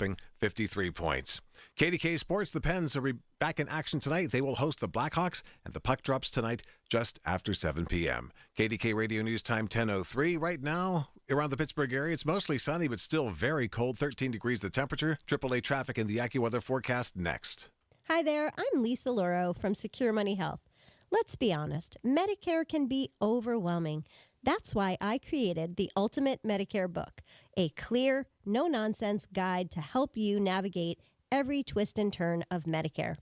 dropping 53 points. KDKA Sports, the Pens are back in action tonight. They will host the Blackhawks, and the puck drops tonight just after 7 p.m. KDK Radio News Time 10:03. Right now, around the Pittsburgh area, it's mostly sunny, but still very cold. 13 degrees the temperature. AAA traffic and the AccuWeather forecast next. Hi there, I'm Lisa Luro from Secure Money Health. Let's be honest, Medicare can be overwhelming. That's why I created the Ultimate Medicare Book, a clear, no-nonsense guide to help you navigate every twist and turn of Medicare.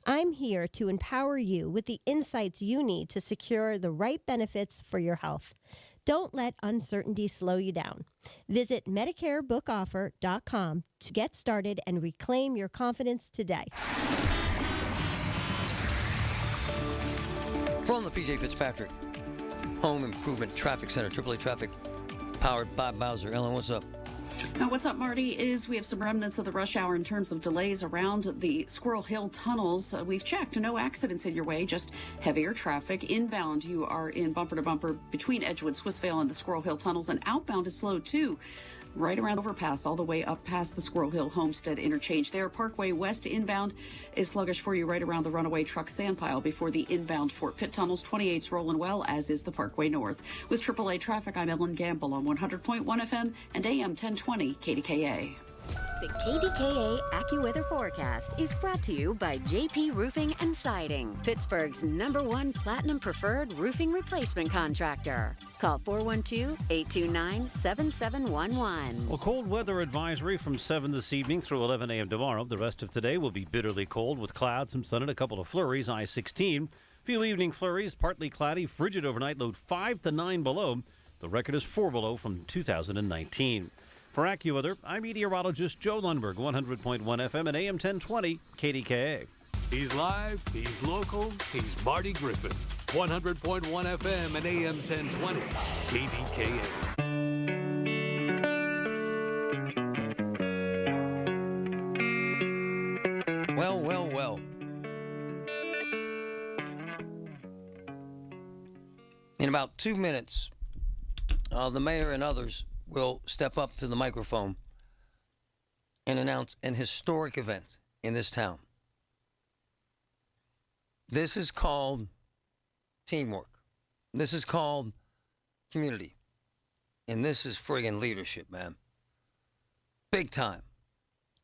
I'm here to empower you with the insights you need to secure the right benefits for your health. Don't let uncertainty slow you down. Visit MedicareBookOffer.com to get started and reclaim your confidence today. From the P.J. Fitzpatrick Home Improvement Traffic Center, AAA Traffic, powered by Bowser. Ellen, what's up? What's up, Marty, is we have some remnants of the rush hour in terms of delays around the Squirrel Hill tunnels. We've checked. No accidents in your way, just heavier traffic. Inbound, you are in bumper-to-bumper between Edgewood, Swissvale, and the Squirrel Hill tunnels, and outbound is slow, too. Right around overpass, all the way up past the Squirrel Hill Homestead interchange there. Parkway West inbound is sluggish for you right around the runaway truck sand pile before the inbound Fort Pitt tunnels. 28's rolling well, as is the Parkway North. With AAA traffic, I'm Ellen Gamble on 100.1 FM and AM 1020 KDKA. The KDKA AccuWeather forecast is brought to you by JP Roofing and Siding, Pittsburgh's #1 Platinum Preferred Roofing Replacement Contractor. Call 412-829-7711. Well, cold weather advisory from 7 this evening through 11 a.m. tomorrow. The rest of today will be bitterly cold with clouds, some sun, and a couple of flurries. I-16. Few evening flurries, partly cloudy, frigid overnight, low 5 to 9 below. The record is 4 below from 2019. For AccuWeather, I'm meteorologist Joe Lundberg, 100.1 FM and AM 1020 KDKA. He's live, he's local, he's Marty Griffin, 100.1 FM and AM 1020 KDKA. Well. In about 2 minutes, the mayor and others will step up to the microphone and announce an historic event in this town. This is called teamwork. This is called community. And this is friggin' leadership, man. Big time.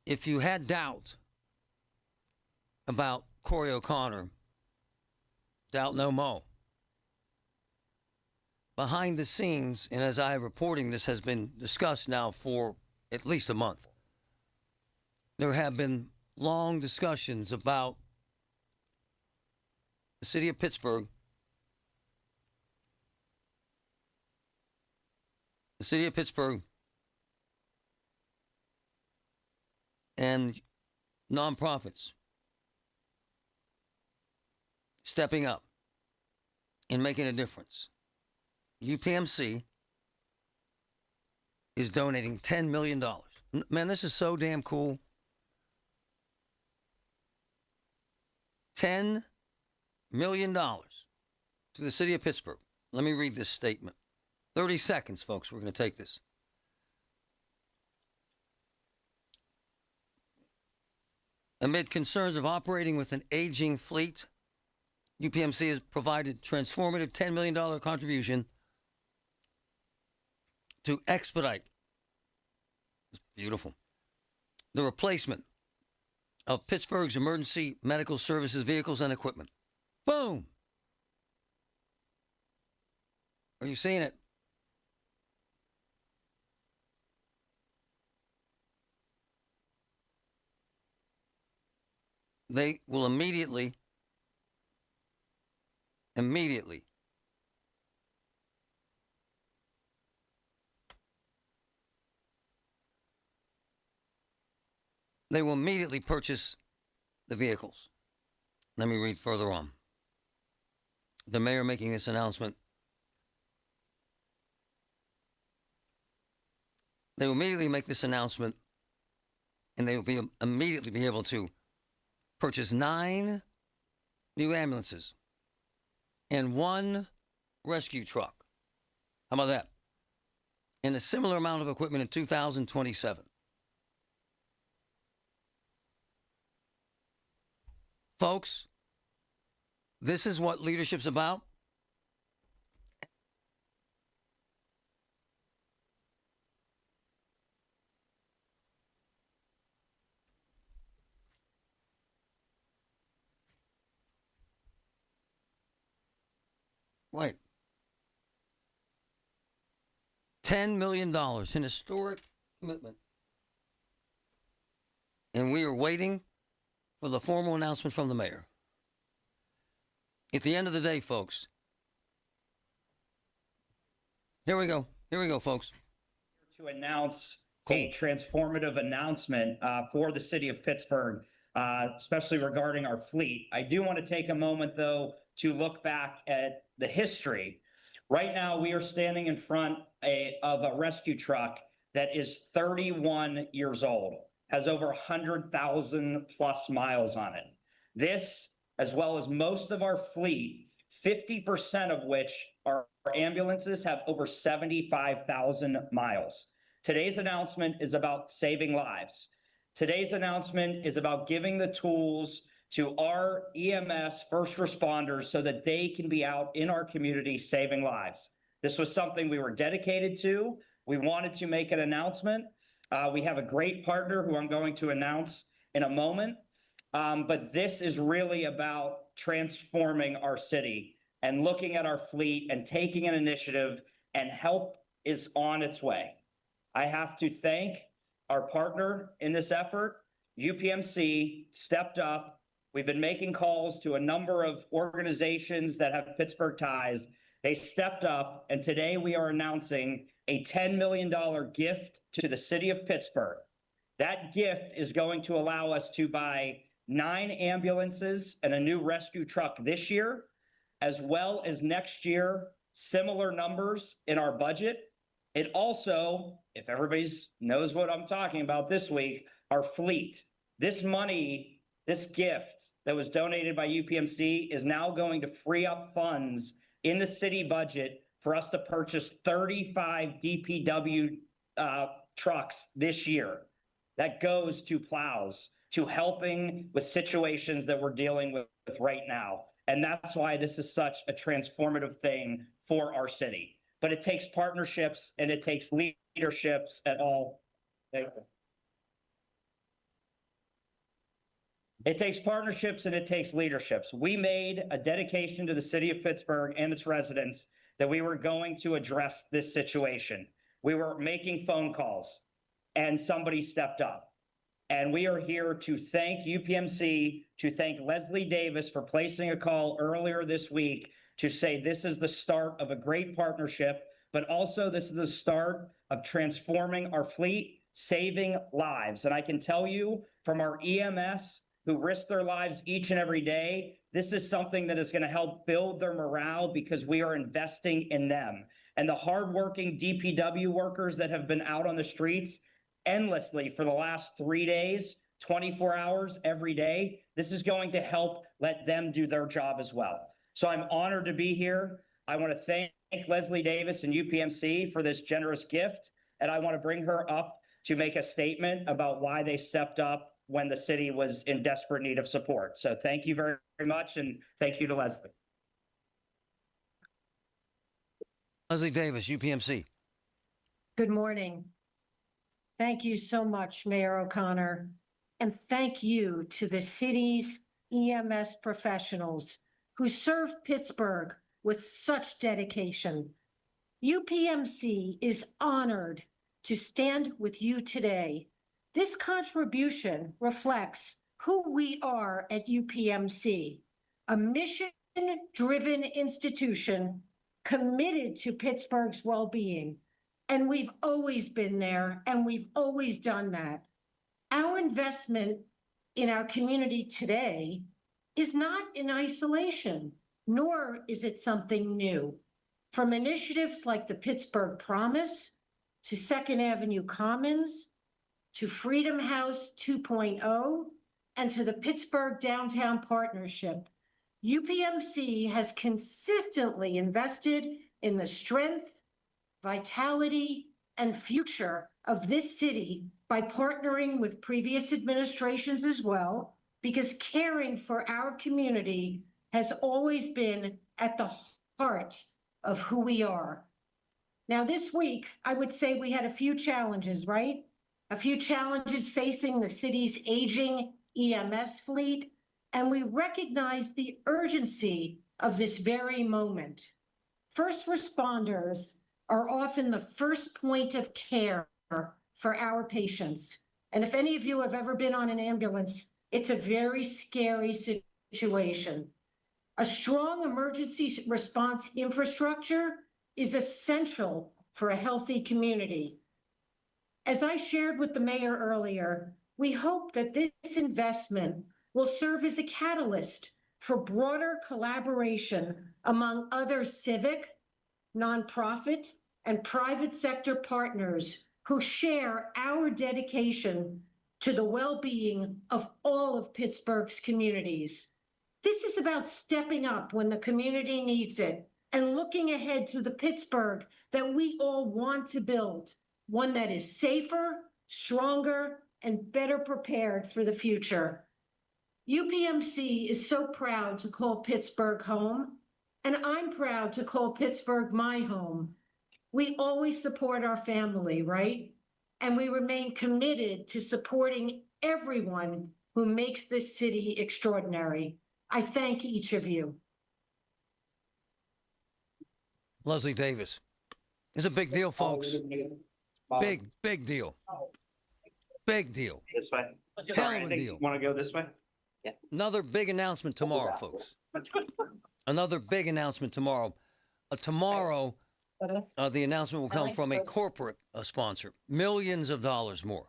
If you had doubt about Corey O'Connor, doubt no mo. Behind the scenes, and as I'm reporting, this has been discussed now for at least a month. There have been long discussions about the city of Pittsburgh, and nonprofits stepping up and making a difference. UPMC is donating $10 million. Man, this is so damn cool. $10 million to the city of Pittsburgh. Let me read this statement. 30 seconds, folks. We're going to take this. Amid concerns of operating with an aging fleet, UPMC has provided transformative $10 million contribution to expedite, it's beautiful, the replacement of Pittsburgh's emergency medical services vehicles and equipment. Boom! Are you seeing it? They will immediately purchase the vehicles. Let me read further on. The mayor making this announcement. They will immediately make this announcement, and they will immediately be able to purchase 9 new ambulances and 1 rescue truck. How about that? And a similar amount of equipment in 2027. Folks, this is what leadership's about. Wait. $10 million, an historic commitment. And we are waiting for the formal announcement from the mayor. At the end of the day, folks, here we go. Here we go, folks. To announce a transformative announcement for the city of Pittsburgh, especially regarding our fleet. I do want to take a moment, though, to look back at the history. Right now, we are standing in front of a rescue truck that is 31 years old, has over 100,000 plus miles on it. This, as well as most of our fleet, 50% of which are ambulances, have over 75,000 miles. Today's announcement is about saving lives. Today's announcement is about giving the tools to our EMS first responders so that they can be out in our community saving lives. This was something we were dedicated to. We wanted to make an announcement. We have a great partner who I'm going to announce in a moment. But this is really about transforming our city and looking at our fleet and taking an initiative, and help is on its way. I have to thank our partner in this effort. UPMC stepped up. We've been making calls to a number of organizations that have Pittsburgh ties. They stepped up, and today we are announcing a $10 million gift to the city of Pittsburgh. That gift is going to allow us to buy 9 ambulances and a new rescue truck this year, as well as next year, similar numbers in our budget. It also, if everybody knows what I'm talking about this week, our fleet. This money, this gift that was donated by UPMC is now going to free up funds in the city budget for us to purchase 35 DPW trucks this year. That goes to plows, to helping with situations that we're dealing with right now. And that's why this is such a transformative thing for our city. But it takes partnerships and it takes leaderships at all. It takes partnerships and it takes leaderships. We made a dedication to the city of Pittsburgh and its residents that we were going to address this situation. We were making phone calls and somebody stepped up. And we are here to thank UPMC, to thank Leslie Davis for placing a call earlier this week to say this is the start of a great partnership, but also this is the start of transforming our fleet, saving lives. And I can tell you from our EMS who risk their lives each and every day, this is something that is going to help build their morale because we are investing in them. And the hardworking DPW workers that have been out on the streets endlessly for the last 3 days, 24 hours every day, this is going to help let them do their job as well. So I'm honored to be here. I want to thank Leslie Davis and UPMC for this generous gift, and I want to bring her up to make a statement about why they stepped up when the city was in desperate need of support. So thank you very, very much, and thank you to Leslie. Leslie Davis, UPMC. Good morning. Thank you so much, Mayor O'Connor, and thank you to the city's EMS professionals who serve Pittsburgh with such dedication. UPMC is honored to stand with you today. This contribution reflects who we are at UPMC, a mission-driven institution committed to Pittsburgh's well-being. And we've always been there, and we've always done that. Our investment in our community today is not in isolation, nor is it something new. From initiatives like the Pittsburgh Promise, to 2nd Avenue Commons, to Freedom House 2.0, and to the Pittsburgh Downtown Partnership, UPMC has consistently invested in the strength, vitality, and future of this city by partnering with previous administrations as well, because caring for our community has always been at the heart of who we are. Now, this week, I would say we had a few challenges, right? A few challenges facing the city's aging EMS fleet, and we recognize the urgency of this very moment. First responders are often the first point of care for our patients. And if any of you have ever been on an ambulance, it's a very scary situation. A strong emergency response infrastructure is essential for a healthy community. As I shared with the mayor earlier, we hope that this investment will serve as a catalyst for broader collaboration among other civic, nonprofit, and private sector partners who share our dedication to the well-being of all of Pittsburgh's communities. This is about stepping up when the community needs it and looking ahead to the Pittsburgh that we all want to build, one that is safer, stronger, and better prepared for the future. UPMC is so proud to call Pittsburgh home, and I'm proud to call Pittsburgh my home. We always support our family, right? And we remain committed to supporting everyone who makes this city extraordinary. I thank each of you. Leslie Davis. It's a big deal, folks. Big deal. Big deal. This way. Hell of a deal. Want to go this way? Yeah. Another big announcement tomorrow, folks. Another big announcement tomorrow. Tomorrow, the announcement will come from a corporate sponsor. Millions of dollars more.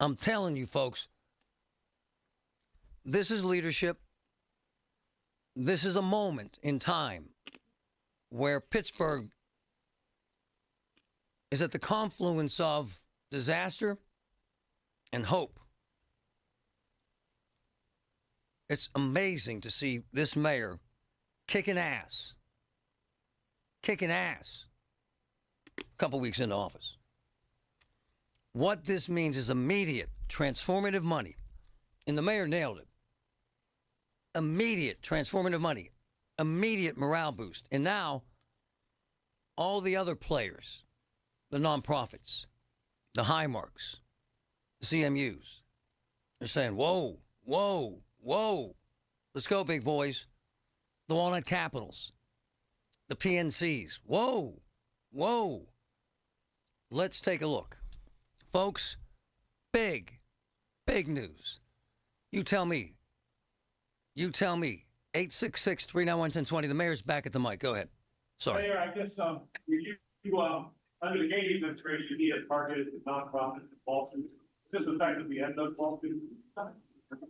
I'm telling you, folks, this is leadership. This is a moment in time where Pittsburgh is at the confluence of disaster and hope. It's amazing to see this mayor kicking ass a couple weeks into office. What this means is immediate, transformative money. And the mayor nailed it. Immediate, transformative money. Immediate morale boost. And now, all the other players, the nonprofits, the Highmarks, the CMUs, they're saying, whoa, whoa, whoa. Let's go, big boys. The Walnut Capitals, the PNCs. Whoa, whoa. Let's take a look. Folks, big news. You tell me. 866-391-1020. The mayor's back at the mic. Go ahead. Sorry. Mayor, I guess under the Gay administration, he has targeted the nonprofits and lawsuits. Since the fact that we had those lawsuits,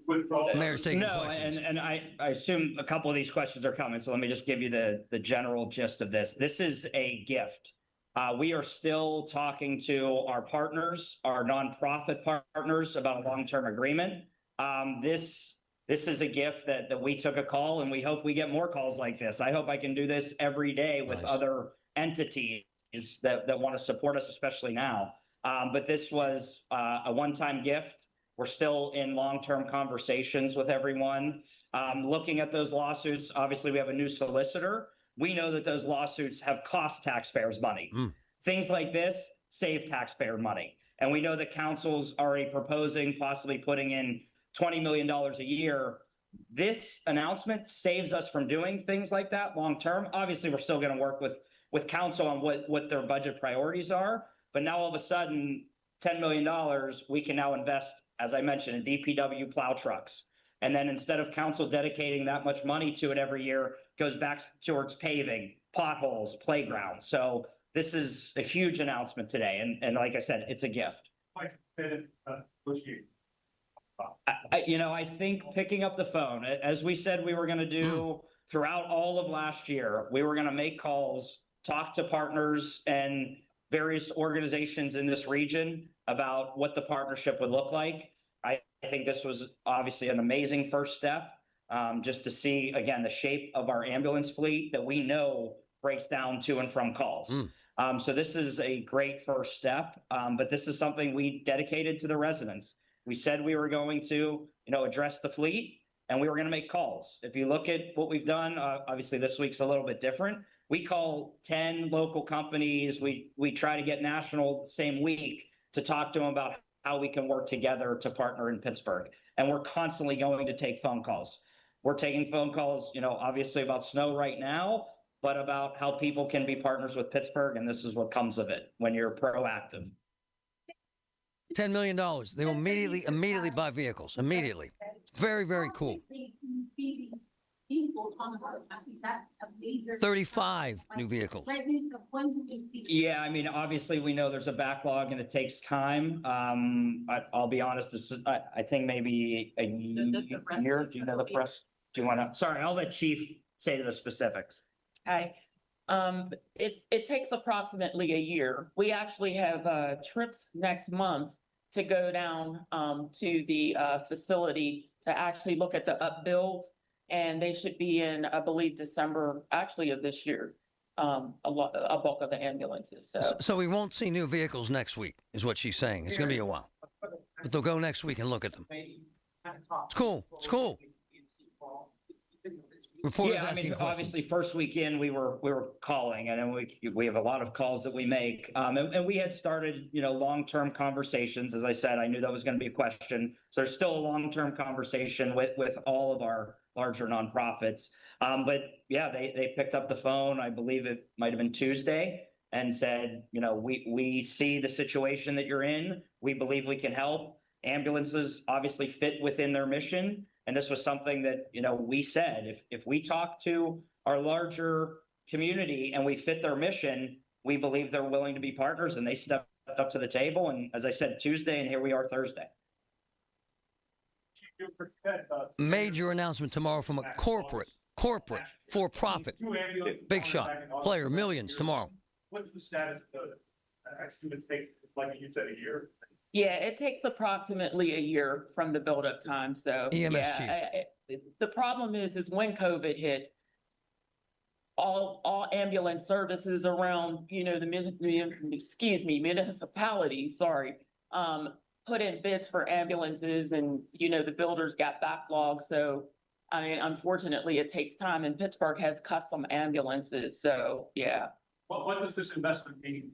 withdrawal. Mayor's taking No, questions. and I assume a couple of these questions are coming, so let me just give you the general gist of this. This is a gift. We are still talking to our partners, our nonprofit partners, about a long-term agreement. This is a gift that we took a call, and we hope we get more calls like this. I hope I can do this every day with other entities that want to support us, especially now. But this was a one-time gift. We're still in long-term conversations with everyone. Looking at those lawsuits, obviously we have a new solicitor. We know that those lawsuits have cost taxpayers money. Things like this save taxpayer money. And we know that council's already proposing possibly putting in $20 million a year. This announcement saves us from doing things like that long-term. Obviously, we're still going to work with council on what their budget priorities are. But now all of a sudden, $10 million, we can now invest, as I mentioned, in DPW plow trucks. And then instead of council dedicating that much money to it every year, goes back towards paving, potholes, playgrounds. So this is a huge announcement today. And like I said, it's a gift. I think picking up the phone, as we said we were going to do throughout all of last year, we were going to make calls, talk to partners and various organizations in this region about what the partnership would look like. I think this was obviously an amazing first step, just to see, again, the shape of our ambulance fleet that we know breaks down to and from calls. So this is a great first step, but this is something we dedicated to the residents. We said we were going to, address the fleet, and we were going to make calls. If you look at what we've done, obviously this week's a little bit different. We call 10 local companies. We try to get national the same week to talk to them about how we can work together to partner in Pittsburgh. And we're constantly going to take phone calls. We're taking phone calls, obviously about snow right now, but about how people can be partners with Pittsburgh. And this is what comes of it when you're proactive. $10 million. They will immediately buy vehicles. Immediately. Very, very cool. 35 new vehicles. Yeah, I mean, obviously we know there's a backlog and it takes time. I'll be honest, I think maybe a year. Do you know the press? Do you want to? Sorry, I'll let Chief say the specifics. Hi. It takes approximately a year. We actually have trips next month to go down to the facility to actually look at the upbuilds, and they should be in, I believe, December actually of this year. A bulk of the ambulances. So we won't see new vehicles next week, is what she's saying. It's going to be a while, but they'll go next week and look at them. It's cool. It's cool. Yeah, I mean, obviously, first weekend we were calling, and then we have a lot of calls that we make, and we had started, long-term conversations. As I said, I knew that was going to be a question, so there's still a long-term conversation with all of our larger nonprofits. But yeah, they picked up the phone. I believe it might have been Tuesday, and said, we see the situation that you're in. We believe we can help. Ambulances obviously fit within their mission. And this was something that, we said, if we talk to our larger community and we fit their mission, we believe they're willing to be partners, and they stepped up to the table. And as I said, Tuesday, and here we are Thursday. Major announcement tomorrow from a corporate, for-profit, big shot, player, millions tomorrow. What's the status of the estimates? Takes, like you said, a year? Yeah, it takes approximately a year from the buildup time. So the problem is when COVID hit, all ambulance services around, the municipalities, put in bids for ambulances, and, the builders got backlogged. So, I mean, unfortunately, it takes time, and Pittsburgh has custom ambulances. So, yeah. What does this investment mean?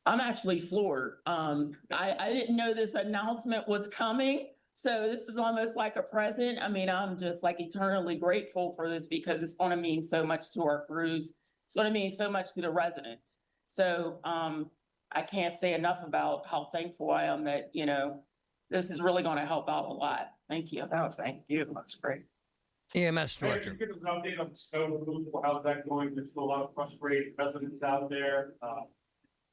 I'm actually floored. I didn't know this announcement was coming. So this is almost like a present. I mean, I'm just like eternally grateful for this, because it's going to mean so much to our crews. It's going to mean so much to the residents. So I can't say enough about how thankful I am that, this is really going to help out a lot. Thank you. Oh, thank you. That's great. EMS director. Can you give us an update on the snow removal? How's that going? There's still a lot of frustrated residents out there.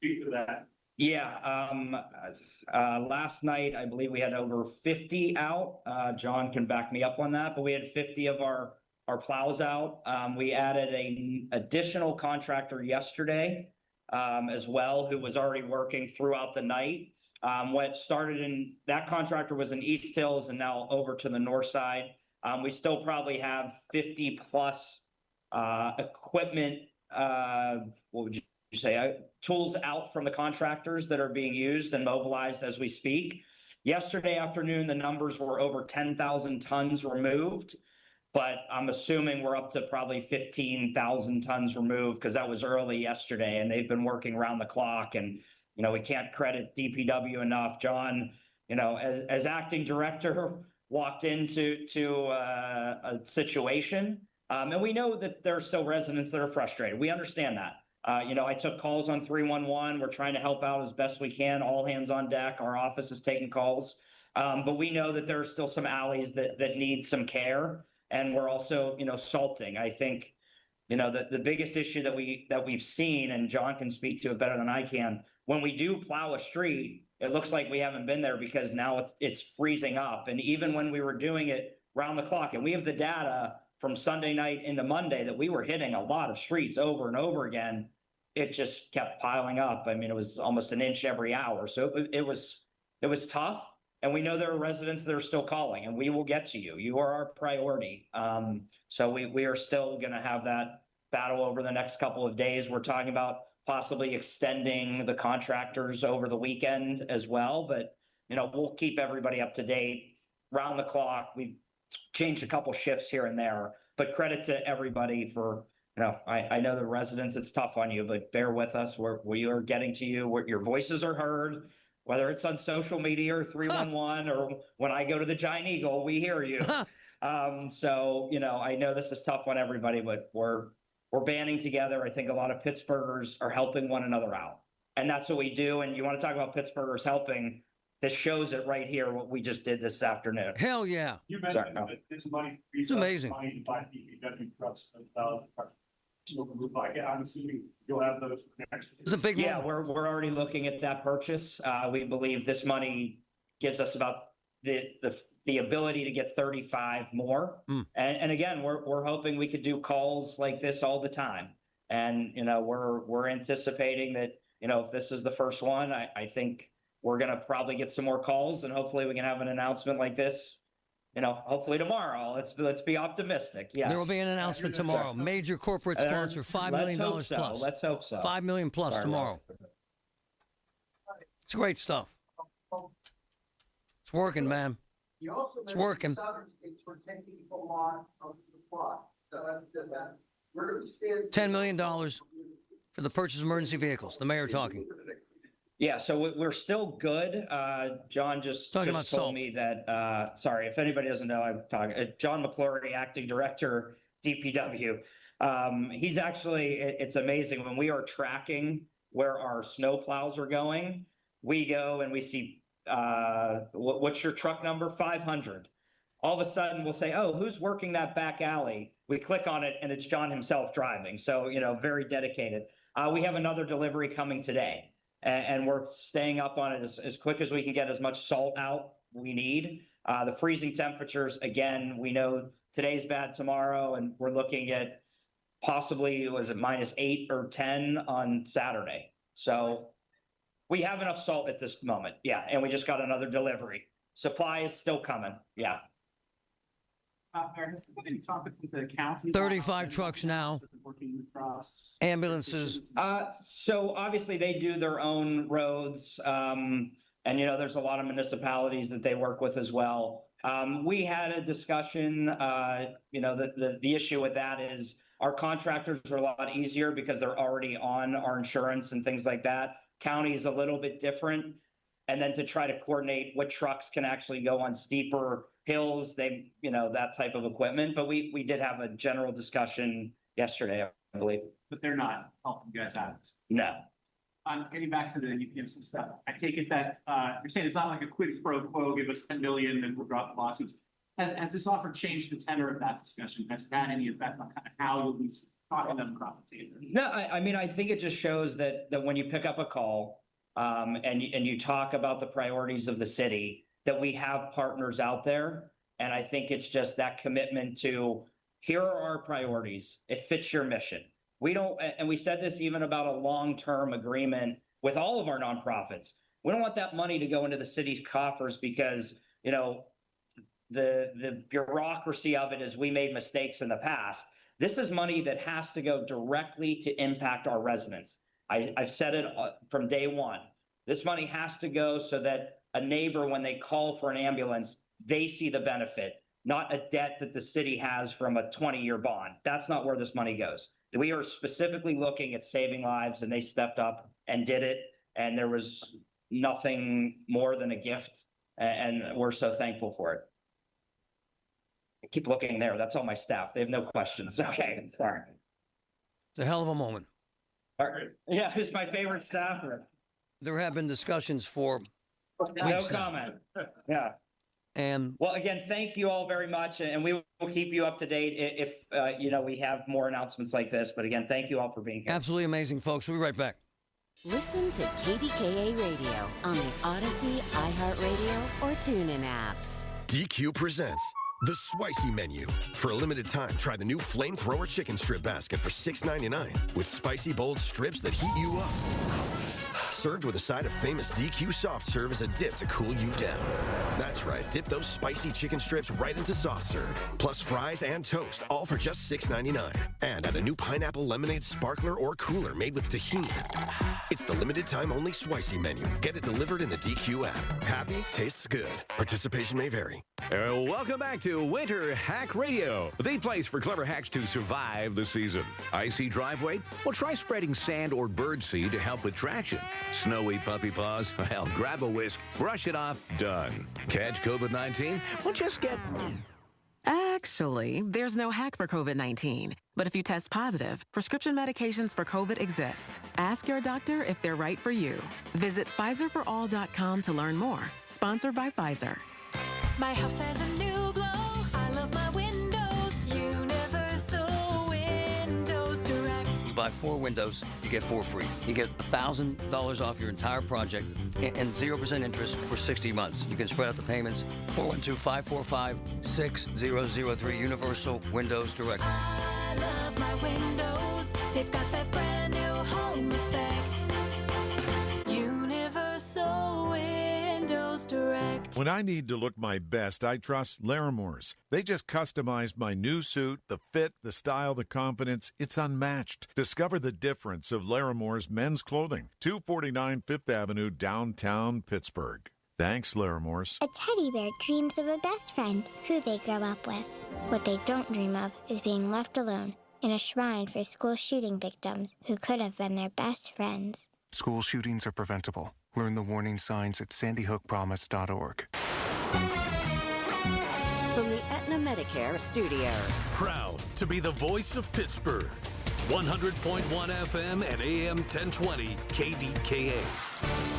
Speak to that. Yeah, last night, I believe we had over 50 out. John can back me up on that, but we had 50 of our plows out. We added an additional contractor yesterday as well, who was already working throughout the night. That contractor was in East Hills and now over to the north side. We still probably have 50 plus equipment, what would you say, tools out from the contractors that are being used and mobilized as we speak. Yesterday afternoon, the numbers were over 10,000 tons removed, but I'm assuming we're up to probably 15,000 tons removed, because that was early yesterday, and they've been working around the clock. And, we can't credit DPW enough. John, as acting director, walked into a situation, and we know that there are still residents that are frustrated. We understand that. I took calls on 311. We're trying to help out as best we can. All hands on deck. Our office is taking calls. But we know that there are still some alleys that need some care. And we're also, salting. I think, the biggest issue that we've seen, and John can speak to it better than I can, when we do plow a street, it looks like we haven't been there, because now it's freezing up. And even when we were doing it round the clock, and we have the data from Sunday night into Monday that we were hitting a lot of streets over and over again, it just kept piling up. I mean, it was almost an inch every hour. So it was tough. And we know there are residents that are still calling, and we will get to you. You are our priority. So we are still going to have that battle over the next couple of days. We're talking about possibly extending the contractors over the weekend as well. But we'll keep everybody up to date round the clock. We've changed a couple shifts here and there, but credit to everybody for, I know the residents, it's tough on you, but bear with us. We are getting to you. Your voices are heard, whether it's on social media or 311 or when I go to the Giant Eagle, we hear you. So, I know this is tough on everybody, but we're banding together. I think a lot of Pittsburghers are helping one another out. And that's what we do. And you want to talk about Pittsburghers helping, this shows it right here, what we just did this afternoon. Hell yeah. You mentioned that this money. It's amazing. Money to buy DPW trucks and trucks. I'm assuming you'll have those for next year. It's a big Yeah, moment. we're already looking at that purchase. We believe this money gives us about the ability to get 35 more. And again, we're hoping we could do calls like this all the time. And, we're anticipating that, if this is the first one, I think we're going to probably get some more calls, and hopefully we can have an announcement like this, hopefully tomorrow. Let's be optimistic. Yes. There will be an announcement tomorrow. Major corporate sponsor, $5 million plus. Let's hope so. $5 million plus tomorrow. It's great stuff. It's working, man. It's working. $10 million for the purchase of emergency vehicles. The mayor talking. Yeah, so we're still good. John just told me that, sorry, if anybody doesn't know, I'm talking, John McClory, Acting Director, DPW. He's actually, it's amazing. When we are tracking where our snow plows are going, we go and we see, what's your truck number? 500. All of a sudden we'll say, oh, who's working that back alley? We click on it and it's John himself driving. So, very dedicated. We have another delivery coming today. And we're staying up on it as quick as we can get as much salt out we need. The freezing temperatures, again, we know today's bad tomorrow, and we're looking at possibly, was it -8 or 10 on Saturday. So we have enough salt at this moment. Yeah, and we just got another delivery. Supply is still coming. Yeah. Has been talking with the county. 35 trucks now. Ambulances. So obviously they do their own roads. And, there's a lot of municipalities that they work with as well. We had a discussion, the issue with that is our contractors are a lot easier because they're already on our insurance and things like that. County is a little bit different. And then to try to coordinate what trucks can actually go on steeper hills, that type of equipment. But we did have a general discussion yesterday, I believe. But they're not helping you guys out. No. Getting back to the UPM stuff, I take it that you're saying it's not like a quid pro quo, give us 10 million and we'll drop the lawsuits. Has this offer changed the tenor of that discussion? Has it had any effect on kind of how you'll be talking them across the table? No, I think it just shows that when you pick up a call and you talk about the priorities of the city, that we have partners out there. And I think it's just that commitment to, here are our priorities. It fits your mission. We don't, and we said this even about a long-term agreement with all of our nonprofits. We don't want that money to go into the city's coffers because, the bureaucracy of it is we made mistakes in the past. This is money that has to go directly to impact our residents. I've said it from day one. This money has to go so that a neighbor, when they call for an ambulance, they see the benefit, not a debt that the city has from a 20-year bond. That's not where this money goes. We are specifically looking at saving lives, and they stepped up and did it. And there was nothing more than a gift. And we're so thankful for it. Keep looking there. That's all my staff. They have no questions. Okay, sorry. It's a hell of a moment. All right. Yeah, who's my favorite staffer? There have been discussions for no comment. Yeah. And well, again, thank you all very much, and we will keep you up to date if we have more announcements like this. But again, thank you all for being here. Absolutely amazing, folks. We'll be right back. Listen to KDKA Radio on the Odyssey, iHeartRadio, or TuneIn apps. DQ presents The Spicy Menu. For a limited time, try the new Flamethrower Chicken Strip Basket for $6.99 with spicy, bold strips that heat you up. Served with a side of famous DQ soft serve as a dip to cool you down. That's That's right. Dip those spicy chicken strips right into soft serve. Plus fries and toast, all for just $6.99. And add a new pineapple lemonade sparkler or cooler made with tahini. It's the limited time only Swisey menu. Get it delivered in the DQ app. Happy tastes good. Participation may vary. Welcome back to Winter Hack Radio, the place for clever hacks to survive the season. Icy driveway? Well, try spreading sand or birdseed to help with traction. Snowy puppy paws? Well, grab a whisk, brush it off, done. Catch COVID-19? Well, just get... Actually, there's no hack for COVID-19. But if you test positive, prescription medications for COVID exist. Ask your doctor if they're right for you. Visit PfizerForAll.com to learn more. Sponsored by Pfizer. My house has a new glow. I love my windows. Universal Windows Direct. You buy 4 windows, you get 4 free. You get $1,000 off your entire project and 0% interest for 60 months. You can spread out the payments. 412-545-6003. Universal Windows Direct. I love my windows. They've got that brand new home effect. Universal Windows Direct. When I need to look my best, I trust Larimore's. They just customized my new suit, the fit, the style, the confidence. It's unmatched. Discover the difference of Larimore's men's clothing. 249 Fifth Avenue, downtown Pittsburgh. Thanks, Larimore's. A teddy bear dreams of a best friend who they grow up with. What they don't dream of is being left alone in a shrine for school shooting victims who could have been their best friends. School shootings are preventable. Learn the warning signs at sandyhookpromise.org. From the Aetna Medicare Studios. Proud to be the voice of Pittsburgh. 100.1 FM and AM 1020 KDKA.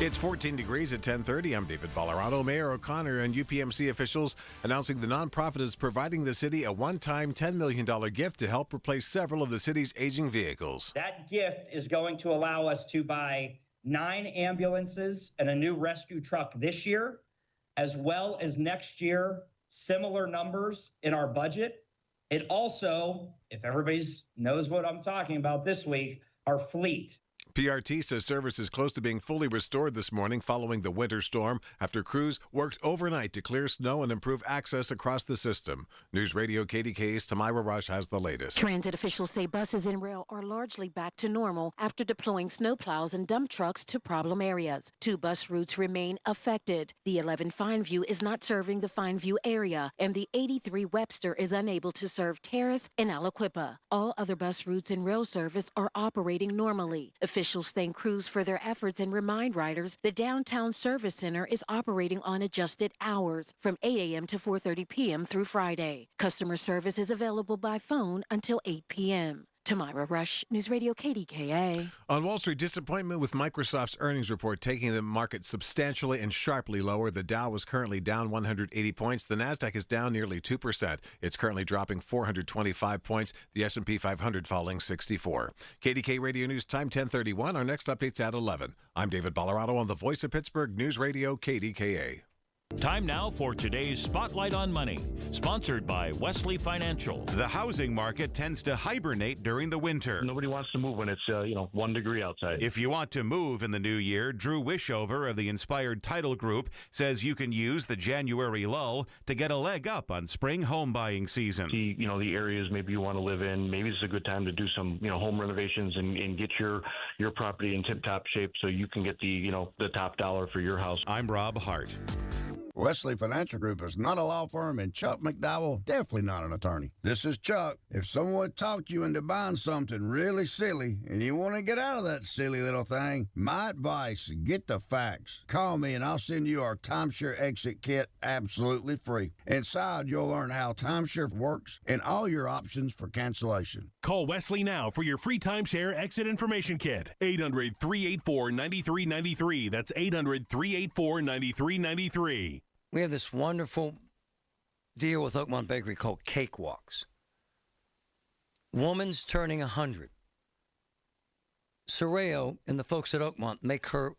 It's 14 degrees at 10:30. I'm David Ballarado. Mayor O'Connor and UPMC officials announcing the nonprofit is providing the city a one-time $10 million gift to help replace several of the city's aging vehicles. That gift is going to allow us to buy 9 ambulances and a new rescue truck this year, as well as next year, similar numbers in our budget. It also, if everybody knows what I'm talking about this week, our fleet. PRT says service is close to being fully restored this morning following the winter storm after crews worked overnight to clear snow and improve access across the system. News Radio KDKA's Tamira Rush has the latest. Transit officials say buses and rail are largely back to normal after deploying snowplows and dump trucks to problem areas. 2 bus routes remain affected. The 11 Fineview is not serving the Fineview area, and the 83 Webster is unable to serve Terrace and Aliquippa. All other bus routes and rail service are operating normally. Officials thank crews for their efforts and remind riders the downtown service center is operating on adjusted hours from 8 a.m. to 4:30 p.m. through Friday. Customer service is available by phone until 8 p.m. Tamira Rush, News Radio KDKA. On Wall Street, disappointment with Microsoft's earnings report taking the market substantially and sharply lower. The Dow is currently down 180 points. The Nasdaq is down nearly 2%. It's currently dropping 425 points. The S&P 500 falling 64. KDK Radio News Time 10:31. Our next update's at 11. I'm David Ballarado on the Voice of Pittsburgh News Radio KDKA. Time now for today's Spotlight on Money, sponsored by Wesley Financial. The housing market tends to hibernate during the winter. Nobody wants to move when it's 1 degree outside. If you want to move in the new year, Drew Wishover of the Inspired Title Group says you can use the January lull to get a leg up on spring home buying season. See, the areas maybe you want to live in. Maybe it's a good time to do some, home renovations and get your property in tip-top shape so you can get the top dollar for your house. I'm Rob Hart. Wesley Financial Group is not a law firm, and Chuck McDowell, definitely not an attorney. This is Chuck. If someone talked you into buying something really silly and you want to get out of that silly little thing, my advice, get the facts. Call me and I'll send you our timeshare exit kit absolutely free. Inside, you'll learn how timeshare works and all your options for cancellation. Call Wesley now for your free timeshare exit information kit. 800-384-9393. That's 800-384-9393. We have this wonderful deal with Oakmont Bakery called Cakewalks. Woman's turning 100. Soreo and the folks at Oakmont make her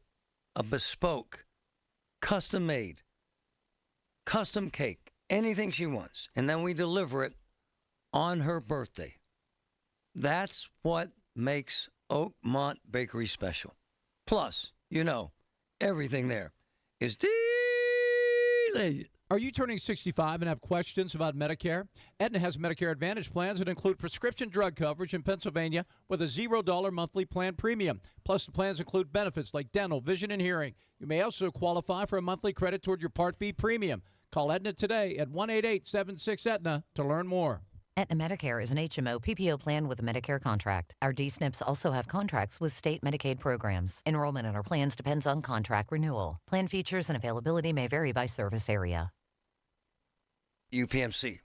a bespoke, custom-made, custom cake, anything she wants, and then we deliver it on her birthday. That's what makes Oakmont Bakery special. Plus, everything there is delicious. Are you turning 65 and have questions about Medicare? Aetna has Medicare Advantage plans that include prescription drug coverage in Pennsylvania with a $0 monthly plan premium. Plus, the plans include benefits like dental, vision, and hearing. You may also qualify for a monthly credit toward your Part B premium. Call Aetna today at 1-888-76-AETNA to learn more. Aetna Medicare is an HMO PPO plan with a Medicare contract. Our D-SNPs also have contracts with state Medicaid programs. Enrollment in our plans depends on contract renewal. Plan features and availability may vary by service area. UPMC.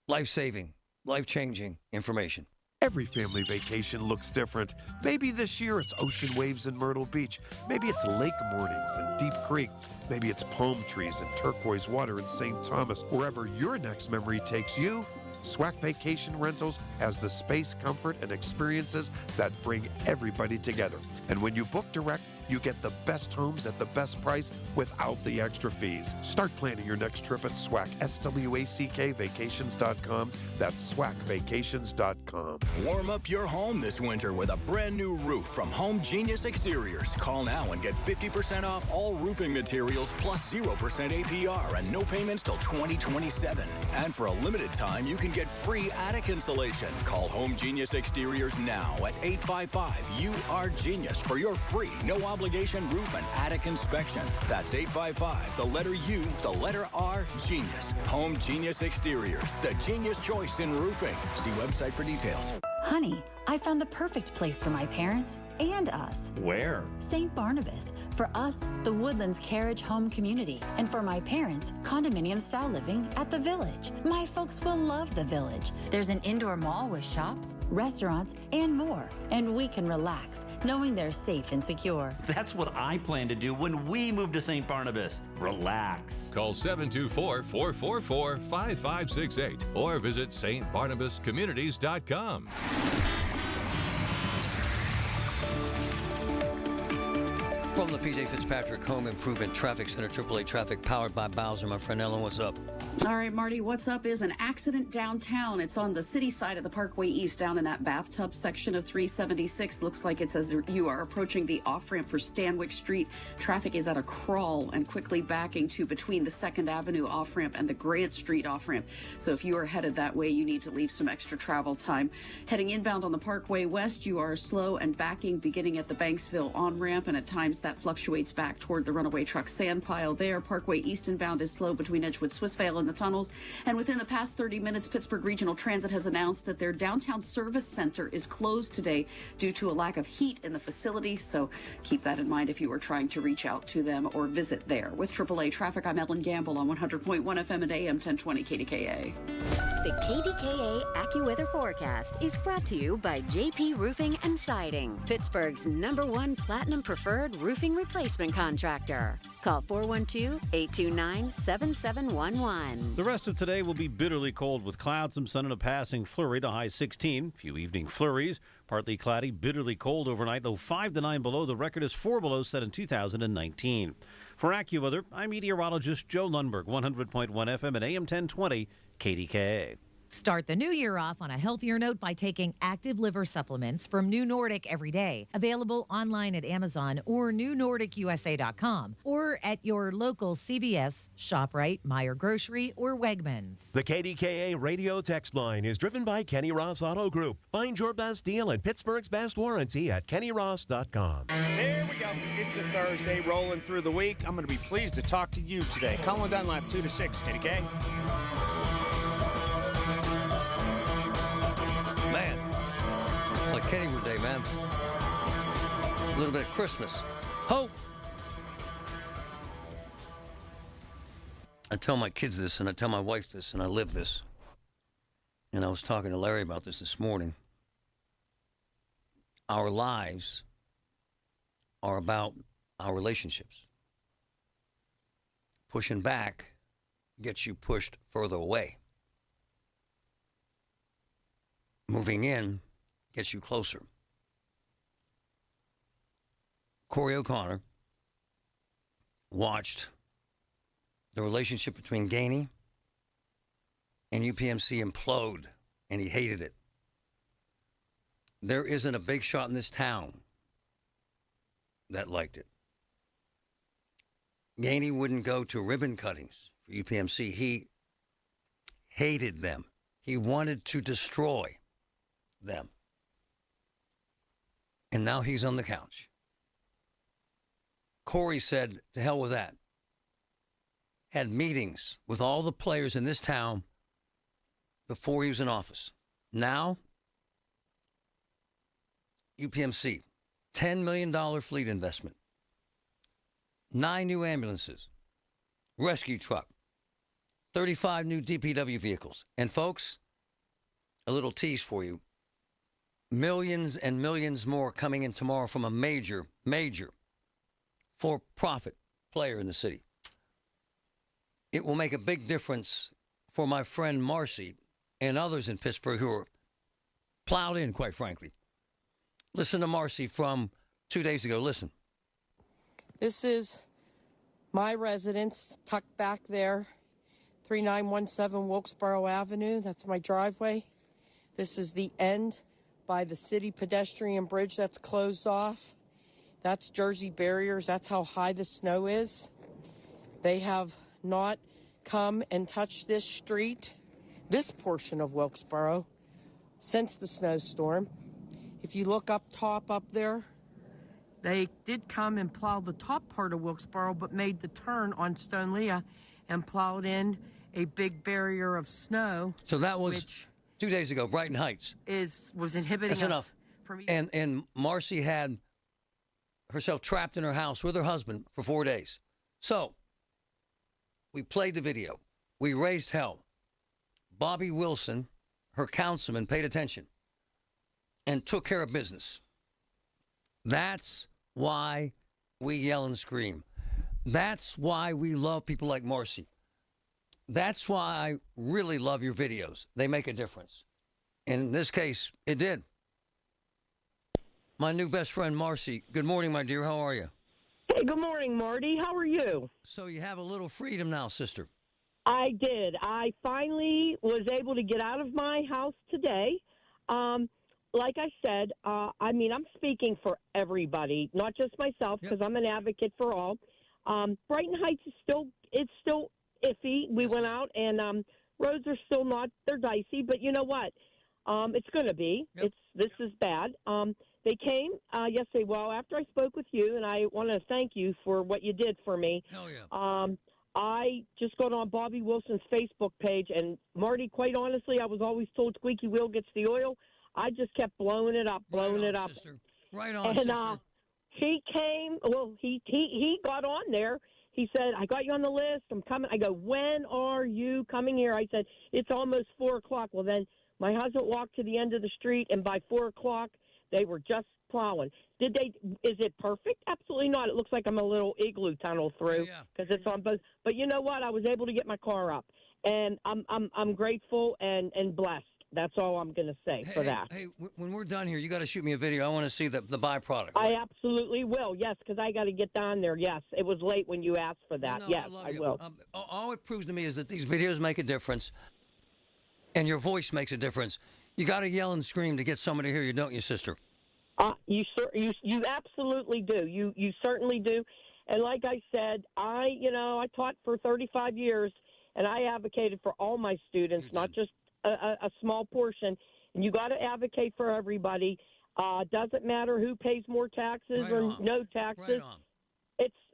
Life-saving, life-changing information. Every family vacation looks different. Maybe this year it's ocean waves in Myrtle Beach. Maybe it's lake mornings in Deep Creek. Maybe it's palm trees and turquoise water in St. Thomas. Wherever your next memory takes you, SWAC Vacation Rentals has the space, comfort, and experiences that bring everybody together. And when you book direct, you get the best homes at the best price without the extra fees. Start planning your next trip at SWAC, SWACK vacations.com. That's SWACvacations.com. Warm up your home this winter with a brand new roof from Home Genius Exteriors. Call now and get 50% off all roofing materials plus 0% APR and no payments till 2027. And for a limited time, you can get free attic insulation. Call Home Genius Exteriors now at 855-UR-GENIUS for your free, no obligation roof and attic inspection. That's 855, the letter U, the letter R, Genius. Home Genius Exteriors, the genius choice in roofing. See website for details. Honey, I found the perfect place for my parents and us. Where? St. Barnabas. For us, the Woodlands Carriage Home Community. And for my parents, condominium-style living at the Village. My folks will love the Village. There's an indoor mall with shops, restaurants, and more. And we can relax, knowing they're safe and secure. That's what I plan to do when we move to St. Barnabas. Relax. Call 724-444-5568 or visit stbarnabascommunities.com. From the P.J. Fitzpatrick Home Improvement Traffic Center, AAA Traffic, powered by Bowser. My friend Ellen, what's up? All right, Marty, what's up is an accident downtown. It's on the city side of the Parkway East, down in that bathtub section of 376. Looks like it's as you are approaching the off-ramp for Stanwyck Street. Traffic is at a crawl and quickly backing to between the 2nd Avenue off-ramp and the Grant Street off-ramp. So if you are headed that way, you need to leave some extra travel time. Heading inbound on the Parkway West, you are slow and backing beginning at the Banksville on-ramp, and at times that fluctuates back toward the runaway truck sand pile there. Parkway East inbound is slow between Edgewood, Swissvale, and the tunnels. And within the past 30 minutes, Pittsburgh Regional Transit has announced that their downtown service center is closed today due to a lack of heat in the facility. So keep that in mind if you are trying to reach out to them or visit there. With AAA Traffic, I'm Ellen Gamble on 100.1 FM and AM 1020 KDKA. The KDKA AccuWeather forecast is brought to you by JP Roofing and Siding, Pittsburgh's #1 Platinum Preferred Roofing Replacement Contractor. Call 412-829-7711. The rest of today will be bitterly cold with clouds, some sun, and a passing flurry. The high 16. Few evening flurries. Partly cloudy, bitterly cold overnight, though 5 to 9 below. The record is 4 below set in 2019. For AccuWeather, I'm meteorologist Joe Lundberg, 100.1 FM and AM 1020 KDKA. Start the new year off on a healthier note by taking active liver supplements from New Nordic every day. Available online at Amazon or newnordicusa.com or at your local CVS, ShopRite, Meijer Grocery, or Wegmans. The KDKA radio text line is driven by Kenny Ross Auto Group. Find your best deal and Pittsburgh's best warranty at kennyross.com. There we go. It's a Thursday, rolling through the week. I'm going to be pleased to talk to you today. Colin Dunlap, 2 to 6, KDK. Man, it's like Kennywood Day, man. A little bit of Christmas. Hope. I tell my kids this, and I tell my wife this, and I live this. And I was talking to Larry about this morning. Our lives are about our relationships. Pushing back gets you pushed further away. Moving in gets you closer. Corey O'Connor watched the relationship between Gainey and UPMC implode, and he hated it. There isn't a big shot in this town that liked it. Gainey wouldn't go to ribbon cuttings for UPMC. He hated them. He wanted to destroy them. And now he's on the couch. Corey said, to hell with that. Had meetings with all the players in this town before he was in office. Now, UPMC, $10 million fleet investment, 9 new ambulances, rescue truck, 35 new DPW vehicles. And folks, a little tease for you. Millions and millions more coming in tomorrow from a major for-profit player in the city. It will make a big difference for my friend Marcy and others in Pittsburgh who are plowed in, quite frankly. Listen to Marcy from 2 days ago. Listen. This is my residence tucked back there, 3917 Wilkesboro Avenue. That's my driveway. This is the end by the city pedestrian bridge that's closed off. That's Jersey barriers. That's how high the snow is. They have not come and touched this street, this portion of Wilkesboro, since the snowstorm. If you look up top up there, they did come and plow the top part of Wilkesboro, but made the turn on Stone Leah and plowed in a big barrier of snow. So that was 2 days ago, Brighton Heights. Was inhibiting That's us enough. from And Marcy had herself trapped in her house with her husband for 4 days. So we played the video. We raised hell. Bobby Wilson, her councilman, paid attention and took care of business. That's why we yell and scream. That's why we love people like Marcy. That's why I really love your videos. They make a difference. And in this case, it did. My new best friend, Marcy. Good morning, my dear. How are you? Hey, good morning, Marty. How are you? So you have a little freedom now, sister. I did. I finally was able to get out of my house today. Like I said, I'm speaking for everybody, not just myself, because I'm an advocate for all. Brighton Heights is still iffy. We went out and roads are still they're dicey, but you know what? It's going to be. This is bad. They came yesterday. Well, after I spoke with you, and I want to thank you for what you did for me. Hell yeah. I just got on Bobby Wilson's Facebook page, and Marty, quite honestly, I was always told squeaky wheel gets the oil. I just kept blowing it up. Sister. Right on, and, sister. He came. Well, he got on there. He said, "I got you on the list. I'm coming." I go, "When are you coming here?" I said, "It's almost 4:00. Well, then my husband walked to the end of the street, and by 4:00, they were just plowing. Is it perfect? Absolutely not. It looks like I'm a little igloo tunnel through because it's on both. But you know what? I was able to get my car up, and I'm grateful and blessed. That's all I'm going to say for that. Hey, when we're done here, you got to shoot me a video. I want to see the byproduct. I absolutely will. Yes, because I got to get down there. Yes, it was late when you asked for that. No, yes, I love I you. will. All it proves to me is that these videos make a difference, and your voice makes a difference. You got to yell and scream to get somebody to hear you, don't you, sister? You absolutely do. You certainly do. And like I said, I taught for 35 years, and I advocated for all my students, not just a small portion. And you got to advocate for everybody. Doesn't matter who pays more taxes no taxes.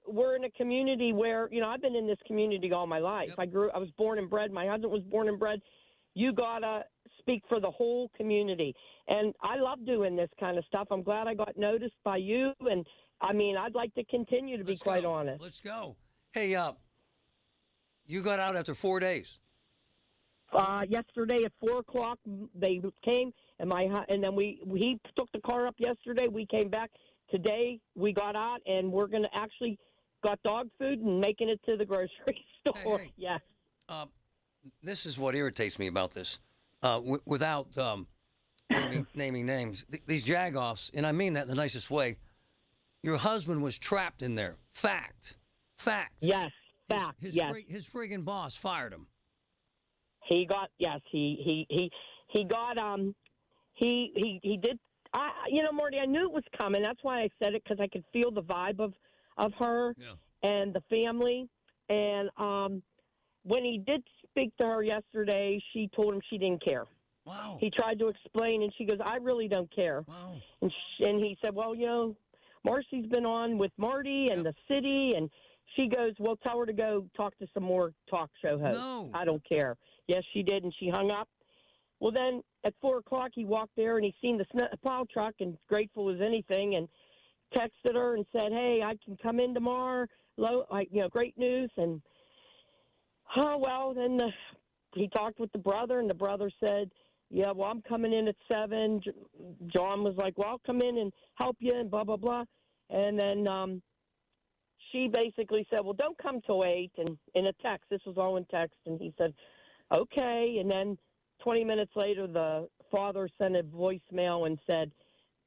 We're in a community where, I've been in this community all my life. I was born and bred. My husband was born and bred. You got to speak for the whole community. And I love doing this kind of stuff. I'm glad I got noticed by you. And, I'd like to continue to be quite honest. Let's go. Hey, you got out after 4 days. Yesterday at 4:00, they came, and then he took the car up yesterday. We came back today. We got out, and we're going to actually got dog food and making it to the grocery store. Hey. Yes. This is what irritates me about this. Without naming names, these jagoffs, and I mean that in the nicest way. Your husband was trapped in there. Fact. Yes. Fact. His friggin' boss fired him. He got he did. Marty, I knew it was coming. That's why I said it, because I could feel the vibe of her and the family. And when he did speak to her yesterday, she told him she didn't care. Wow. He tried to explain, and she goes, I really don't care. Wow. And he said, well, Marcy's been on with Marty and the city, and she goes, well, tell her to go talk to some more talk show hosts. No. I don't care. Yes, she did, and she hung up. Well, then at 4 o'clock, he walked there, and he seen the plow truck, and grateful as anything, and texted her and said, hey, I can come in tomorrow. Great news. And, then he talked with the brother, and the brother said, yeah, well, I'm coming in at 7. John was like, well, I'll come in and help you and blah, blah, blah. And then she basically said, well, don't come till 8. And in a text, this was all in text. And he said, okay. And then 20 minutes later, the father sent a voicemail and said,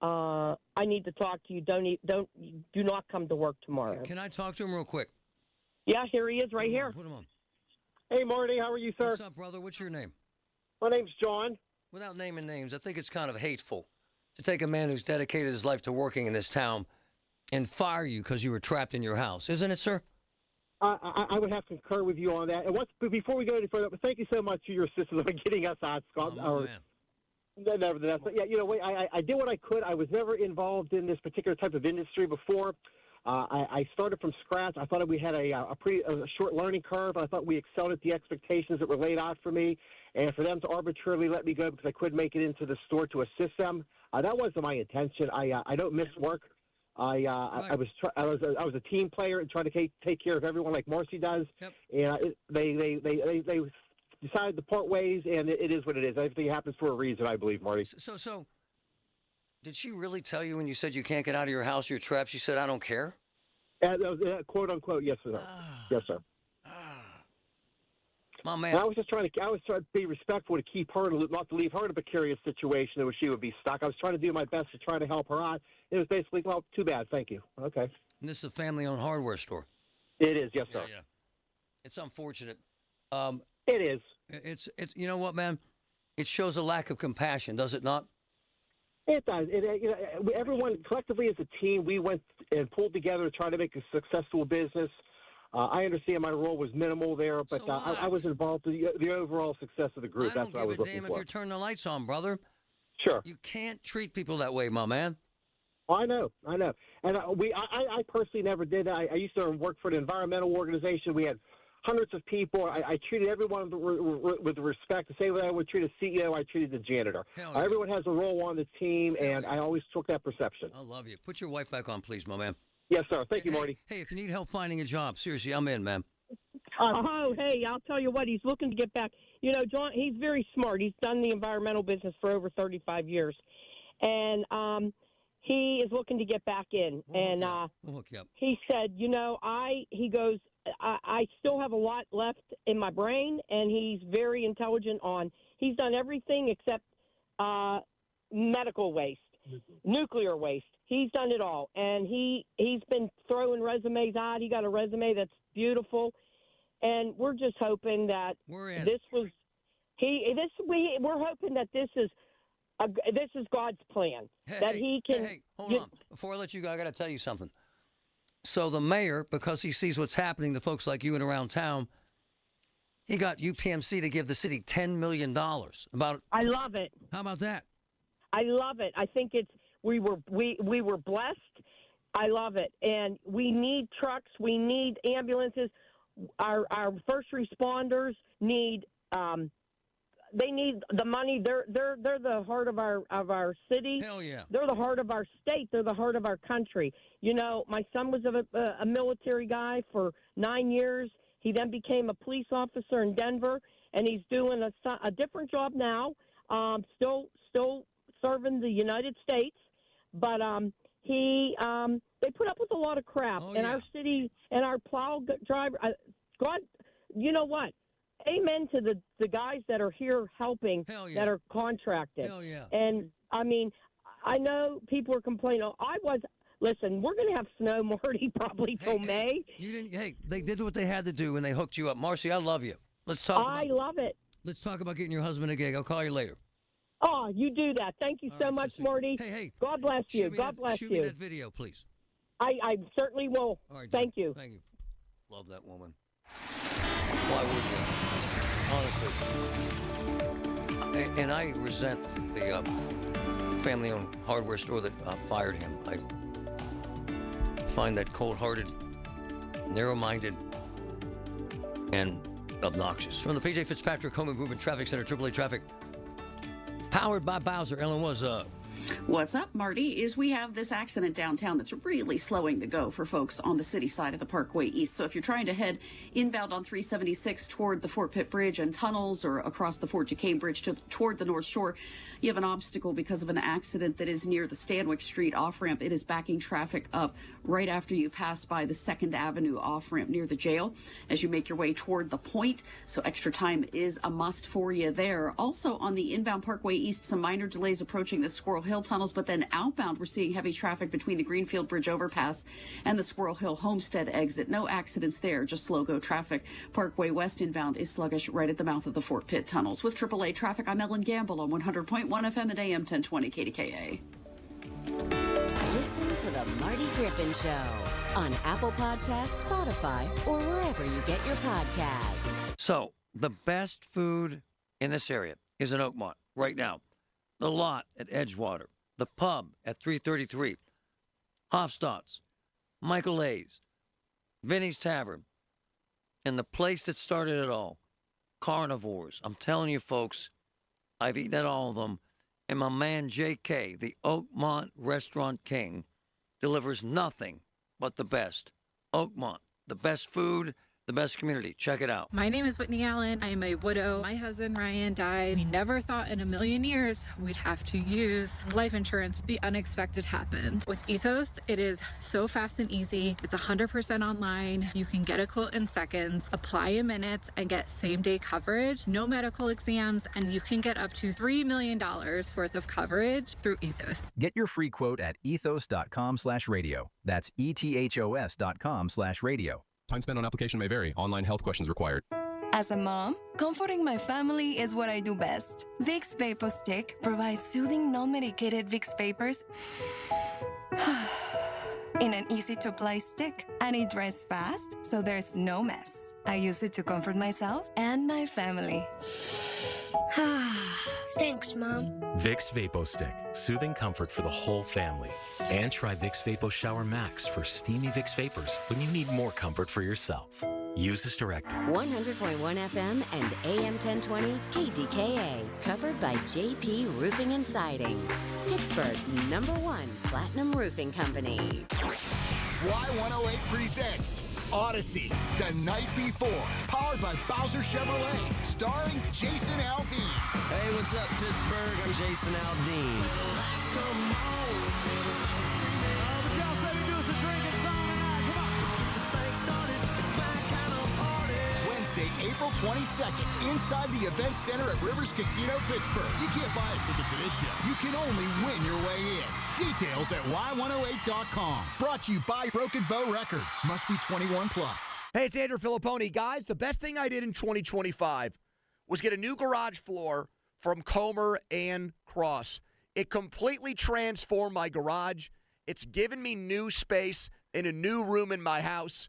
I need to talk to you. Do not come to work tomorrow. Can I talk to him real quick? Yeah, here he is right here. Put him on. Hey, Marty, how are you, sir? What's up, brother? What's your name? My name's John. Without naming names, I think it's kind of hateful to take a man who's dedicated his life to working in this town and fire you because you were trapped in your house. Isn't it, sir? I would have to concur with you on that. And before we go any further, thank you so much for your assistance on getting us on, Scott. Nevertheless, but yeah, I did what I could. I was never involved in this particular type of industry before. I started from scratch. I thought we had a short learning curve. I thought we excelled at the expectations that were laid out for me, and for them to arbitrarily let me go because I couldn't make it into the store to assist them, that wasn't my intention. I don't miss work. I was a team player and trying to take care of everyone like Marcy does. Yep. And they decided to part ways, and it is what it is. Everything happens for a reason, I believe, Marty. So, did she really tell you when you said you can't get out of your house, you're trapped? She said, I don't care? Quote unquote, yes, sir. Yes, sir. My man. And I was trying to be respectful to keep her, not to leave her in a precarious situation where she would be stuck. I was trying to do my best to try to help her out. It was basically, well, too bad, thank you. Okay. And this is a family-owned hardware store. It is, yes, sir. Yeah. It's unfortunate. It is. It's you know what, man? It shows a lack of compassion, does it not? It does. Everyone collectively as a team, we went and pulled together to try to make a successful business. I understand my role was minimal there, but I was involved in the overall success of the group. That's what I was looking for. I don't give a damn if you turn the lights on, brother. Sure. You can't treat people that way, my man. I know. And I personally never did that. I used to work for an environmental organization. We had hundreds of people. I treated everyone with respect. The same way I would treat a CEO, I treated the janitor. Everyone has a role on the team, and I always took that perception. I love you. Put your wife back on, please, my man. Yes, sir. Thank you, Marty. Hey, if you need help finding a job, seriously, I'm in, man. Hey, I'll tell you what, he's looking to get back. John, he's very smart. He's done the environmental business for over 35 years. And he is looking to get back in. We'll hook you up. He said, I still have a lot left in my brain, and he's very intelligent he's done everything except medical waste, nuclear waste. He's done it all, and he's been throwing resumes out. He got a resume that's beautiful, and we're just hoping that we're hoping that this is God's plan, that he can. Hey, hold on. Before I let you go, I got to tell you something. So the mayor, because he sees what's happening to folks like you and around town, he got UPMC to give the city $10 million. I love it. How about that? I love it. I think we were blessed. I love it. And we need trucks. We need ambulances. Our first responders need they need the money. They're the heart of our city. Hell yeah. They're the heart of our state. They're the heart of our country. My son was a military guy for 9 years. He then became a police officer in Denver, and he's doing a different job now. Still serving the United States, but they put up with a lot of crap in our city and our plow driver. God, you know what? Amen to the guys that are here helping, that are contracted. Hell yeah. And, I know people are complaining. Listen, we're going to have snow, Marty, probably till May. They did what they had to do, and they hooked you up. Marcy, I love you. Let's talk. I love it. Let's talk about getting your husband a gig. I'll call you later. Oh, you do that. Thank you so much, Marty. Hey. God bless you. God bless you. you. Shoot me that video, please. I certainly will. All right, Thank you. Thank you. Love that woman. Why wouldn't you? Honestly. And I resent the family-owned hardware store that fired him. I find that cold-hearted, narrow-minded, and obnoxious. From the P.J. Fitzpatrick Home Improvement Traffic Center, AAA Traffic, powered by Bowser. Ellen, what's up? What's up, Marty, is we have this accident downtown that's really slowing the go for folks on the city side of the Parkway East. So if you're trying to head inbound on 376 toward the Fort Pitt Bridge and tunnels or across the Fort Duquesne Bridge toward the North Shore, you have an obstacle because of an accident that is near the Stanwyck Street off-ramp. It is backing traffic up right after you pass by the 2nd Avenue off-ramp near the jail as you make your way toward the point. So extra time is a must for you there. Also on the inbound Parkway East, some minor delays approaching the Squirrel Hill tunnels, but then outbound we're seeing heavy traffic between the Greenfield Bridge overpass and the Squirrel Hill Homestead exit. No accidents there, just slow go traffic. Parkway West inbound is sluggish right at the mouth of the Fort Pitt tunnels. With AAA traffic, I'm Ellen Gamble on 100.1 FM and AM 1020 KDKA. Listen to the Marty Griffin Show on Apple Podcasts, Spotify, or wherever you get your podcasts. So, the best food in this area is in Oakmont right now. The Lot at Edgewater, the Pub at 333, Hofstadt's, Michael A's, Vinny's Tavern, and the place that started it all, Carnivores. I'm telling you, folks, I've eaten at all of them, and my man J.K., the Oakmont Restaurant King, delivers nothing but the best. Oakmont, the best food, the best community. Check it out. My name is Whitney Allen. I am a widow. My husband, Ryan, died. We never thought in a million years we'd have to use life insurance. The unexpected happened. With Ethos, it is so fast and easy. It's 100% online. You can get a quote in seconds, apply in minutes, and get same-day coverage. No medical exams, and you can get up to $3 million worth of coverage through Ethos. Get your free quote at ethos.com/radio. That's ethos.com/radio. Time spent on application may vary. Online health questions required. As a mom, comforting my family is what I do best. Vicks Vapor Stick provides soothing, non-medicated Vicks Vapors in an easy-to-apply stick, and it dries fast, so there's no mess. I use it to comfort myself and my family. Thanks, Mom. Vicks Vapo Stick, soothing comfort for the whole family. And try Vicks Vapo Shower Max for steamy Vicks Vapors when you need more comfort for yourself. Use as directed. 100.1 FM and AM 1020 KDKA. Covered by JP Roofing and Siding. Pittsburgh's #1 platinum roofing company. Y108 presents Odyssey, The Night Before, powered by Bowser Chevrolet, starring Jason Aldean. Hey, what's up, Pittsburgh? I'm Jason Aldean. Wednesday, April 22nd, inside the Event Center at Rivers Casino, Pittsburgh. You can't buy a ticket to this show. You can only win your way in. Details at y108.com. Brought to you by Broken Bow Records. Must be 21 plus. Hey, it's Andrew Filipponi. Guys, the best thing I did in 2025 was get a new garage floor from Comer and Cross. It completely transformed my garage. It's given me new space in a new room in my house.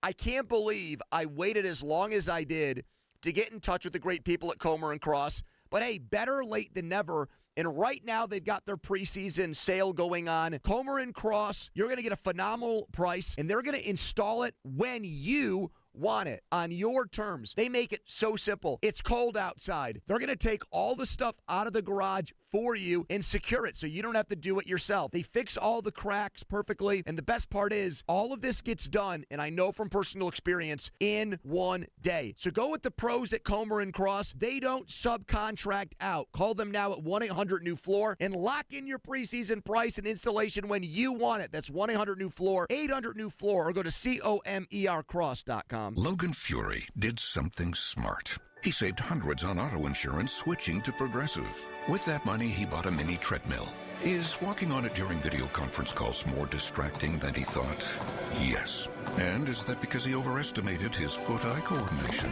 I can't believe I waited as long as I did to get in touch with the great people at Comer and Cross. But hey, better late than never. And right now, they've got their preseason sale going on. Comer and Cross, you're going to get a phenomenal price, and they're going to install it when you want it on your terms. They make it so simple. It's cold outside. They're going to take all the stuff out of the garage for you and secure it so you don't have to do it yourself. They fix all the cracks perfectly. And the best part is all of this gets done, and I know from personal experience, in one day. So go with the pros at Comer and Cross. They don't subcontract out. Call them now at 1-800-NEW-FLOOR and lock in your preseason price and installation when you want it. That's 1-800-NEW-FLOOR, 800-NEW-FLOOR, or go to COMERCross.com. Logan Fury did something smart. He saved hundreds on auto insurance switching to Progressive. With that money, he bought a mini treadmill. Is walking on it during video conference calls more distracting than he thought? Yes. And is that because he overestimated his foot-eye coordination?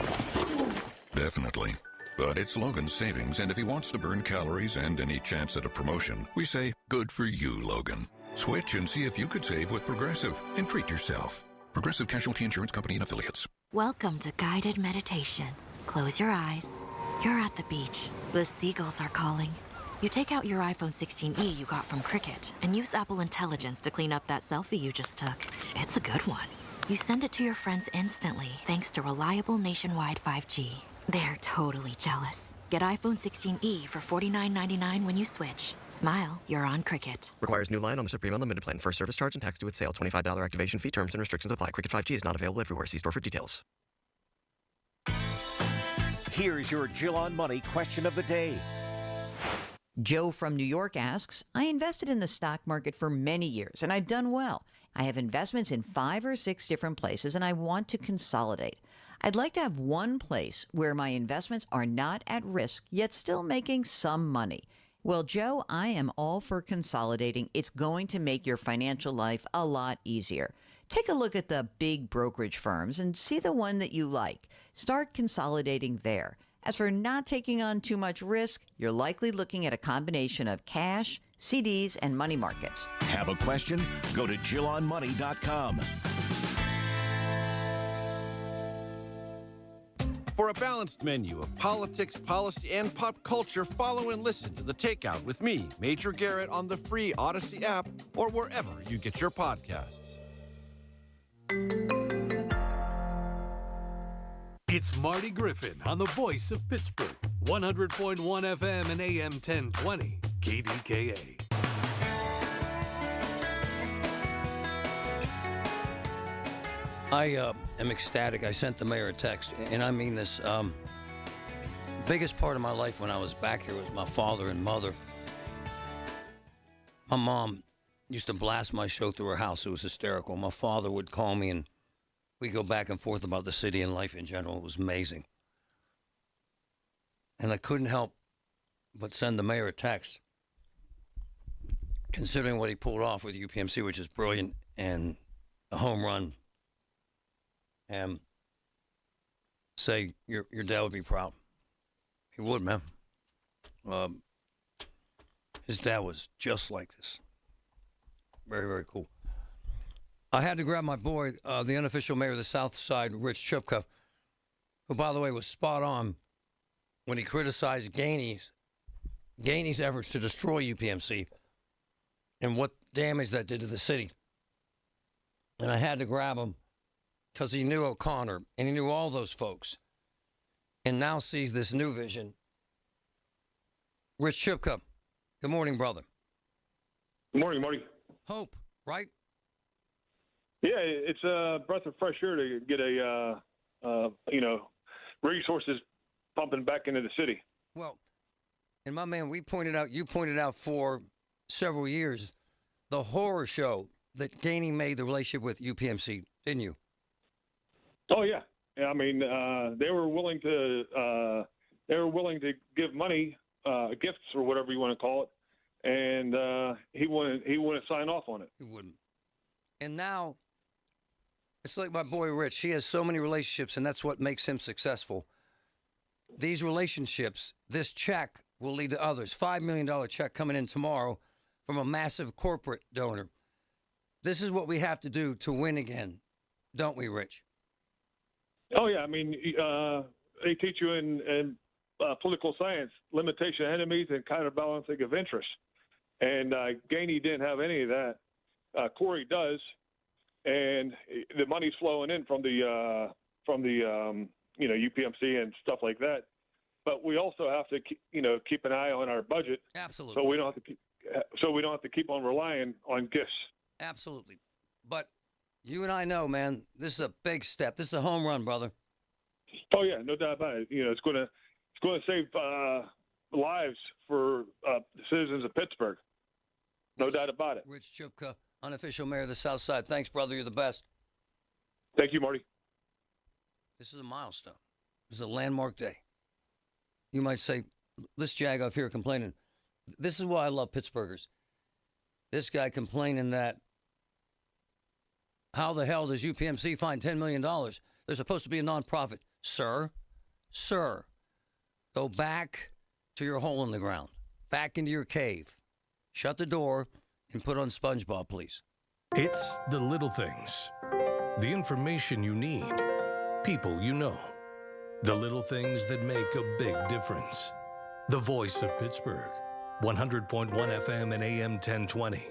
Definitely. But it's Logan's savings, and if he wants to burn calories and any chance at a promotion, we say, good for you, Logan. Switch and see if you could save with Progressive and treat yourself. Progressive Casualty Insurance Company and Affiliates. Welcome to guided meditation. Close your eyes. You're at the beach. The seagulls are calling. You take out your iPhone 16e you got from Cricket and use Apple Intelligence to clean up that selfie you just took. It's a good one. You send it to your friends instantly thanks to reliable nationwide 5G. They're totally jealous. Get iPhone 16e for $49.99 when you switch. Smile, you're on Cricket. Requires new line on the Supreme Unlimited plan. First service charge and tax due at sale. $25 activation fee. Terms and restrictions apply. Cricket 5G is not available everywhere. See store for details. Here's your Jill on Money question of the day. Joe from New York asks, I invested in the stock market for many years, and I've done well. I have investments in 5 or 6 different places, and I want to consolidate. I'd like to have one place where my investments are not at risk, yet still making some money. Well, Joe, I am all for consolidating. It's going to make your financial life a lot easier. Take a look at the big brokerage firms and see the one that you like. Start consolidating there. As for not taking on too much risk, you're likely looking at a combination of cash, CDs, and money markets. Have a question? Go to JillOnMoney.com. For a balanced menu of politics, policy, and pop culture, follow and listen to The Takeout with me, Major Garrett, on the free Odyssey app or wherever you get your podcasts. It's Marty Griffin on the voice of Pittsburgh, 100.1 FM and AM 1020, KDKA. I am ecstatic. I sent the mayor a text, and I mean this. Biggest part of my life when I was back here was my father and mother. My mom used to blast my show through her house. It was hysterical. My father would call me, and we'd go back and forth about the city and life in general. It was amazing. And I couldn't help but send the mayor a text, considering what he pulled off with UPMC, which is brilliant, and a home run. And say your dad would be proud. He would, man. His dad was just like this. Very, very cool. I had to grab my boy, the unofficial mayor of the South Side, Rich Chipka, who, by the way, was spot on when he criticized Gainey's efforts to destroy UPMC and what damage that did to the city. And I had to grab him because he knew O'Connor and he knew all those folks and now sees this new vision. Rich Chipka, good morning, brother. Good morning, Marty. Hope, right? Yeah, it's a breath of fresh air to get resources pumping back into the city. Well, and my man, you pointed out for several years, the horror show that Gainey made the relationship with UPMC, didn't you? Oh yeah. I mean, they were willing to give money, gifts or whatever you want to call it, and he wouldn't sign off on it. He wouldn't. And now, it's like my boy Rich. He has so many relationships, and that's what makes him successful. These relationships, this check will lead to others. $5 million check coming in tomorrow from a massive corporate donor. This is what we have to do to win again, don't we, Rich? Oh, yeah. I mean, they teach you in political science, limitation of enemies and counterbalancing of interest. And Gainey didn't have any of that. Corey does. And the money's flowing in from the UPMC and stuff like that. But we also have to keep an eye on our budget. Absolutely. So we don't have to keep on relying on gifts. Absolutely. But you and I know, man, this is a big step. This is a home run, brother. Oh yeah, no doubt about it. It's going to save lives for the citizens of Pittsburgh. No doubt about it. Rich Chipka, unofficial mayor of the South Side. Thanks, brother. You're the best. Thank you, Marty. This is a milestone. This is a landmark day. You might say, this jag off here complaining. This is why I love Pittsburghers. This guy complaining that how the hell does UPMC find $10 million? They're supposed to be a nonprofit. Sir, go back to your hole in the ground, back into your cave. Shut the door and put on SpongeBob, please. It's the little things, the information you need, People you know. The little things that make a big difference. The voice of Pittsburgh. 100.1 FM and AM 1020.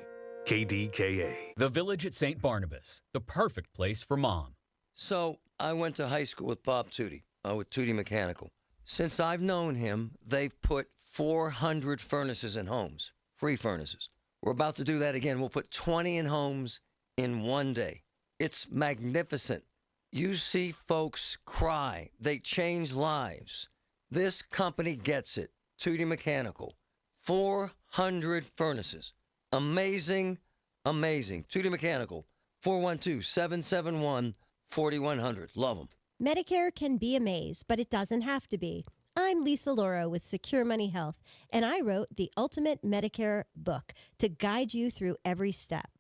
KDKA. The Village at St. Barnabas. The perfect place for mom. So I went to high school with Bob Tootie, with Tootie Mechanical. Since I've known him, they've put 400 furnaces in homes, free furnaces. We're about to do that again. We'll put 20 in homes in one day. It's magnificent. You see folks cry. They change lives. This company gets it. Tootie Mechanical. 400 furnaces. Amazing, amazing. Tootie Mechanical. 412-771-4100. Love them. Medicare can be a maze, but it doesn't have to be. I'm Lisa Loro with Secure Money Health, and I wrote the Ultimate Medicare book to guide you through every step.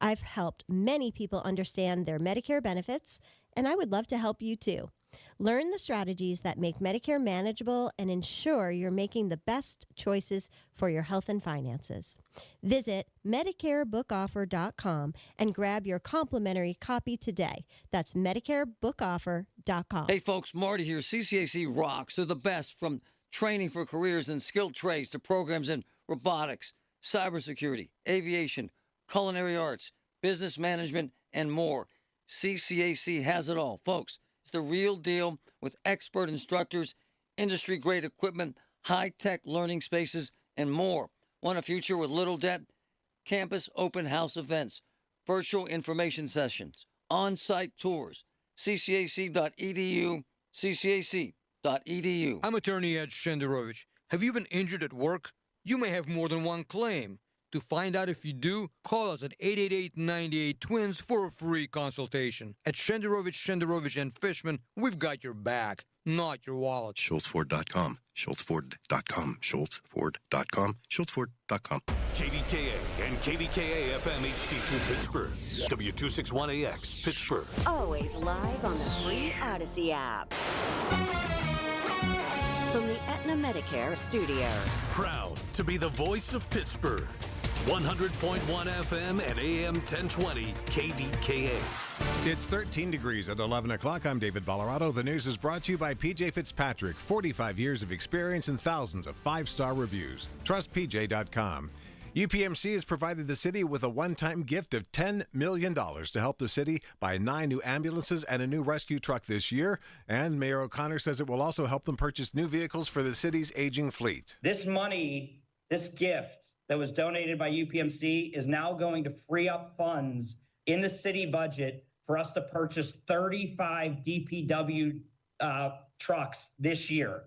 I've helped many people understand their Medicare benefits, and I would love to help you too. Learn the strategies that make Medicare manageable and ensure you're making the best choices for your health and finances. Visit MedicareBookOffer.com and grab your complimentary copy today. That's MedicareBookOffer.com. Hey folks, Marty here. CCAC rocks. They're the best, from training for careers in skilled trades to programs in robotics, cybersecurity, aviation, culinary arts, business management, and more. CCAC has it all. Folks, it's the real deal with expert instructors, industry-grade equipment, high-tech learning spaces, and more. Want a future with little debt? Campus open house events, virtual information sessions, on-site tours. CCAC.edu, CCAC.edu. I'm attorney Ed Shenderovich. Have you been injured at work? You may have more than one claim. To find out if you do, call us at 888-98-TWINS for a free consultation. At Shenderovich and Fishman, we've got your back, not your wallet. SchultzFord.com, SchultzFord.com, SchultzFord.com, SchultzFord.com. KDKA and KDKA FM HD2 Pittsburgh. W261AX Pittsburgh. Always live on the free Odyssey app. From the Aetna Medicare studios. Proud to be the voice of Pittsburgh. 100.1 FM and AM 1020 KDKA. It's 13 degrees at 11 o'clock. I'm David Bollerado. The news is brought to you by PJ Fitzpatrick. 45 years of experience and thousands of five-star reviews. TrustPJ.com. UPMC has provided the city with a one-time gift of $10 million to help the city buy 9 new ambulances and a new rescue truck this year. And Mayor O'Connor says it will also help them purchase new vehicles for the city's aging fleet. This money, this gift that was donated by UPMC is now going to free up funds in the city budget for us to purchase 35 DPW trucks this year.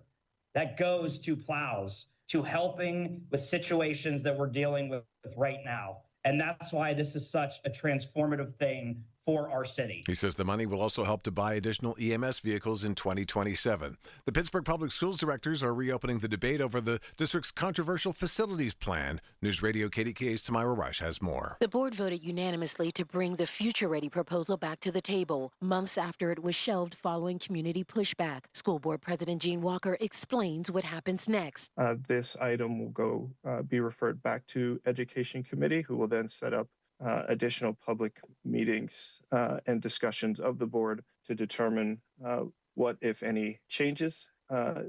That goes to plows, to helping with situations that we're dealing with right now. And that's why this is such a transformative thing for our city. He says the money will also help to buy additional EMS vehicles in 2027. The Pittsburgh Public Schools directors are reopening the debate over the district's controversial facilities plan. News Radio KDKA's Tamira Rush has more. The board voted unanimously to bring the Future Ready proposal back to the table, months after it was shelved following community pushback. School Board President Gene Walker explains what happens next. This item will be referred back to Education Committee, who will then set up additional public meetings and discussions of the board to determine what, if any, changes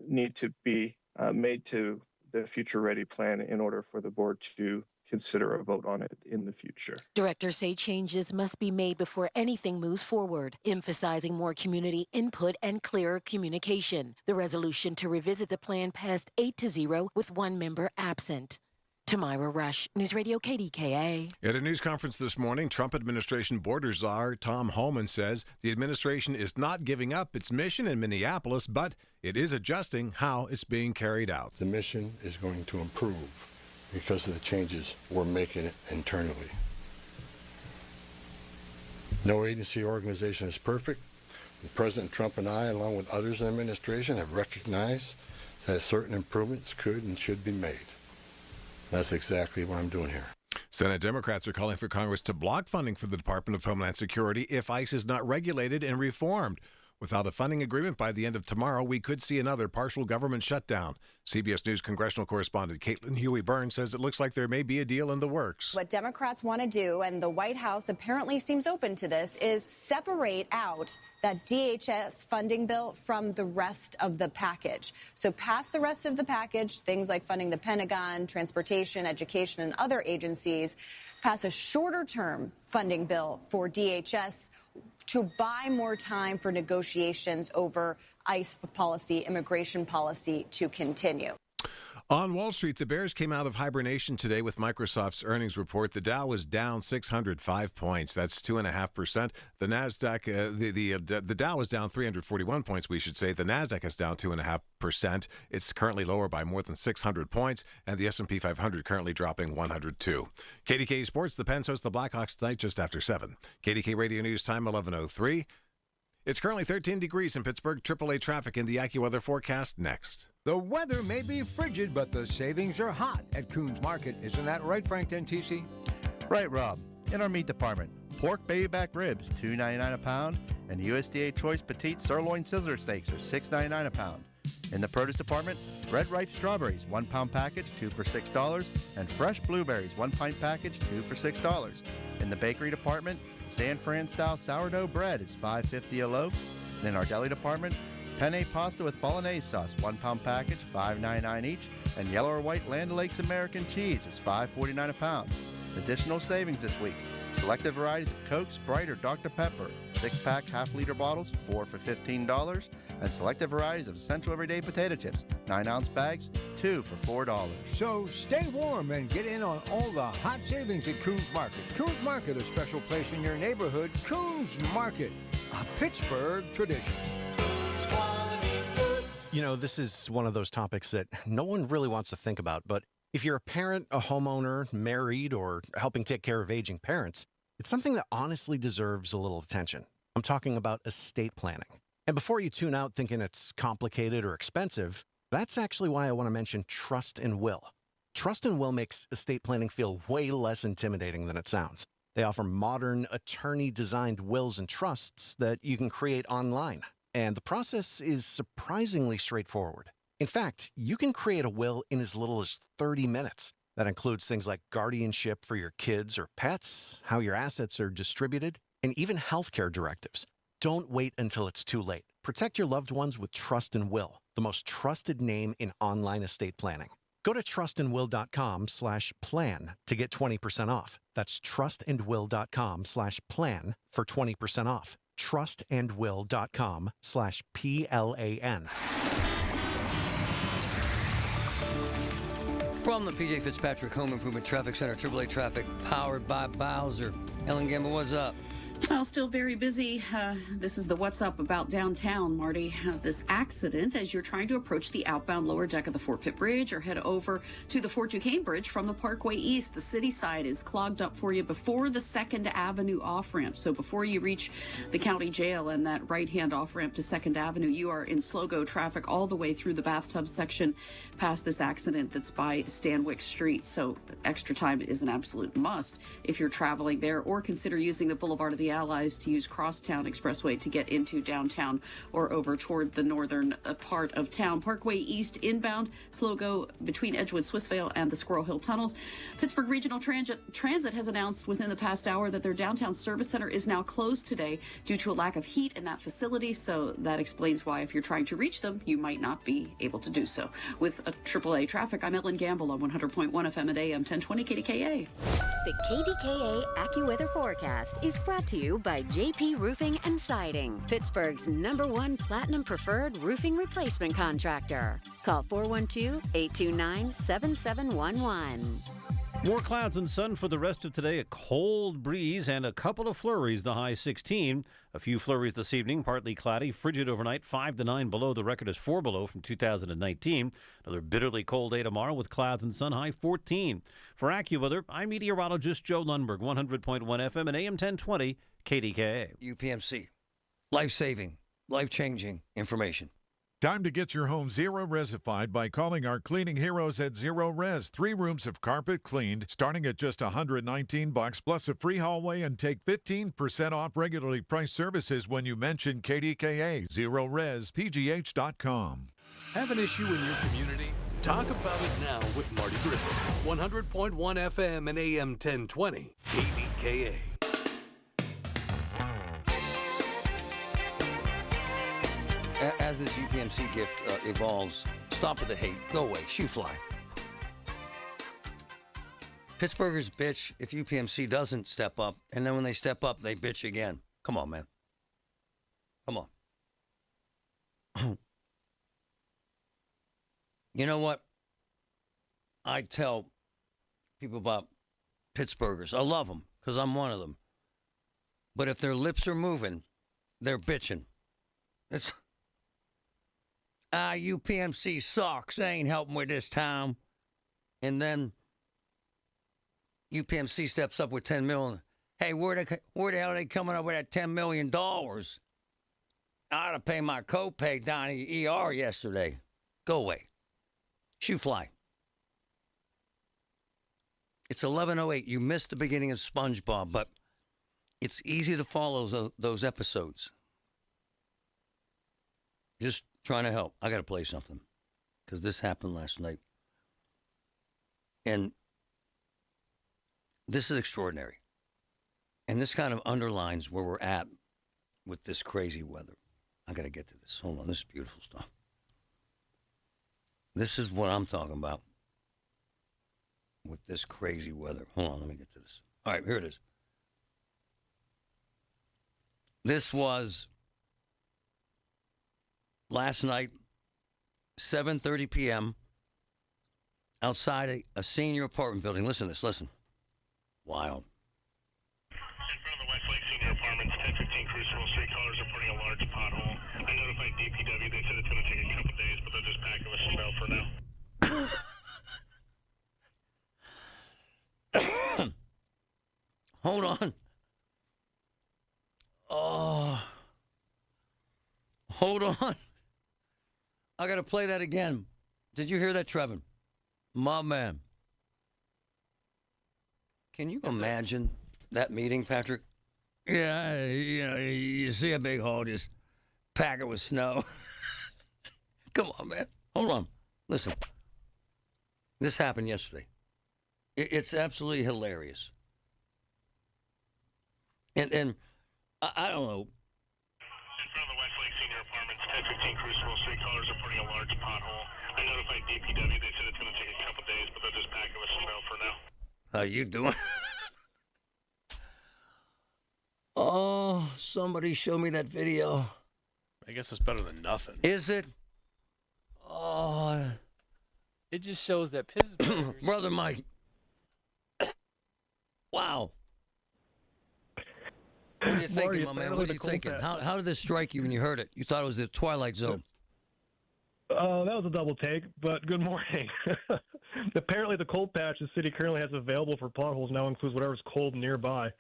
need to be made to the Future Ready plan in order for the board to consider a vote on it in the future. Directors say changes must be made before anything moves forward, emphasizing more community input and clearer communication. The resolution to revisit the plan passed 8-0 with one member absent. Tamira Rush, News Radio KDKA. At a news conference this morning, Trump administration border czar Tom Homan says the administration is not giving up its mission in Minneapolis, but it is adjusting how it's being carried out. The mission is going to improve because of the changes we're making internally. No agency or organization is perfect. And President Trump and I, along with others in the administration, have recognized that certain improvements could and should be made. That's exactly what I'm doing here. Senate Democrats are calling for Congress to block funding for the Department of Homeland Security if ICE is not regulated and reformed. Without a funding agreement by the end of tomorrow, we could see another partial government shutdown. CBS News congressional correspondent Caitlin Huey-Burns says it looks like there may be a deal in the works. What Democrats want to do, and the White House apparently seems open to this, is separate out that DHS funding bill from the rest of the package. So pass the rest of the package, things like funding the Pentagon, transportation, education, and other agencies, pass a shorter-term funding bill for DHS to buy more time for negotiations over ICE policy, immigration policy to continue. On Wall Street, the Bears came out of hibernation today with Microsoft's earnings report. The Dow was down 605 points. That's 2.5%. The Nasdaq, the Dow was down 341 points, we should say. The Nasdaq is down 2.5%. It's currently lower by more than 600 points, and the S&P 500 currently dropping 102. KDKA Sports, the Pens host the Blackhawks tonight just after 7. KDKA Radio News time 11:03. It's currently 13 degrees in Pittsburgh. AAA traffic in the AccuWeather forecast next. The weather may be frigid, but the savings are hot at Coons Market. Isn't that right, Frank NTC? Right, Rob. In our meat department, pork baby back ribs, $2.99 a pound, and USDA Choice Petite Sirloin Sizzler Steaks are $6.99 a pound. In the produce department, red ripe strawberries, 1 pound package, 2 for $6, and fresh blueberries, 1 pint package, 2 for $6. In the bakery department, San Fran-style sourdough bread is $5.50 a loaf. And in our deli department, penne pasta with bolognese sauce, 1 pound package, $5.99 each. And yellow or white Land O'Lakes American cheese is $5.49 a pound. Additional savings this week. Selected varieties of Coke, Sprite, or Dr. Pepper. 6-pack half-liter bottles, 4 for $15. And selected varieties of Essential Everyday Potato Chips, 9-ounce bags, 2 for $4. So stay warm and get in on all the hot savings at Coons Market. Coons Market, a special place in your neighborhood. Coons Market, a Pittsburgh tradition. You know, this is one of those topics that no one really wants to think about, but if you're a parent, a homeowner, married, or helping take care of aging parents, it's something that honestly deserves a little attention. I'm talking about estate planning. And before you tune out thinking it's complicated or expensive, that's actually why I want to mention Trust and Will. Trust and Will makes estate planning feel way less intimidating than it sounds. They offer modern, attorney-designed wills and trusts that you can create online. And the process is surprisingly straightforward. In fact, you can create a will in as little as 30 minutes. That includes things like guardianship for your kids or pets, how your assets are distributed, and even healthcare directives. Don't wait until it's too late. Protect your loved ones with Trust and Will, the most trusted name in online estate planning. Go to trustandwill.com/plan to get 20% off. That's trustandwill.com/plan for 20% off. trustandwill.com/PLAN. From the PJ Fitzpatrick Home Improvement Traffic Center, AAA traffic powered by Bowser. Ellen Gamble, what's up? Well, still very busy. This is the What's Up about downtown, Marty. This accident as you're trying to approach the outbound lower deck of the Fort Pitt Bridge or head over to the Fort Duquesne Bridge from the Parkway East. The city side is clogged up for you before the 2nd Avenue off-ramp. So before you reach the county jail and that right-hand off-ramp to 2nd Avenue, you are in slow-go traffic all the way through the bathtub section past this accident that's by Stanwyck Street. So extra time is an absolute must if you're traveling there, or consider using the Boulevard of the Allies to use Crosstown Expressway to get into downtown or over toward the northern part of town. Parkway East inbound, slow go between Edgewood, Swissvale, and the Squirrel Hill tunnels. Pittsburgh Regional Transit has announced within the past hour that their downtown service center is now closed today due to a lack of heat in that facility. So that explains why, if you're trying to reach them, you might not be able to do so. With a AAA traffic, I'm Ellen Gamble on 100.1 FM at AM 1020 KDKA. The KDKA AccuWeather forecast is brought to you by JP Roofing and Siding, Pittsburgh's #1 Platinum Preferred Roofing Replacement Contractor. Call 412-829-7711. More clouds and sun for the rest of today. A cold breeze and a couple of flurries, the high 16. A few flurries this evening, partly cloudy, frigid overnight, 5 to 9 below. The record is 4 below from 2019. Another bitterly cold day tomorrow with clouds and sun, high 14. For AccuWeather, I'm meteorologist Joe Lundberg, 100.1 FM and AM 1020 KDKA. UPMC. Life-saving, life-changing information. Time to get your home zero-resified by calling our cleaning heroes at Zero Res. 3 rooms of carpet cleaned, starting at just $119 plus a free hallway, and take 15% off regularly priced services when you mention KDKA. ZeroResPGH.com. Have an issue in your community? Talk about it now with Marty Griffin. 100.1 FM and AM 1020. KDKA. As this UPMC gift evolves, stop with the hate. Go away. Shoe fly. Pittsburghers bitch if UPMC doesn't step up, and then when they step up, they bitch again. Come on, man. Come on. You know what? I tell people about Pittsburghers. I love them because I'm one of them. But if their lips are moving, they're bitching. It's... UPMC sucks. They ain't helping with this town. And then UPMC steps up with $10 million. Hey, where the hell are they coming up with that $10 million? I ought to pay my copay down at the ER yesterday. Go away. Shoe fly. It's 11:08. You missed the beginning of SpongeBob, but it's easy to follow those episodes. Just trying to help. I got to play something because this happened last night. And this is extraordinary. And this kind of underlines where we're at with this crazy weather. I got to get to this. Hold on. This is beautiful stuff. This is what I'm talking about with this crazy weather. Hold on. Let me get to this. All right. Here it is. This was last night, 7:30 p.m., outside a senior apartment building. Listen to this, listen. Wild. In front of the Westlake Senior Apartments, 1015 Crucible Street, callers reporting a large pothole. I notified DPW. They said it's going to take a couple days, but they'll just pack it with some bell for now. Hold on. Oh. Hold on. I got to play that again. Did you hear that, Trevin? My man. Can you imagine that meeting, Patrick? Yeah, you see a big hole, just pack it with snow. Come on, man. Hold on. Listen. This happened yesterday. It's absolutely hilarious. And I don't know. In front of the Westlake Senior Apartments, 1015 Crucible Street, callers reporting a large pothole. I notified DPW. They said it's going to take a couple days, but they'll just pack it with some bell for now. How you doing? Oh, somebody show me that video. I guess it's better than nothing. Is it? Oh. It just shows that Pittsburgh. Brother Mike. Wow. What are you thinking, my man? What are you thinking? How did this strike you when you heard it? You thought it was the Twilight Zone. That was a double take, but good morning. Apparently the cold patch the city currently has available for potholes now includes whatever's cold nearby.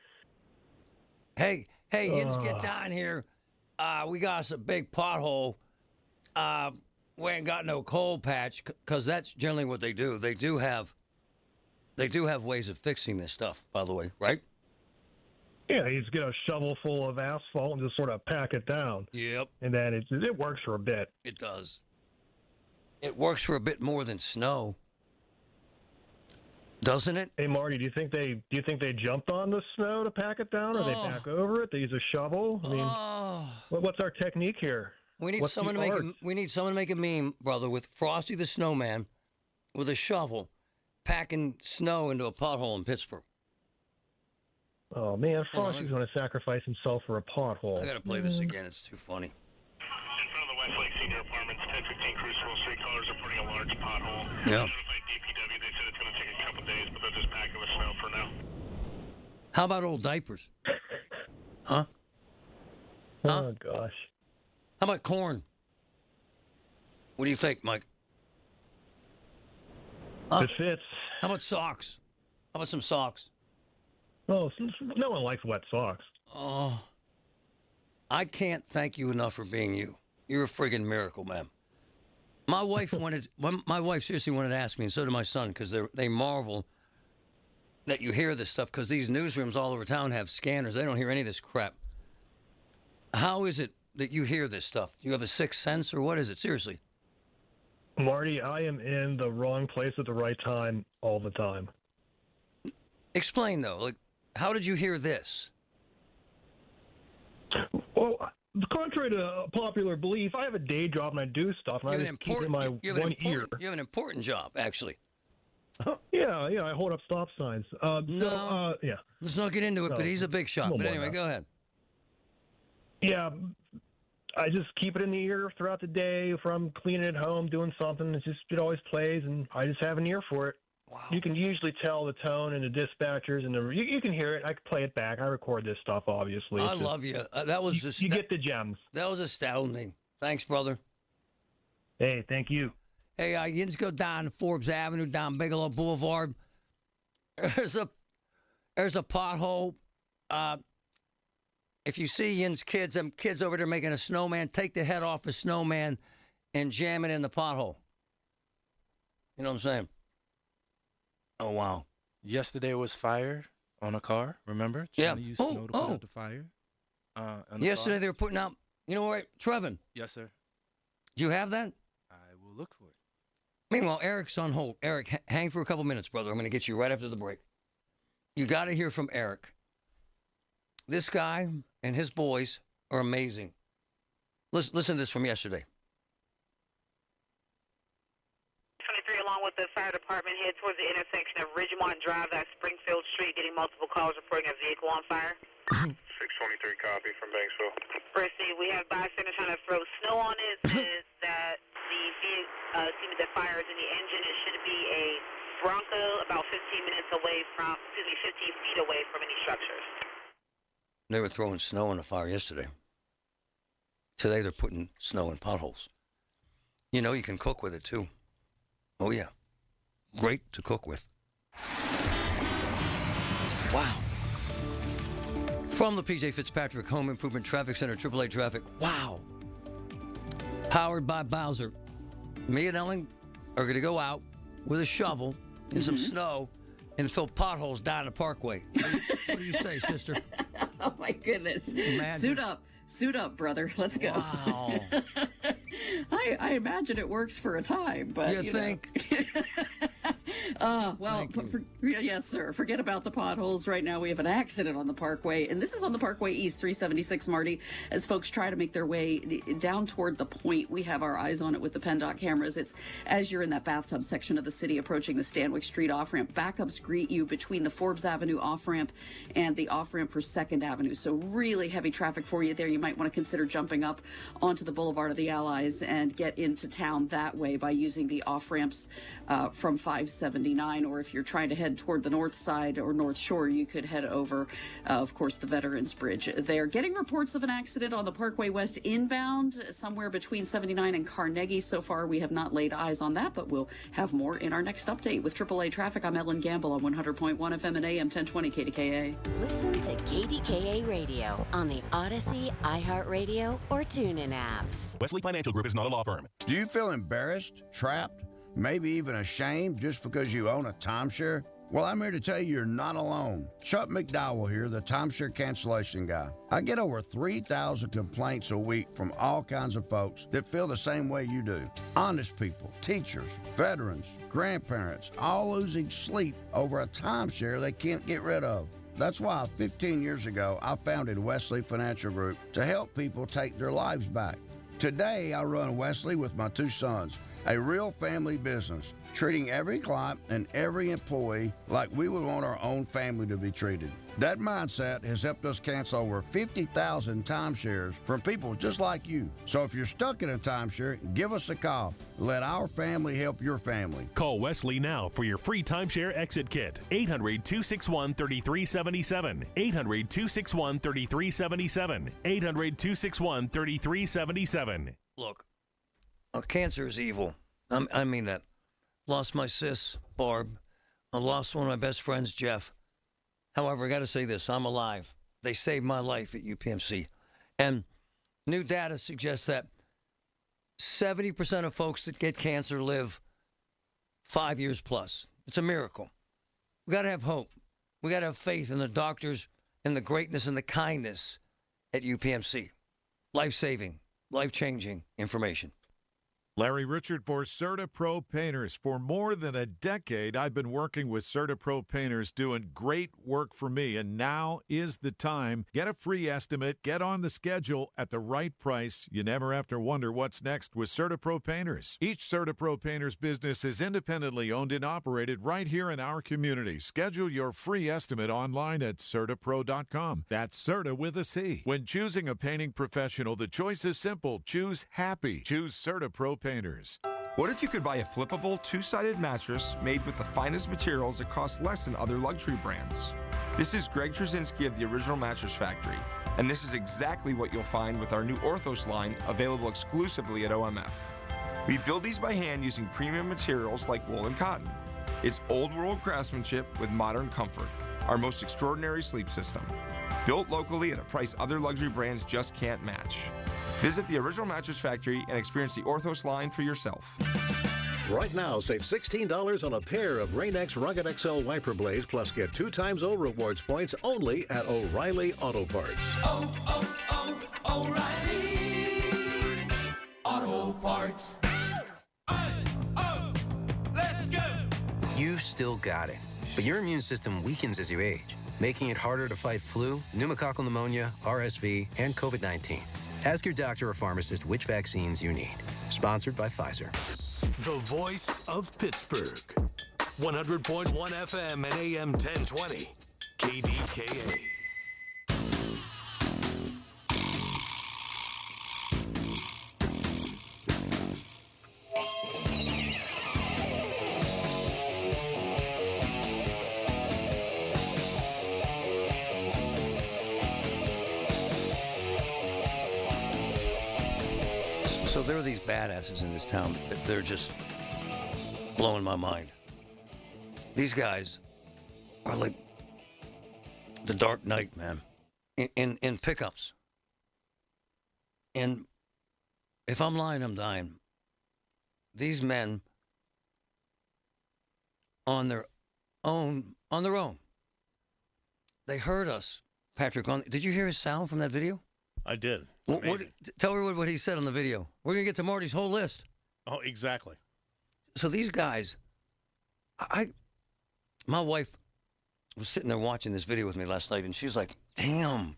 Hey, you just get down here. We got us a big pothole. We ain't got no cold patch, because that's generally what they do. They do have ways of fixing this stuff, by the way, right? Yeah, he's get a shovel full of asphalt and just sort of pack it down. Yep. And then it works for a bit. It does. It works for a bit more than snow, doesn't it? Hey Marty, do you think they jumped on the snow to pack it down, or they back over it? They use a shovel. I mean, what's our technique here? We need someone to make a meme, brother, with Frosty the Snowman with a shovel packing snow into a pothole in Pittsburgh. Oh man, Frosty's going to sacrifice himself for a pothole. I got to play this again. It's too funny. In front of the Westlake Senior Apartments, 1015 Crucible Street, callers reporting a large pothole. Yeah. Notified DPW. They said it's going to take a couple days, but they'll just pack it with snow for now. How about old diapers? Huh? Oh gosh. How about corn? What do you think, Mike? It fits. How about socks? How about some socks? Oh, no one likes wet socks. Oh, I can't thank you enough for being you. You're a friggin' miracle, man. My wife seriously wanted to ask me, and so did my son, because they marvel that you hear this stuff, because these newsrooms all over town have scanners. They don't hear any of this crap. How is it that you hear this stuff? Do you have a sixth sense, or what is it? Seriously. Marty, I am in the wrong place at the right time all the time. Explain, though. Like, how did you hear this? Well, contrary to popular belief, I have a day job and I do stuff, and I just keep it in my one ear. You have an important job, actually. Yeah, I hold up stop signs. Yeah. Let's not get into it, but he's a big shot. But anyway, go ahead. Yeah, I just keep it in the ear throughout the day. If I'm cleaning at home, doing something, it always plays, and I just have an ear for it. Wow. You can usually tell the tone and the dispatchers, and you can hear it. I can play it back. I record this stuff, obviously. I love you. That was you get the gems. That was astounding. Thanks, brother. Hey, thank you. Hey, you just go down Forbes Avenue, down Bigelow Boulevard. There's a pothole. If you see Yin's kids, them kids over there making a snowman, take the head off a snowman and jam it in the pothole. You know what I'm saying? Oh, wow. Yesterday was fire on a car, remember? Yeah. Johnny used snow to put out the fire. Yesterday they were putting out, you know what, Trevin? Yes, sir. Do you have that? I will look for it. Meanwhile, Eric's on hold. Eric, hang for a couple minutes, brother. I'm going to get you right after the break. You got to hear from Eric. This guy and his boys are amazing. Listen to this from yesterday. 23 along with the fire department head towards the intersection of Ridgemont Drive at Springfield Street, getting multiple calls reporting a vehicle on fire. 623 copy from Banksville. Firstly, we have bystanders trying to throw snow on it. Says that seems that fire is in the engine. It should be a Bronco about 15 feet away from any structures. They were throwing snow in the fire yesterday. Today they're putting snow in potholes. You know you can cook with it too. Oh yeah. Great to cook with. Wow. From the PJ Fitzpatrick Home Improvement Traffic Center, AAA Traffic. Wow. Powered by Bowser. Me and Ellen are going to go out with a shovel and some snow and fill potholes down the parkway. What do you say, sister? Oh, my goodness. Imagine. Suit up, brother. Let's go. Wow. I imagine it works for a time, but you think? Yes, sir. Forget about the potholes. Right now, we have an accident on the Parkway, and this is on the Parkway East 376, Marty. As folks try to make their way down toward the point, we have our eyes on it with the PennDOT cameras. It's as you're in that bathtub section of the city, approaching the Stanwyck Street off-ramp. Backups greet you between the Forbes Avenue off-ramp and the off-ramp for 2nd Avenue. So really heavy traffic for you there. You might want to consider jumping up onto the Boulevard of the Allies and get into town that way by using the off-ramps from 579, or if you're trying to head toward the north side or North Shore, you could head over, of course, the Veterans Bridge. They're getting reports of an accident on the Parkway West inbound, somewhere between 79 and Carnegie. So far, we have not laid eyes on that, but we'll have more in our next update. With AAA Traffic, I'm Ellen Gamble on 100.1 FM and AM 1020 KDKA. Listen to KDKA Radio on the Odyssey, iHeartRadio, or TuneIn apps. Wesley Financial Group is not a law firm. Do you feel embarrassed, trapped, maybe even ashamed just because you own a timeshare? Well, I'm here to tell you you're not alone. Chuck McDowell here, the timeshare cancellation guy. I get over 3,000 complaints a week from all kinds of folks that feel the same way you do. Honest people, teachers, veterans, grandparents, all losing sleep over a timeshare they can't get rid of. That's why 15 years ago, I founded Wesley Financial Group to help people take their lives back. Today, I run Wesley with my 2 sons, a real family business, treating every client and every employee like we would want our own family to be treated. That mindset has helped us cancel over 50,000 timeshares from people just like you. So if you're stuck in a timeshare, give us a call. Let our family help your family. Call Wesley now for your free timeshare exit kit. 800-261-3377. 800-261-3377. 800-261-3377. Look, cancer is evil. I mean that. Lost my sis, Barb. I lost one of my best friends, Jeff. However, I got to say this. I'm alive. They saved my life at UPMC. And new data suggests that 70% of folks that get cancer live 5 years plus. It's a miracle. We got to have hope. We got to have faith in the doctors and the greatness and the kindness at UPMC. Life-saving, life-changing information. Larry Richard for CertaPro Painters. For more than a decade, I've been working with CertaPro Painters doing great work for me, and now is the time. Get a free estimate, get on the schedule at the right price. You never have to wonder what's next with CertaPro Painters. Each CertaPro Painters business is independently owned and operated right here in our community. Schedule your free estimate online at CertaPro.com. That's Certa with a C. When choosing a painting professional, the choice is simple. Choose happy. Choose CertaPro Painters. What if you could buy a flippable, two-sided mattress made with the finest materials that cost less than other luxury brands? This is Greg Trzynski of the Original Mattress Factory, and this is exactly what you'll find with our new Orthos line, available exclusively at OMF. We build these by hand using premium materials like wool and cotton. It's old-world craftsmanship with modern comfort, our most extraordinary sleep system. Built locally at a price other luxury brands just can't match. Visit the Original Mattress Factory and experience the Orthos line for yourself. Right now, save $16 on a pair of Rain-X Rugged XL wiper blades, plus get 2 times O rewards points only at O'Reilly Auto Parts. O'Reilly Auto Parts. Let's go! You've still got it, but your immune system weakens as you age, making it harder to fight flu, pneumococcal pneumonia, RSV, and COVID-19. Ask your doctor or pharmacist which vaccines you need. Sponsored by Pfizer. The voice of Pittsburgh. 100.1 FM and AM 1020. KDKA. So there are these badasses in this town. They're just blowing my mind. These guys are like the Dark Knight, man, in pickups. And if I'm lying, I'm dying. These men on their own, they heard us, Patrick. Did you hear his sound from that video? I did. Tell her what he said on the video. We're going to get to Marty's whole list. Oh, exactly. So these guys, my wife was sitting there watching this video with me last night, and she's like, damn.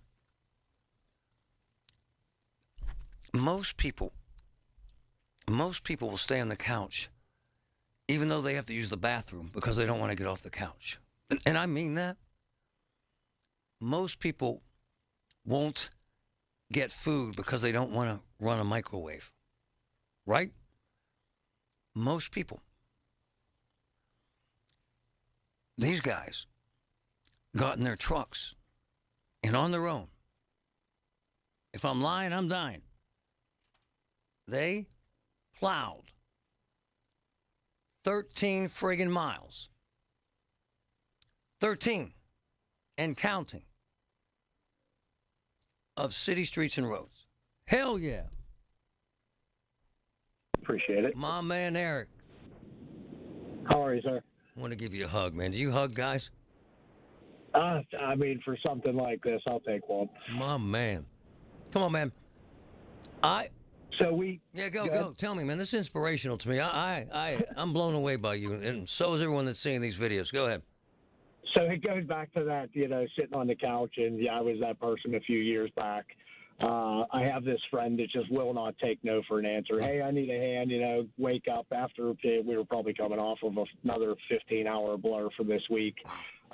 Most people will stay on the couch even though they have to use the bathroom because they don't want to get off the couch. And I mean that. Most people won't get food because they don't want to run a microwave, right? Most people. These guys got in their trucks and on their own. If I'm lying, I'm dying. They plowed 13 friggin' miles. 13 and counting. Of city streets and roads. Hell yeah. Appreciate it. My man, Eric. How are you, sir? I want to give you a hug, man. Do you hug guys? I mean, for something like this, I'll take one. My man. Come on, man. Go. Tell me, man. This is inspirational to me. I'm blown away by you, and so is everyone that's seeing these videos. Go ahead. So it goes back to that, sitting on the couch, and I was that person a few years back. I have this friend that just will not take no for an answer. Hey, I need a hand, wake up after we were probably coming off of another 15-hour blur for this week.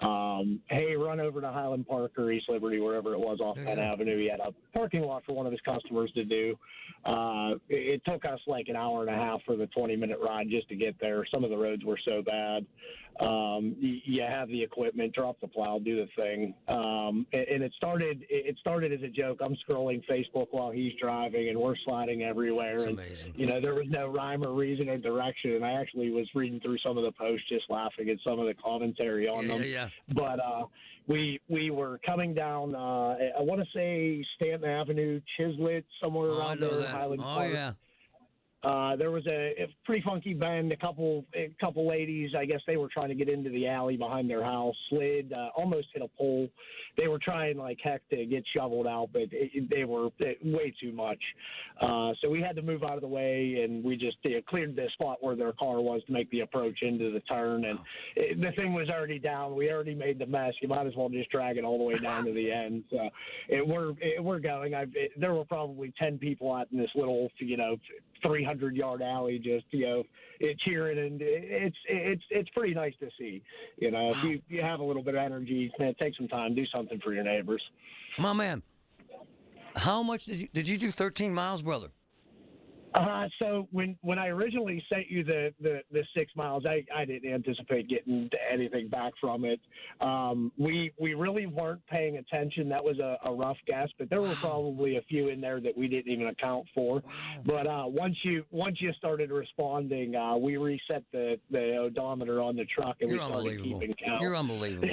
Hey, run over to Highland Park or East Liberty, wherever it was off Penn Avenue. He had a parking lot for one of his customers to do. It took us like an hour and a half for the 20-minute ride just to get there. Some of the roads were so bad. You have the equipment, drop the plow, do the thing. And it started as a joke. I'm scrolling Facebook while he's driving, and we're sliding everywhere. That's and, amazing. there was no rhyme or reason or direction. And I actually was reading through some of the posts, just laughing at some of the commentary on them. Yeah. But we were coming down, I want to say Stanton Avenue, Chislett, somewhere around there, Highland Park. Yeah. There was a pretty funky bend. A couple ladies, I guess they were trying to get into the alley behind their house, slid, almost hit a pole. They were trying like heck to get shoveled out, but they were way too much. So we had to move out of the way, and we just cleared the spot where their car was to make the approach into the turn. And the thing was already down. We already made the mess. You might as well just drag it all the way down to the end. So we're going. There were probably 10 people out in this little, 300-yard alley, just cheering, and it's pretty nice to see. If you have a little bit of energy, take some time, do something for your neighbors. My man, how much did you do 13 miles, brother? So when I originally sent you the 6 miles, I didn't anticipate getting anything back from it. We really weren't paying attention. That was a rough guess, but there were probably a few in there that we didn't even account for. But once you started responding, we reset the odometer on the truck, and we started keeping count. You're unbelievable.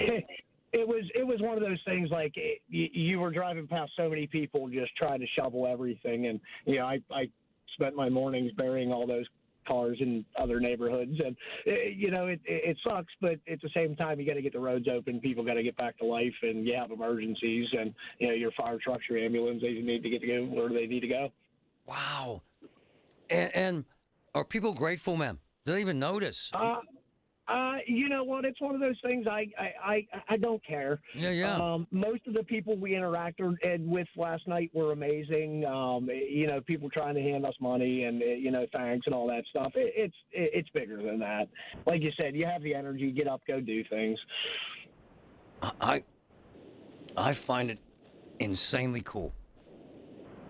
It was one of those things like you were driving past so many people just trying to shovel everything, and I spent my mornings burying all those cars in other neighborhoods, and it sucks, but at the same time you got to get the roads open. People got to get back to life, and you have emergencies, and your fire trucks, your ambulance, they need to get to go where they need to go. Wow. And are people grateful, man? Do they even notice? You know what? It's one of those things. I don't care. Yeah. Most of the people we interacted with last night were amazing. People trying to hand us money and thanks and all that stuff. It's bigger than that. Like you said, you have the energy. Get up, go do things. I find it insanely cool.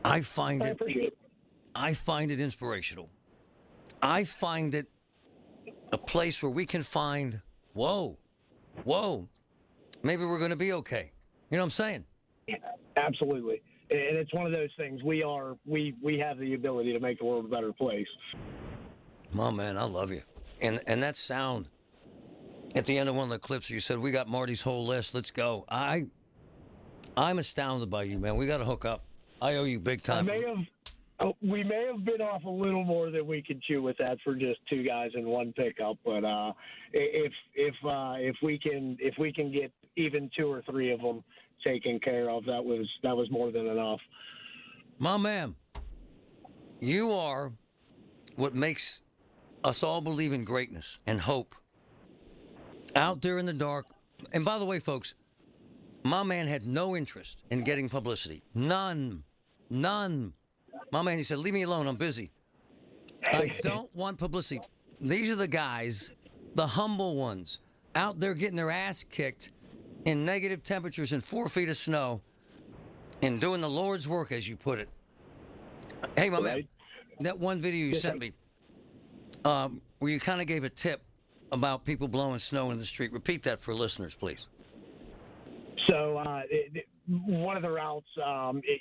I find it inspirational. I find it a place where we can find, whoa, maybe we're going to be okay. You know what I'm saying? Yeah, absolutely. And it's one of those things. We have the ability to make the world a better place. My man, I love you. And that sound at the end of one of the clips where you said, we got Marty's whole list, let's go. I'm astounded by you, man. We got to hook up. I owe you big time. We may have been off a little more than we could chew with that for just two guys in one pickup, but if we can get even two or three of them taken care of, that was more than enough. My man, you are what makes us all believe in greatness and hope. Out there in the dark, and by the way, folks, my man had no interest in getting publicity. None. My man, he said, leave me alone, I'm busy. I don't want publicity. These are the guys, the humble ones, out there getting their ass kicked in negative temperatures and 4 feet of snow and doing the Lord's work, as you put it. Hey, my man, that one video you sent me where you kind of gave a tip about people blowing snow in the street. Repeat that for listeners, please. So one of the routes,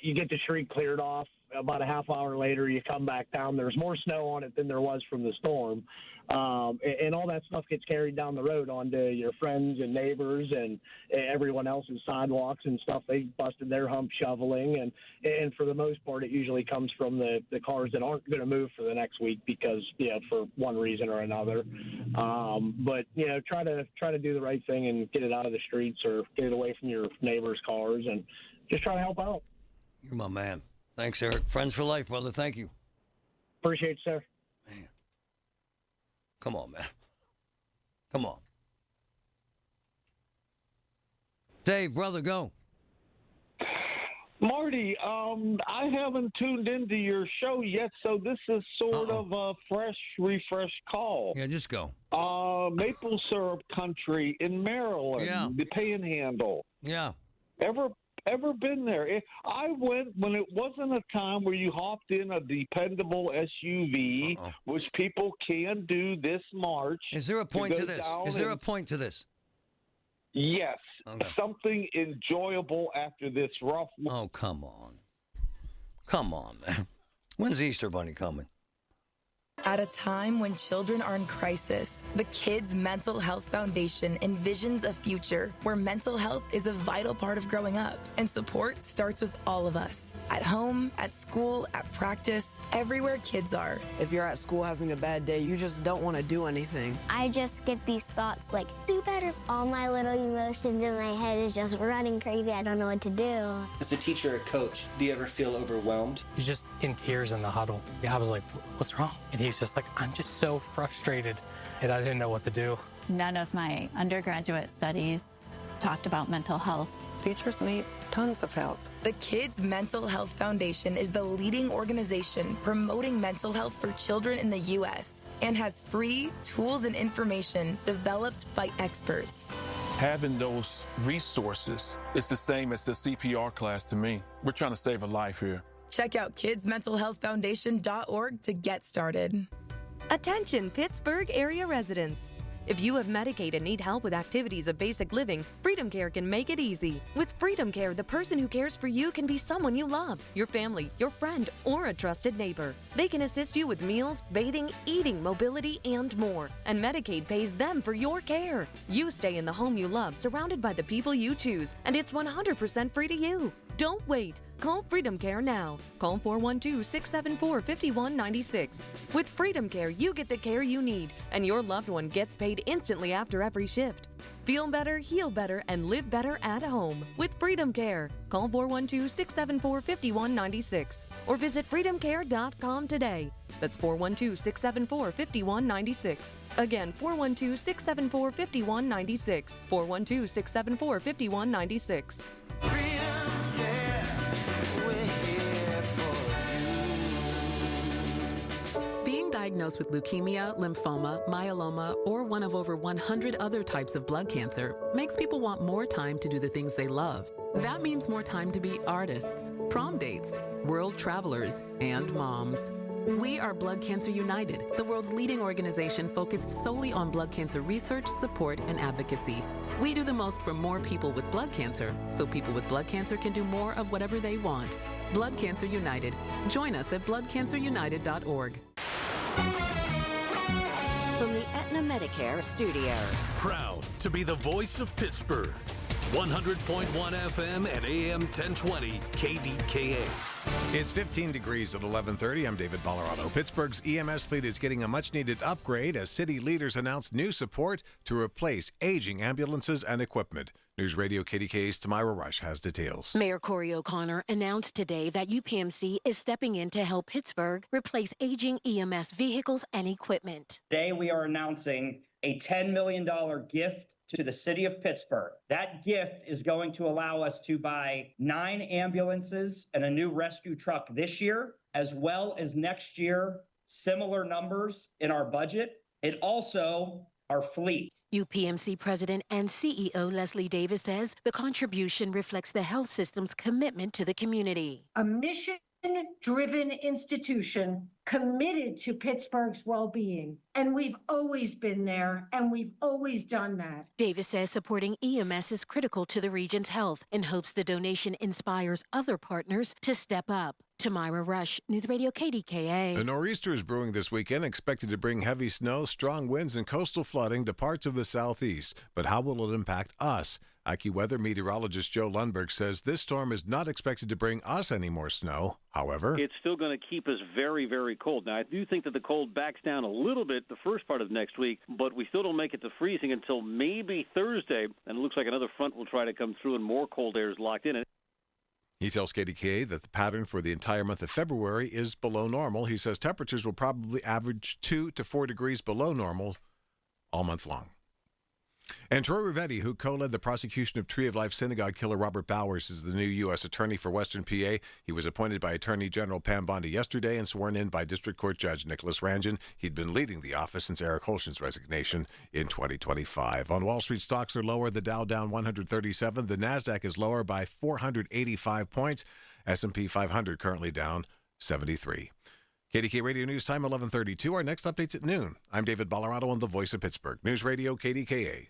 you get the street cleared off. About a half hour later, you come back down. There's more snow on it than there was from the storm. And all that stuff gets carried down the road onto your friends and neighbors and everyone else's sidewalks and stuff. They busted their hump shoveling. And for the most part, it usually comes from the cars that aren't going to move for the next week because, for one reason or another. But, try to do the right thing and get it out of the streets or get it away from your neighbors' cars and just try to help out. You're my man. Thanks, Eric. Friends for life, brother. Thank you. Appreciate it, sir. Man. Come on, man. Come on. Dave, brother, go. Marty, I haven't tuned into your show yet, so this is sort of a refresh call. Yeah, just go. Maple syrup country in Maryland, the Panhandle. Yeah. Ever been there? I went when it wasn't a time where you hopped in a dependable SUV, which people can do this March. Is there a point to this? Is there a point to this? Yes. Okay. Something enjoyable after this rough. Oh, come on. Come on, man. When's the Easter Bunny coming? At a time when children are in crisis, the Kids Mental Health Foundation envisions a future where mental health is a vital part of growing up, and support starts with all of us, at home, at school, at practice, everywhere kids are. If you're at school having a bad day, you just don't want to do anything. I just get these thoughts like, do better. All my little emotions in my head is just running crazy. I don't know what to do. As a teacher or coach, do you ever feel overwhelmed? He's just in tears in the huddle. Yeah, I was like, what's wrong? And he's just like, I'm just so frustrated, and I didn't know what to do. None of my undergraduate studies talked about mental health. Teachers need tons of help. The Kids Mental Health Foundation is the leading organization promoting mental health for children in the U.S. and has free tools and information developed by experts. Having those resources is the same as the CPR class to me. We're trying to save a life here. Check out kidsmentalhealthfoundation.org to get started. Attention, Pittsburgh area residents. If you have Medicaid and need help with activities of basic living, Freedom Care can make it easy. With Freedom Care, the person who cares for you can be someone you love, your family, your friend, or a trusted neighbor. They can assist you with meals, bathing, eating, mobility, and more. And Medicaid pays them for your care. You stay in the home you love, surrounded by the people you choose, and it's 100% free to you. Don't wait. Call Freedom Care now. Call 412-674-5196. With Freedom Care, you get the care you need, and your loved one gets paid instantly after every shift. Feel better, heal better, and live better at home with Freedom Care. Call 412-674-5196 or visit freedomcare.com today. That's 412-674-5196. Again, 412-674-5196. 412-674-5196. Being diagnosed with leukemia, lymphoma, myeloma, or one of over 100 other types of blood cancer makes people want more time to do the things they love. That means more time to be artists, prom dates, world travelers, and moms. We are Blood Cancer United, the world's leading organization focused solely on blood cancer research, support, and advocacy. We do the most for more people with blood cancer, so people with blood cancer can do more of whatever they want. Blood Cancer United. Join us at bloodcancerunited.org. From the Aetna Medicare Studios. Proud to be the voice of Pittsburgh. 100.1 FM and AM 1020 KDKA. It's 15 degrees at 11:30. I'm David Ballarado. Pittsburgh's EMS fleet is getting a much-needed upgrade as city leaders announce new support to replace aging ambulances and equipment. News Radio KDKA's Tamira Rush has details. Mayor Corey O'Connor announced today that UPMC is stepping in to help Pittsburgh replace aging EMS vehicles and equipment. Today we are announcing a $10 million gift to the city of Pittsburgh. That gift is going to allow us to buy 9 ambulances and a new rescue truck this year, as well as next year, similar numbers in our budget. It also, our fleet. UPMC President and CEO Leslie Davis says the contribution reflects the health system's commitment to the community. A mission-driven institution committed to Pittsburgh's well-being. And we've always been there, and we've always done that. Davis says supporting EMS is critical to the region's health and hopes the donation inspires other partners to step up. Tamira Rush, News Radio KDKA. A nor'easter is brewing this weekend, expected to bring heavy snow, strong winds, and coastal flooding to parts of the southeast. But how will it impact us? AccuWeather meteorologist Joe Lundberg says this storm is not expected to bring us any more snow. However, it's still going to keep us very, very cold. Now, I do think that the cold backs down a little bit the first part of next week, but we still don't make it to freezing until maybe Thursday, and it looks like another front will try to come through and more cold air is locked in. He tells KDKA that the pattern for the entire month of February is below normal. He says temperatures will probably average 2 to 4 degrees below normal all month long. And Troy Rivetti, who co-led the prosecution of Tree of Life synagogue killer Robert Bowers, is the new U.S. Attorney for Western PA. He was appointed by Attorney General Pam Bondi yesterday and sworn in by District Court Judge Nicholas Ranjan. He'd been leading the office since Eric Holshin's resignation in 2025. On Wall Street, stocks are lower. The Dow down 137. The Nasdaq is lower by 485 points. S&P 500 currently down 73. KDK Radio News Time 11:32. Our next update's at noon. I'm David Ballarado on the Voice of Pittsburgh. News Radio KDKA.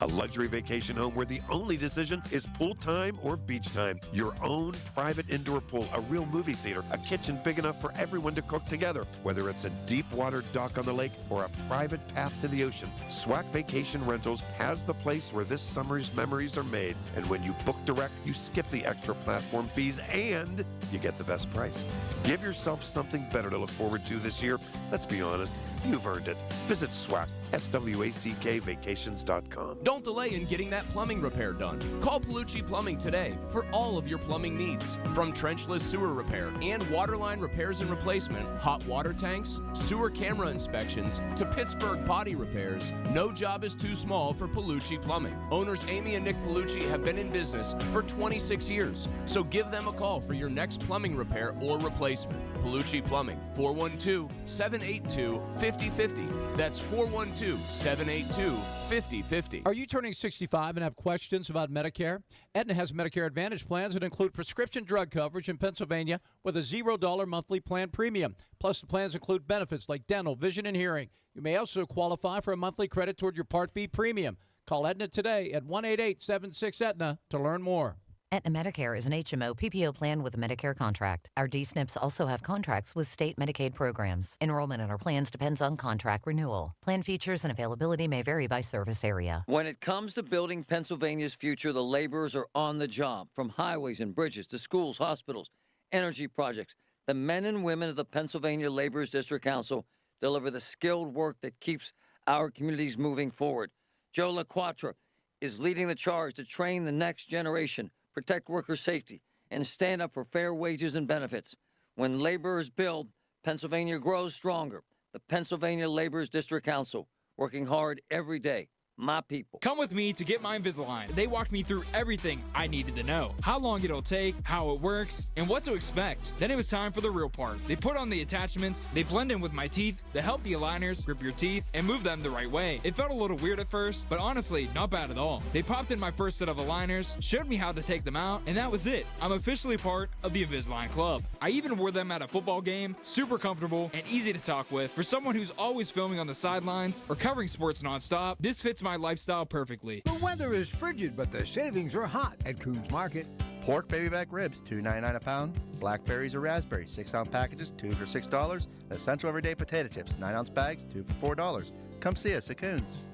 A luxury vacation home where the only decision is pool time or beach time. Your own private indoor pool, a real movie theater, a kitchen big enough for everyone to cook together. Whether it's a deep water dock on the lake or a private path to the ocean, SWAC Vacation Rentals has the place where this summer's memories are made. And when you book direct, you skip the extra platform fees and you get the best price. Give yourself something better to look forward to this year. Let's be honest, you've earned it. Visit SWAC, SWACKvacations.com. Don't delay in getting that plumbing repair done. Call Palucci Plumbing today for all of your plumbing needs. From trenchless sewer repair and waterline repairs and replacement, hot water tanks, sewer camera inspections, to Pittsburgh potty repairs, no job is too small for Palucci Plumbing. Owners Amy and Nick Palucci have been in business for 26 years, so give them a call for your next plumbing repair or replacement. Palucci Plumbing, 412-782-5050. That's 412-782-5050. Are you turning 65 and have questions about Medicare? Aetna has Medicare Advantage plans that include prescription drug coverage in Pennsylvania with a $0 monthly plan premium. Plus, the plans include benefits like dental, vision, and hearing. You may also qualify for a monthly credit toward your Part B premium. Call Aetna today at 1-888-76-AETNA to learn more. Aetna Medicare is an HMO PPO plan with a Medicare contract. Our D-SNPs also have contracts with state Medicaid programs. Enrollment in our plans depends on contract renewal. Plan features and availability may vary by service area. When it comes to building Pennsylvania's future, the laborers are on the job. From highways and bridges to schools, hospitals, energy projects, the men and women of the Pennsylvania Laborers District Council deliver the skilled work that keeps our communities moving forward. Joe LaQuatra is leading the charge to train the next generation, protect worker safety, and stand up for fair wages and benefits. When laborers build, Pennsylvania grows stronger. The Pennsylvania Laborers District Council, working hard every day. My people. Come with me to Get My Invisalign. They walked me through everything I needed to know. How long it'll take, how it works, and what to expect. Then it was time for the real part. They put on the attachments, they blend in with my teeth, they help the aligners grip your teeth and move them the right way. It felt a little weird at first, but honestly, not bad at all. They popped in my first set of aligners, showed me how to take them out, and that was it. I'm officially part of the Invisalign Club. I even wore them at a football game, super comfortable and easy to talk with. For someone who's always filming on the sidelines or covering sports nonstop, this fits my lifestyle perfectly. The weather is frigid, but the savings are hot at Coons Market. Pork baby back ribs, $2.99 a pound. Blackberries or raspberries, 6-ounce packages, 2 for $6. Essential everyday potato chips, 9-ounce bags, 2 for $4. Come see us at Coons.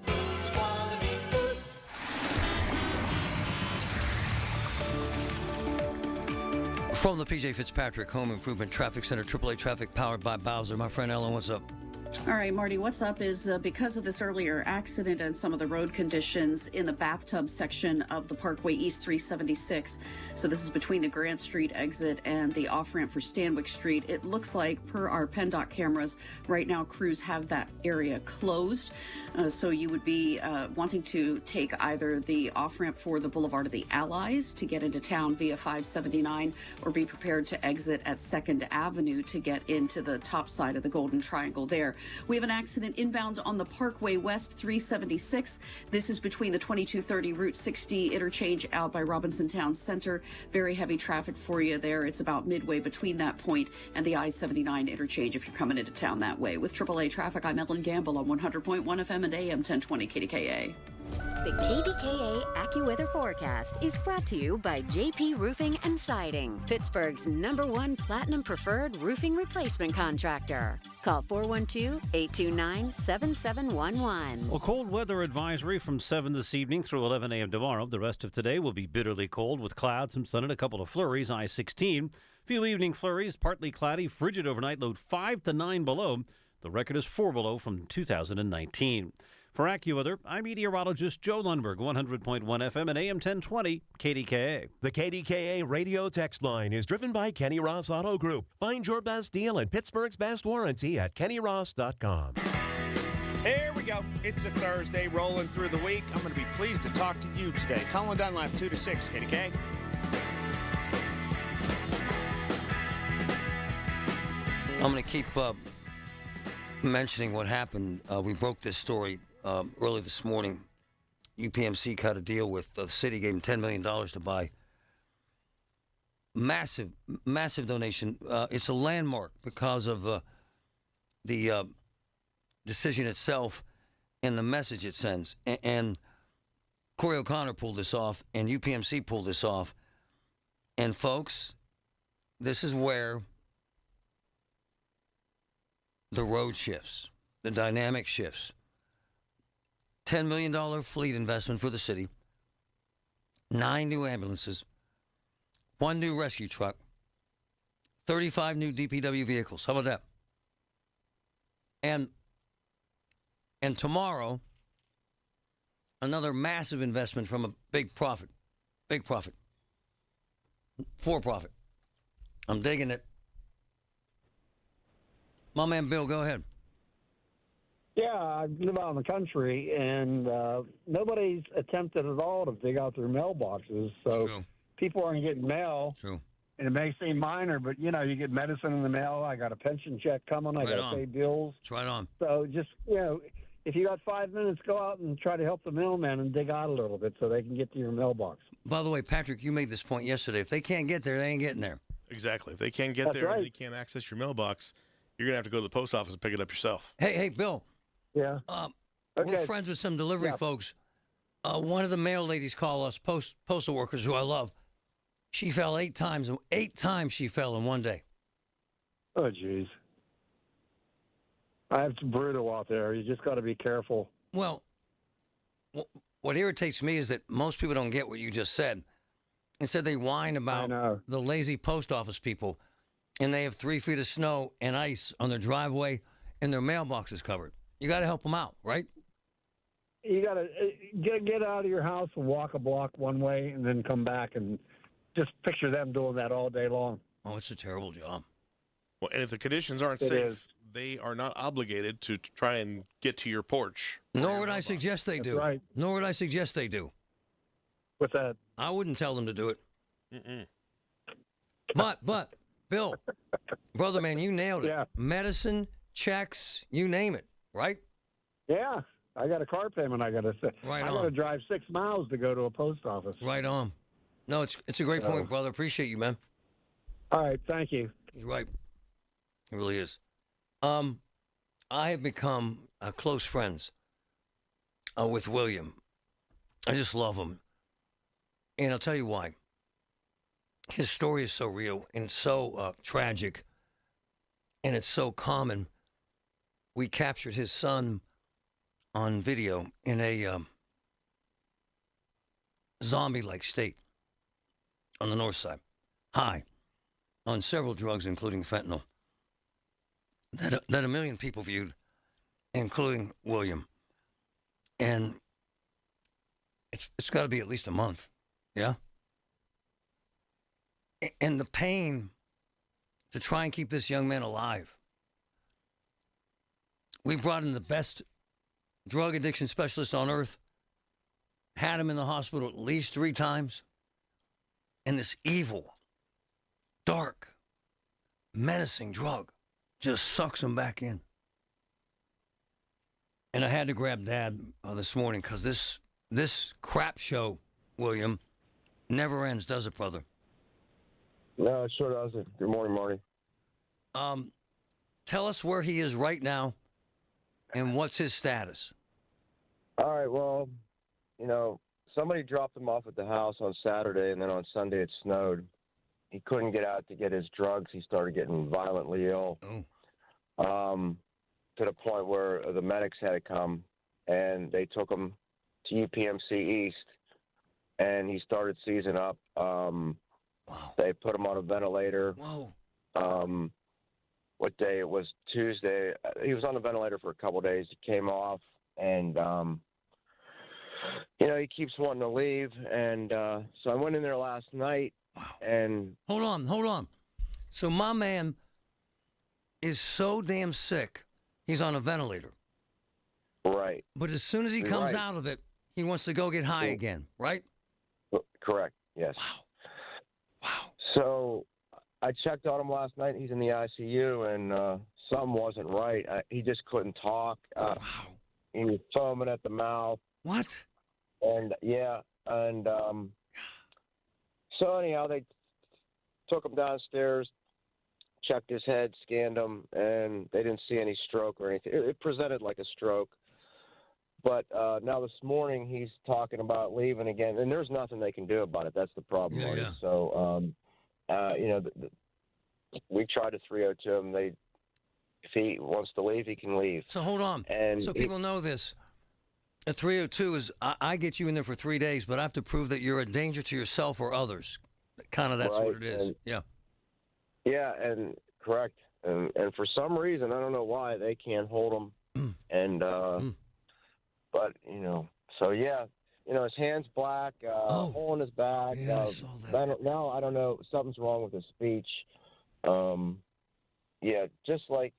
From the P.J. Fitzpatrick Home Improvement Traffic Center, AAA traffic powered by Bowser. My friend Ellen, what's up? All right, Marty, what's up is because of this earlier accident and some of the road conditions in the bathtub section of the Parkway East 376. So this is between the Grant Street exit and the off-ramp for Stanwyck Street. It looks like, per our PennDOT cameras, right now crews have that area closed. So you would be wanting to take either the off-ramp for the Boulevard of the Allies to get into town via 579, or be prepared to exit at 2nd Avenue to get into the top side of the Golden Triangle there. We have an accident inbound on the Parkway West 376. This is between the 2230 Route 60 interchange out by Robinson Town Center. Very heavy traffic for you there. It's about midway between that point and the I-79 interchange if you're coming into town that way. With AAA traffic, I'm Ellen Gamble on 100.1 FM and AM 1020 KDKA. The KDKA AccuWeather forecast is brought to you by JP Roofing and Siding, Pittsburgh's #1 Platinum Preferred Roofing Replacement Contractor. Call 412-829-7711. Well, cold weather advisory from 7 this evening through 11 a.m. tomorrow. The rest of today will be bitterly cold with clouds, some sun, and a couple of flurries. I-16. Few evening flurries, partly cloudy, frigid overnight, low 5 to 9 below. The record is 4 below from 2019. For AccuWeather, I'm meteorologist Joe Lundberg, 100.1 FM and AM 1020 KDKA. The KDKA radio text line is driven by Kenny Ross Auto Group. Find your best deal and Pittsburgh's best warranty at kennyross.com. Here we go. It's a Thursday, rolling through the week. I'm going to be pleased to talk to you today. Colin Dunlap, 2 to 6, KDK. I'm going to keep mentioning what happened. We broke this story early this morning. UPMC cut a deal with the city, gave them $10 million to buy. Massive donation. It's a landmark because of the decision itself and the message it sends. And Corey O'Connor pulled this off, and UPMC pulled this off. And, folks, this is where the road shifts, the dynamic shifts. $10 million fleet investment for the city, 9 new ambulances, 1 new rescue truck, 35 new DPW vehicles. How about that? And tomorrow, another massive investment from a big profit. For profit. I'm digging it. My man Bill, go ahead. Yeah, I live out in the country, and nobody's attempted at all to dig out their mailboxes. So people aren't getting mail. True. And it may seem minor, but, you get medicine in the mail. I got a pension check coming. I got to pay bills. It's right on. So just, if you got 5 minutes, go out and try to help the mailman and dig out a little bit so they can get to your mailbox. By the way, Patrick, you made this point yesterday. If they can't get there, they ain't getting there. Exactly. If they can't get there and they can't access your mailbox, you're going to have to go to the post office and pick it up yourself. Hey, Bill. Yeah. We're friends with some delivery folks. One of the mail ladies call us, postal workers who I love. She fell 8 times. 8 times she fell in one day. Oh, jeez. It's brutal out there. You just got to be careful. Well, what irritates me is that most people don't get what you just said. Instead, they whine about the lazy post office people, and they have 3 feet of snow and ice on their driveway, and their mailbox is covered. You got to help them out, right? You got to get out of your house and walk a block one way and then come back, and just picture them doing that all day long. Oh, it's a terrible job. Well, and if the conditions aren't safe, they are not obligated to try and get to your porch. Nor would I suggest they do. Right. Nor would I suggest they do. What's that? I wouldn't tell them to do it. Mm-mm. But, Bill, brother man, you nailed it. Yeah. Medicine, checks, you name it, right? Yeah. I got a car payment I got to say. Right I on. got to drive 6 miles to go to a post office. Right on. No, it's a great point, brother. Appreciate you, man. All right. Thank you. He's right. He really is. I have become close friends with William. I just love him. And I'll tell you why. His story is so real and so tragic, and it's so common. We captured his son on video in a zombie-like state on the north side, high on several drugs, including fentanyl, that a million people viewed, including William. And it's got to be at least a month, yeah? And the pain to try and keep this young man alive. We brought in the best drug addiction specialist on earth, had him in the hospital at least 3 times, and this evil, dark, menacing drug just sucks him back in. And I had to grab Dad this morning because this crap show, William, never ends, does it, brother? No, it sure doesn't. Good morning, Marty. Tell us where he is right now and what's his status. All right, well, somebody dropped him off at the house on Saturday, and then on Sunday it snowed. He couldn't get out to get his drugs. He started getting violently ill. To the point where the medics had to come, and they took him to UPMC East, and he started seizing up. They put him on a ventilator. What day? It was Tuesday. He was on the ventilator for a couple of days. He came off, and he keeps wanting to leave. And so I went in there last night, and hold on. So my man is so damn sick, he's on a ventilator. Right. But as soon as he comes out of it, he wants to go get high again, right? Correct. Yes. Wow. So I checked on him last night. He's in the ICU, and something wasn't right. He just couldn't talk. He was foaming at the mouth. What? And so anyhow, they took him downstairs, checked his head, scanned him, and they didn't see any stroke or anything. It presented like a stroke, But now this morning he's talking about leaving again, and there's nothing they can do about it. That's the problem. Yeah, Marty. yeah. So, we tried to 302 him. If he wants to leave, he can leave. So hold on. And so people know this. A 302 is I get you in there for 3 days, but I have to prove that you're a danger to yourself or others. Kind of that's what it is. Yeah. Yeah, and correct. And for some reason, I don't know why, they can't hold him. And but so yeah, his hand's black, hole in his back. Yeah, I saw that. I don't know. Something's wrong with his speech. Yeah, just like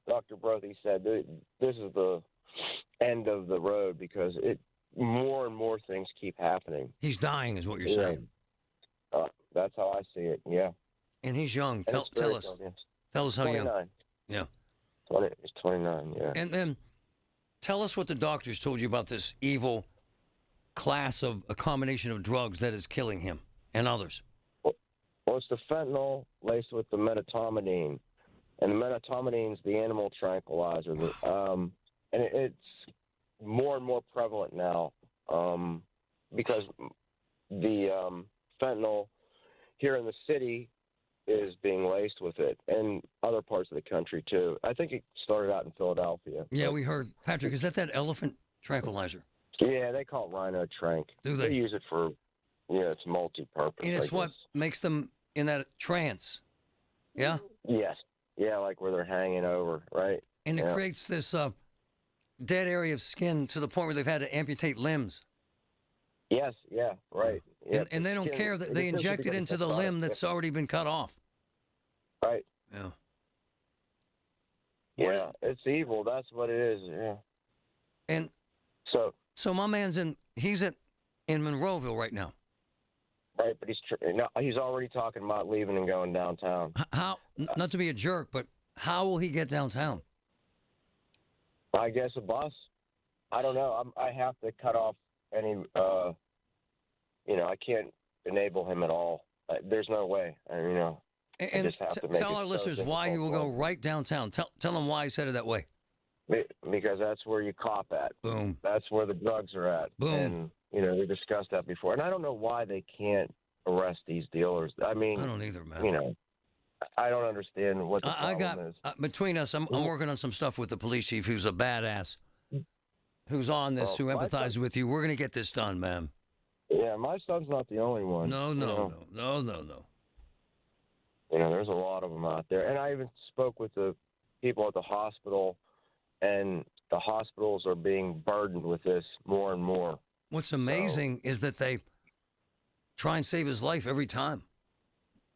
Dr. Brothy said, this is the end of the road because more and more things keep happening. He's dying, is what you're saying. That's how I see it. Yeah. And he's young. Tell us. Tell us how 29. young. Yeah. He's 29. Yeah. And then tell us what the doctors told you about this evil class of a combination of drugs that is killing him and others. Well, it's the fentanyl laced with the metamidine, and the metamidine is the animal tranquilizer. And it's more and more prevalent now because the fentanyl here in the city is being laced with it, and other parts of the country too. I think it started out in Philadelphia. Yeah, we heard. Patrick, is that elephant tranquilizer? Yeah, they call it Rhino Trank. Do they? They use it for, it's multi-purpose. And it's what makes them in that trance. Yeah? Yes. Yeah, like where they're hanging over, right? And it creates this dead area of skin to the point where they've had to amputate limbs. Yes, yeah, right. Yeah, and they don't care that they inject it into the limb that's already been cut off. Right. Yeah. Yeah, it's evil. That's what it is. Yeah. And so my man's in Monroeville right now. Right, but he's already talking about leaving and going downtown. How? Not to be a jerk, but how will he get downtown? I guess a bus. I don't know. I have to cut off any. I can't enable him at all. There's no way. I just have to make tell our listeners why he will go right downtown. Tell them why he's headed that way. Because that's where you cop at. Boom. That's where the drugs are at. Boom. And we discussed that before. And I don't know why they can't arrest these dealers. I mean, I don't either, man. I don't understand what the problem is. Between us, I'm working on some stuff with the police chief, who's a badass, who's on this, who empathizes with you. We're going to get this done, man. Yeah, my son's not the only one. No. There's a lot of them out there. And I even spoke with the people at the hospital, and the hospitals are being burdened with this more and more. What's amazing is that they try and save his life every time.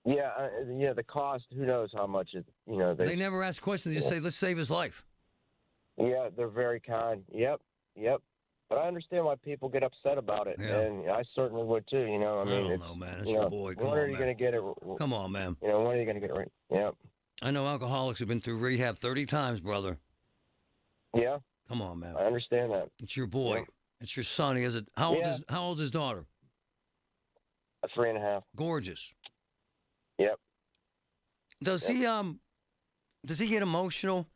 Yeah, the cost, who knows how much it, They never ask questions. They just say, let's save his life. Yeah, they're very kind. Yep. But I understand why people get upset about it, and I certainly would too. I don't know, man. It's your boy. Come when are you going to get it? Come on, man. When are you going to get it right? Yep. I know alcoholics have been through rehab 30 times, brother. Yeah. Come on, man. I understand that. It's your boy. Yep. It's your son. He has a how old is his daughter? 3.5. Gorgeous. Yep. Does he get emotional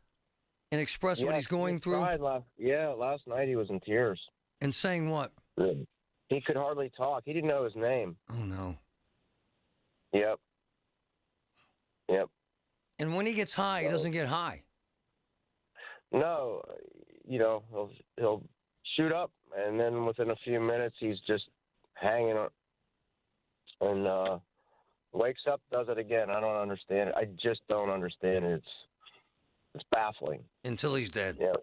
and express what he's going through? Last night he was in tears. And saying what? He could hardly talk. He didn't know his name. Oh, no. Yep. And when he gets high, he doesn't get high. No. He'll shoot up, and then within a few minutes, he's just hanging on. And wakes up, does it again. I don't understand it. I just don't understand it. It's baffling. Until he's dead. Yeah.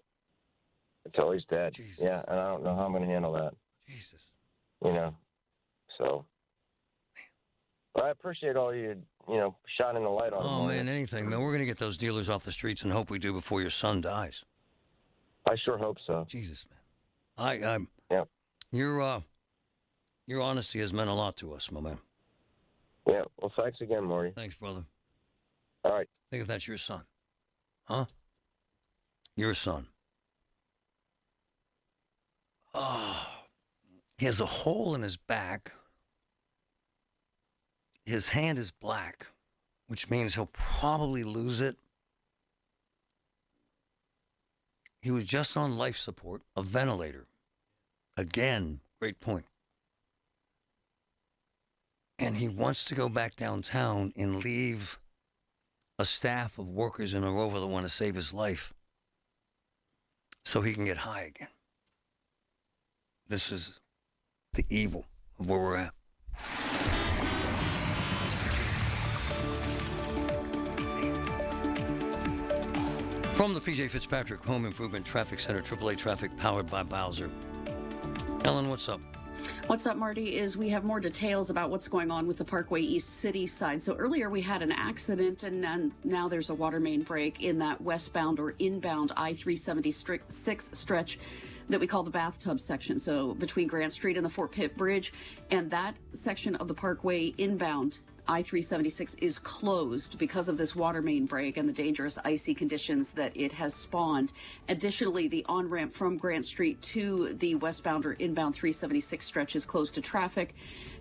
Until he's dead. Jesus. Yeah, and I don't know how I'm going to handle that. Jesus. So. But I appreciate all you, shining the light on him. Oh, man, anything, man. We're going to get those dealers off the streets and hope we do before your son dies. I sure hope so. Jesus, man. Your honesty has meant a lot to us, my man. Yeah, well, thanks again, Marty. Thanks, brother. All right. Think if that's your son. Huh? Your son. Oh, he has a hole in his back. His hand is black, which means he'll probably lose it. He was just on life support, a ventilator. Again, great point. And he wants to go back downtown and leave a staff of workers in a rover that want to save his life so he can get high again. This is the evil of where we're at. From the P.J. Fitzpatrick Home Improvement Traffic Center, AAA traffic powered by Bowser. Ellen, what's up? What's up, Marty, is we have more details about what's going on with the Parkway East City side. So earlier we had an accident, and now there's a water main break in that westbound or inbound I-376 stretch that we call the bathtub section. So between Grant Street and the Fort Pitt Bridge, and that section of the Parkway inbound I-376 is closed because of this water main break and the dangerous icy conditions that it has spawned. Additionally, the on-ramp from Grant Street to the westbound or inbound 376 stretch is closed to traffic.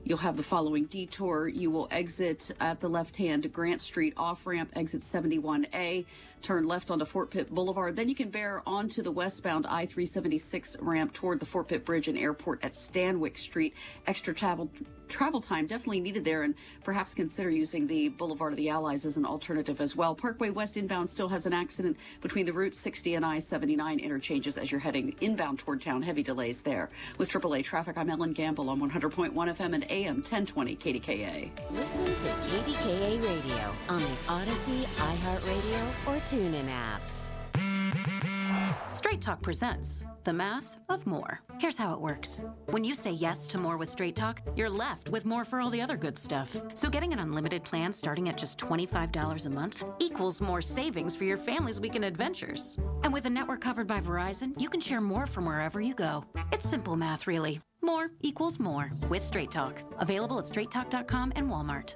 You'll have the following detour. You will exit at the left-hand Grant Street off-ramp, exit 71A, turn left onto Fort Pitt Boulevard. Then you can bear onto the westbound I-376 ramp toward the Fort Pitt Bridge and Airport at Stanwyck Street. Extra travel time definitely needed there, and perhaps consider using the Boulevard of the Allies as an alternative as well. Parkway West inbound still has an accident between the Route 60 and I-79 interchanges as you're heading inbound toward town. Heavy delays there. With AAA traffic, I'm Ellen Gamble on 100.1 FM and AM 1020 KDKA. Listen to KDKA Radio on the Odyssey, iHeartRadio, or TuneIn apps. Straight Talk presents The Math of More. Here's how it works. When you say yes to more with Straight Talk, you're left with more for all the other good stuff. So getting an unlimited plan starting at just $25 a month equals more savings for your family's weekend adventures. And with a network covered by Verizon, you can share more from wherever you go. It's simple math, really. More equals more with Straight Talk. Available at straighttalk.com and Walmart.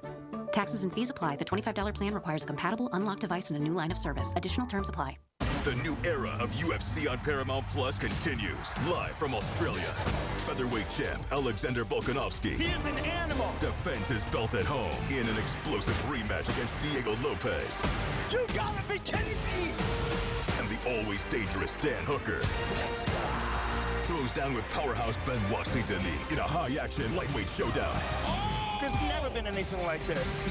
Taxes and fees apply. The $25 plan requires a compatible unlocked device and a new line of service. Additional terms apply. The new era of UFC on Paramount Plus continues. Live from Australia. Featherweight champ Alexander Volkanovski. He is an animal. Defends his belt at home in an explosive rematch against Diego Lopez. You gotta be kidding me! And the always dangerous Dan Hooker. Throws down with powerhouse Benoit Saint-Denis in a high-action lightweight showdown. There's never been anything like this.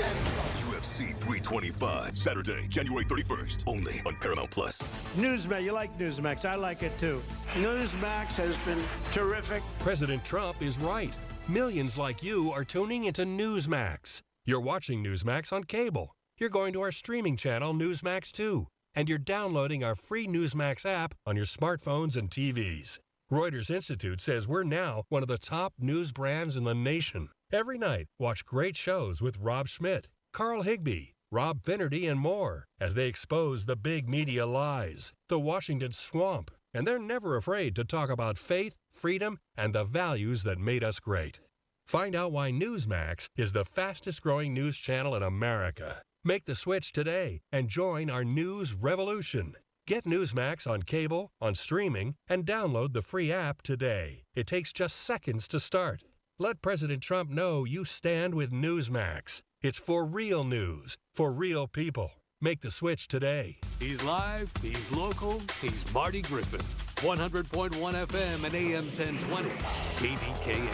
UFC 325, Saturday, January 31st, only on Paramount Plus. Newsmax, you like Newsmax. I like it too. Newsmax has been terrific. President Trump is right. Millions like you are tuning into Newsmax. You're watching Newsmax on cable. You're going to our streaming channel, Newsmax 2. And you're downloading our free Newsmax app on your smartphones and TVs. Reuters Institute says we're now one of the top news brands in the nation. Every night, watch great shows with Rob Schmidt, Carl Higbie, Rob Finnerty, and more as they expose the big media lies, the Washington swamp, and they're never afraid to talk about faith, freedom, and the values that made us great. Find out why Newsmax is the fastest-growing news channel in America. Make the switch today and join our news revolution. Get Newsmax on cable, on streaming, and download the free app today. It takes just seconds to start. Let President Trump know you stand with Newsmax. It's for real news, for real people. Make the switch today. He's live, he's local, he's Marty Griffin. 100.1 FM and AM 1020, KDKA.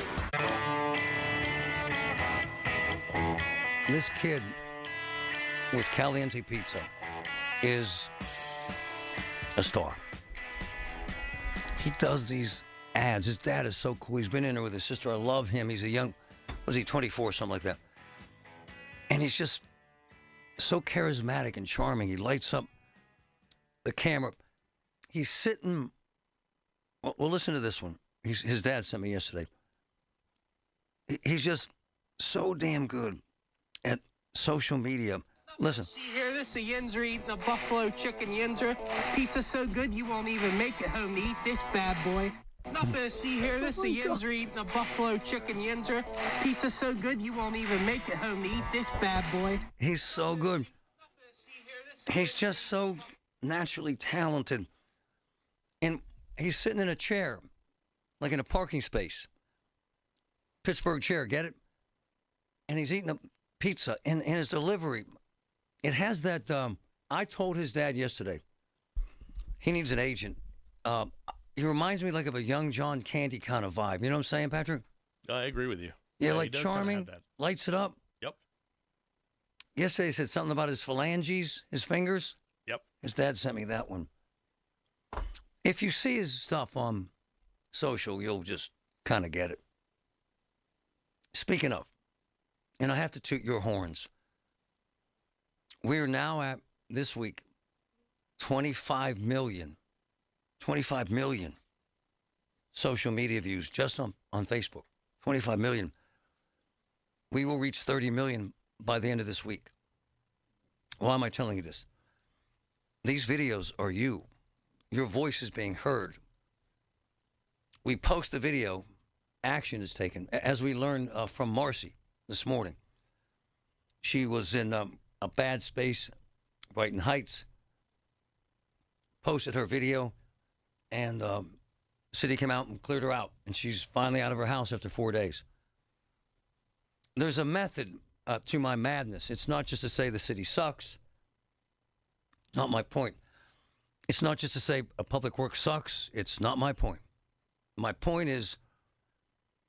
This kid with Caliente Pizza is a star. He does these ads. His dad is so cool. He's been in there with his sister. I love him. He's a young, was he 24, something like that. And he's just so charismatic and charming. He lights up the camera. He's sitting, well, listen to this one. His dad sent me yesterday. He's just so damn good at social media. Listen. See here, this is Yinzer eating a buffalo chicken Yinzer. Pizza's so good you won't even make it home to eat this bad boy. Nothing to see here, this is Yinzer eating a buffalo chicken Yinzer. Pizza's so good you won't even make it home to eat this bad boy. He's so good. He's just so naturally talented. And he's sitting in a chair, like in a parking space. Pittsburgh chair, get it? And he's eating a pizza. And his delivery, it has that, I told his dad yesterday, he needs an agent. He reminds me like of a young John Candy kind of vibe. You know what I'm saying, Patrick? I agree with you. Yeah, he like does kinda charming, have that. lights it up. Yep. Yesterday he said something about his phalanges, his fingers. Yep. His dad sent me that one. If you see his stuff on social, you'll just kind of get it. Speaking of, and I have to toot your horns, we're now at, this week, 25 million social media views just on Facebook. 25 million. We will reach 30 million by the end of this week. Why am I telling you this? These videos are you. Your voice is being heard. We post the video, action is taken. As we learned from Marcy this morning, she was in a bad space, Brighton Heights, posted her video, and city came out and cleared her out, and she's finally out of her house after 4 days. There's a method to my madness. It's not just to say the city sucks. Not my point. It's not just to say a public work sucks. It's not my point. My point is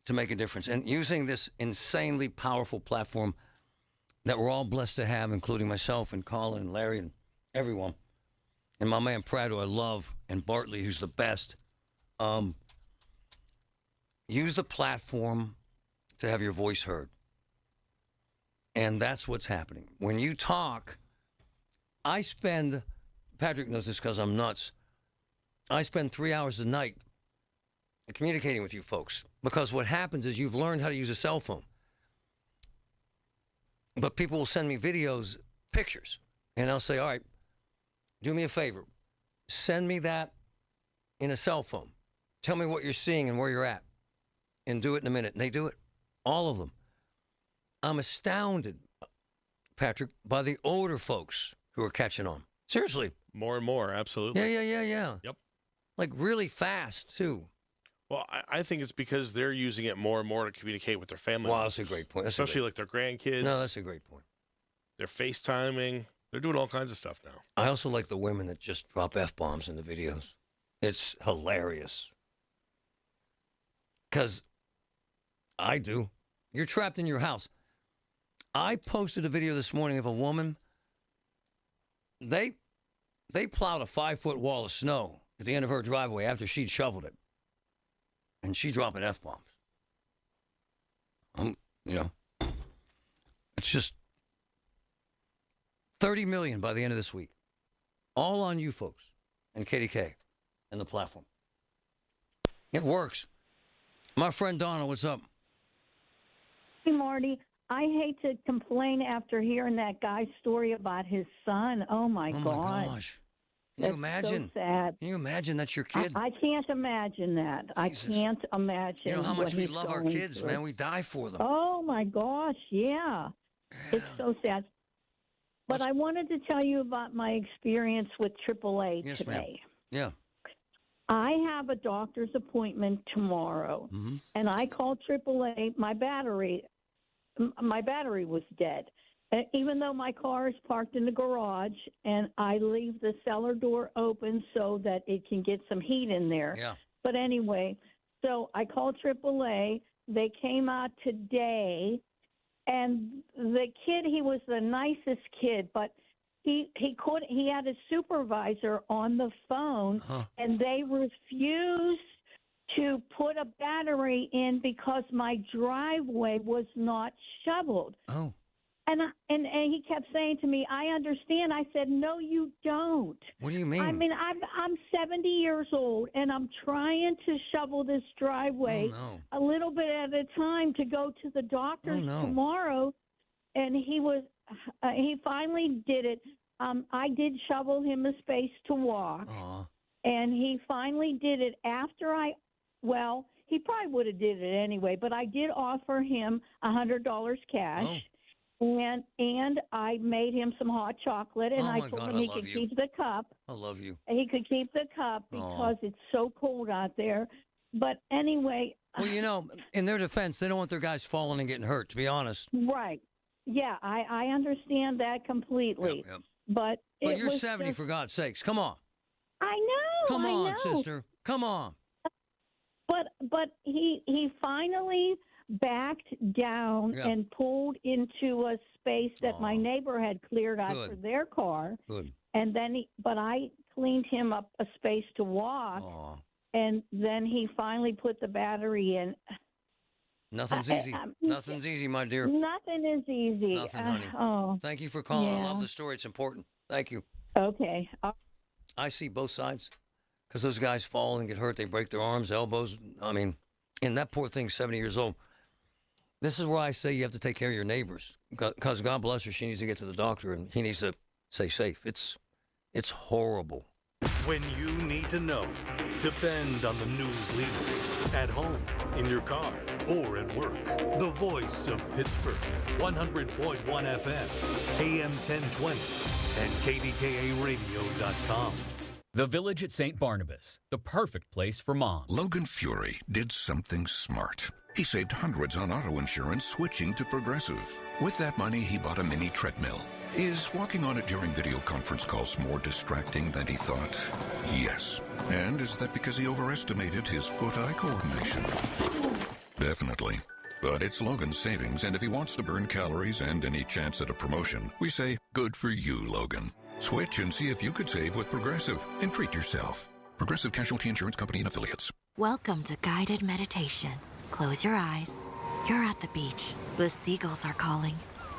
to make a difference. And using this insanely powerful platform that we're all blessed to have, including myself and Colin and Larry and everyone, and my man Pratt, who I love, and Bartley, who's the best. Use the platform to have your voice heard. And that's what's happening. When you talk, I spend, Patrick knows this because I'm nuts, I spend 3 hours a night communicating with you folks. Because what happens is you've learned how to use a cell phone. But people will send me videos, pictures, and I'll say, all right, do me a favor. Send me that in a cell phone. Tell me what you're seeing and where you're at. And do it in a minute. And they do it. All of them. I'm astounded, Patrick, by the older folks who are catching on. Seriously. More and more, absolutely. Yeah. Yep. Like really fast, too. Well, I think it's because they're using it more and more to communicate with their family. Wow, that's a great point. Especially like their grandkids. No, that's a great point. They're FaceTiming. They're doing all kinds of stuff now. I also like the women that just drop F-bombs in the videos. It's hilarious. Because I do. You're trapped in your house. I posted a video this morning of a woman. They plowed a 5-foot wall of snow at the end of her driveway after she'd shoveled it. And she's dropping F-bombs. It's just 30 million by the end of this week. All on you folks and KDK and the platform. It works. My friend Donna, what's up? Hey, Marty. I hate to complain after hearing that guy's story about his son. Oh, my God. Oh, my gosh. Can you imagine? So sad. Can you imagine that's your kid? I can't imagine that. Jesus. I can't imagine. You know how much we he's love our kids, through. man. We die for them. Oh, my gosh. Yeah. It's so sad. But I wanted to tell you about my experience with AAA yes, today. Ma'am. Yeah. I have a doctor's appointment tomorrow, and I called AAA. My battery was dead. Even though my car is parked in the garage, and I leave the cellar door open so that it can get some heat in there. Yeah. But anyway, so I called AAA. They came out today, and the kid, he was the nicest kid, but he had a supervisor on the phone, and they refused to put a battery in because my driveway was not shoveled. Oh. And he kept saying to me, I understand. I said, no, you don't. What do you mean? I mean, I'm 70 years old, and I'm trying to shovel this driveway a little bit at a time to go to the doctor's tomorrow. And he finally did it. I did shovel him a space to walk. And he finally did it after he probably would have did it anyway, but I did offer him $100 cash. And I made him some hot chocolate, and I told him he could keep the cup. I love you. He could keep the cup because it's so cold out there. But anyway. Well, in their defense, they don't want their guys falling and getting hurt, to be honest. Right. Yeah, I understand that completely. Yep. But you're 70, for God's sakes. Come on. I Come on, I know. sister. Come on. But he finally backed down and pulled into a space that my neighbor had cleared out for their car. Good. And then I cleaned him up a space to walk. And then he finally put the battery in. Nothing's easy. Nothing's easy, my dear. Nothing is easy. Nothing, honey. Thank you for calling. I love the story. It's important. Thank you. Okay. I see both sides because those guys fall and get hurt. They break their arms, elbows. I mean, and that poor thing's 70 years old. This is where I say you have to take care of your neighbors because God bless her. She needs to get to the doctor and he needs to stay safe. It's horrible. When you need to know, depend on the news leader. At home, in your car, or at work. The voice of Pittsburgh. 100.1 FM, AM 1020, and KDKARadio.com. The Village at St. Barnabas, the perfect place for mom. Logan Fury did something smart. He saved hundreds on auto insurance switching to Progressive. With that money, he bought a mini treadmill. Is walking on it during video conference calls more distracting than he thought? Yes. And is that because he overestimated his foot-eye coordination? Definitely. But it's Logan's savings, and if he wants to burn calories and any chance at a promotion, we say, good for you, Logan. Switch and see if you could save with Progressive and treat yourself. Progressive Casualty Insurance Company and Affiliates. Welcome to guided meditation. Close your eyes. You're at the beach. The seagulls are calling.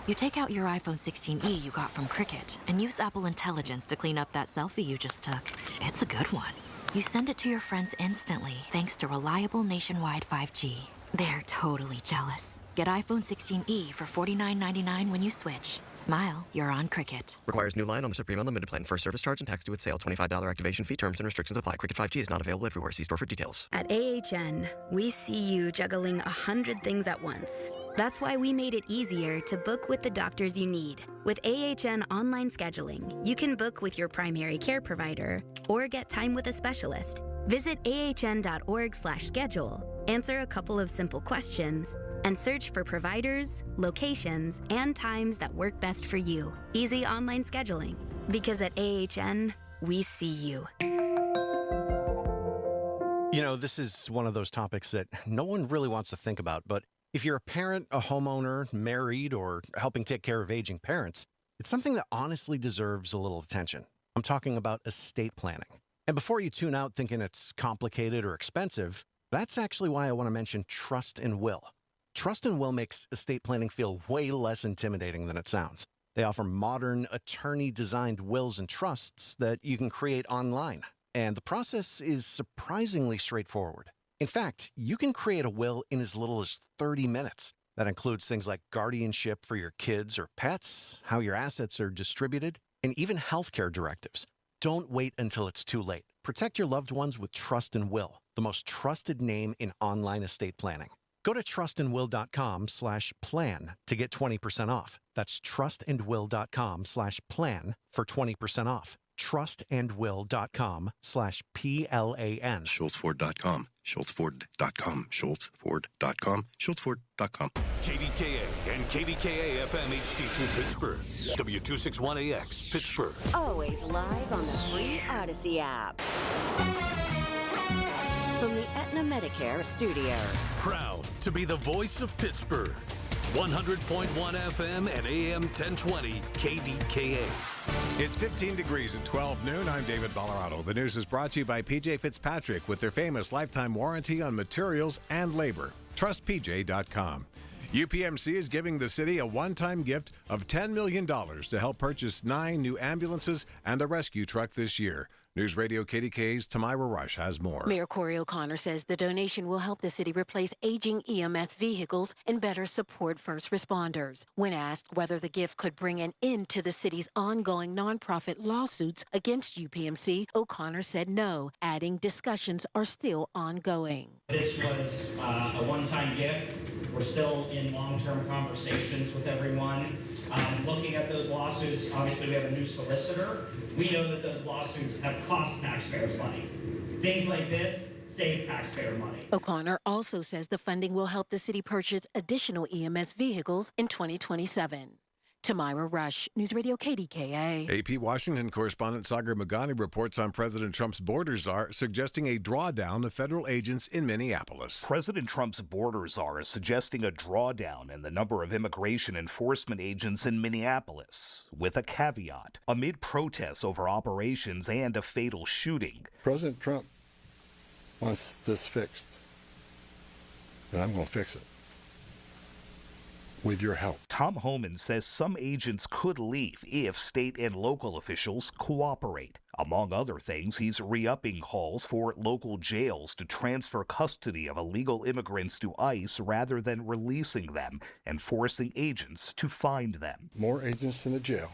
You take out your iPhone 16e you got from Cricket and use Apple Intelligence to clean up that selfie you just took. It's a good one. You send it to your friends instantly thanks to reliable nationwide 5G. They're totally jealous. Get iPhone 16e for $49.99 when you switch. Smile, you're on Cricket. Requires new line on the Supreme Unlimited plan. First service charge and tax due at sale. $25 activation fee. Terms and restrictions apply. Cricket 5G is not available everywhere. See store for details. At AHN, we see you juggling 100 things at once. That's why we made it easier to book with the doctors you need. With AHN online scheduling, you can book with your primary care provider or get time with a specialist. Visit ahn.org/schedule, answer a couple of simple questions, and search for providers, locations, and times that work best for you. Easy online scheduling. Because at AHN, we see you. You know, this is one of those topics that no one really wants to think about, but if you're a parent, a homeowner, married, or helping take care of aging parents, it's something that honestly deserves a little attention. I'm talking about estate planning. And before you tune out thinking it's complicated or expensive, that's actually why I want to mention Trust and Will. Trust and Will makes estate planning feel way less intimidating than it sounds. They offer modern, attorney-designed wills and trusts that you can create online. And the process is surprisingly straightforward. In fact, you can create a will in as little as 30 minutes. That includes things like guardianship for your kids or pets, how your assets are distributed, and even healthcare directives. Don't wait until it's too late. Protect your loved ones with Trust and Will, the most trusted name in online estate planning. Go to trustandwill.com/plan to get 20% off. That's trustandwill.com/plan for 20% off. trustandwill.com/PLAN. SchultzFord.com. SchultzFord.com. SchultzFord.com. SchultzFord.com. KDKA and KDKA FM HD2 Pittsburgh. W261AX Pittsburgh. Always live on the free Odyssey app. From the Aetna Medicare studios. Proud to be the voice of Pittsburgh. 100.1 FM and AM 1020 KDKA. It's 15 degrees at 12 noon. I'm David Ballarado. The news is brought to you by PJ Fitzpatrick with their famous lifetime warranty on materials and labor. TrustPJ.com. UPMC is giving the city a one-time gift of $10 million to help purchase 9 new ambulances and a rescue truck this year. News Radio KDKA's Tamira Rush has more. Mayor Corey O'Connor says the donation will help the city replace aging EMS vehicles and better support first responders. When asked whether the gift could bring an end to the city's ongoing nonprofit lawsuits against UPMC, O'Connor said no, adding discussions are still ongoing. This was a one-time gift. We're still in long-term conversations with everyone. Looking at those lawsuits, obviously we have a new solicitor. We know that those lawsuits have cost taxpayers money. Things like this save taxpayer money. O'Connor also says the funding will help the city purchase additional EMS vehicles in 2027. Tamira Rush, News Radio KDKA. AP Washington correspondent Sagar Magani reports on President Trump's border czar suggesting a drawdown of federal agents in Minneapolis. President Trump's border czar is suggesting a drawdown in the number of immigration enforcement agents in Minneapolis, with a caveat, amid protests over operations and a fatal shooting. President Trump wants this fixed, and I'm going to fix it. With your help. Tom Homan says some agents could leave if state and local officials cooperate. Among other things, he's re-upping calls for local jails to transfer custody of illegal immigrants to ICE rather than releasing them and forcing agents to find them. More agents in the jail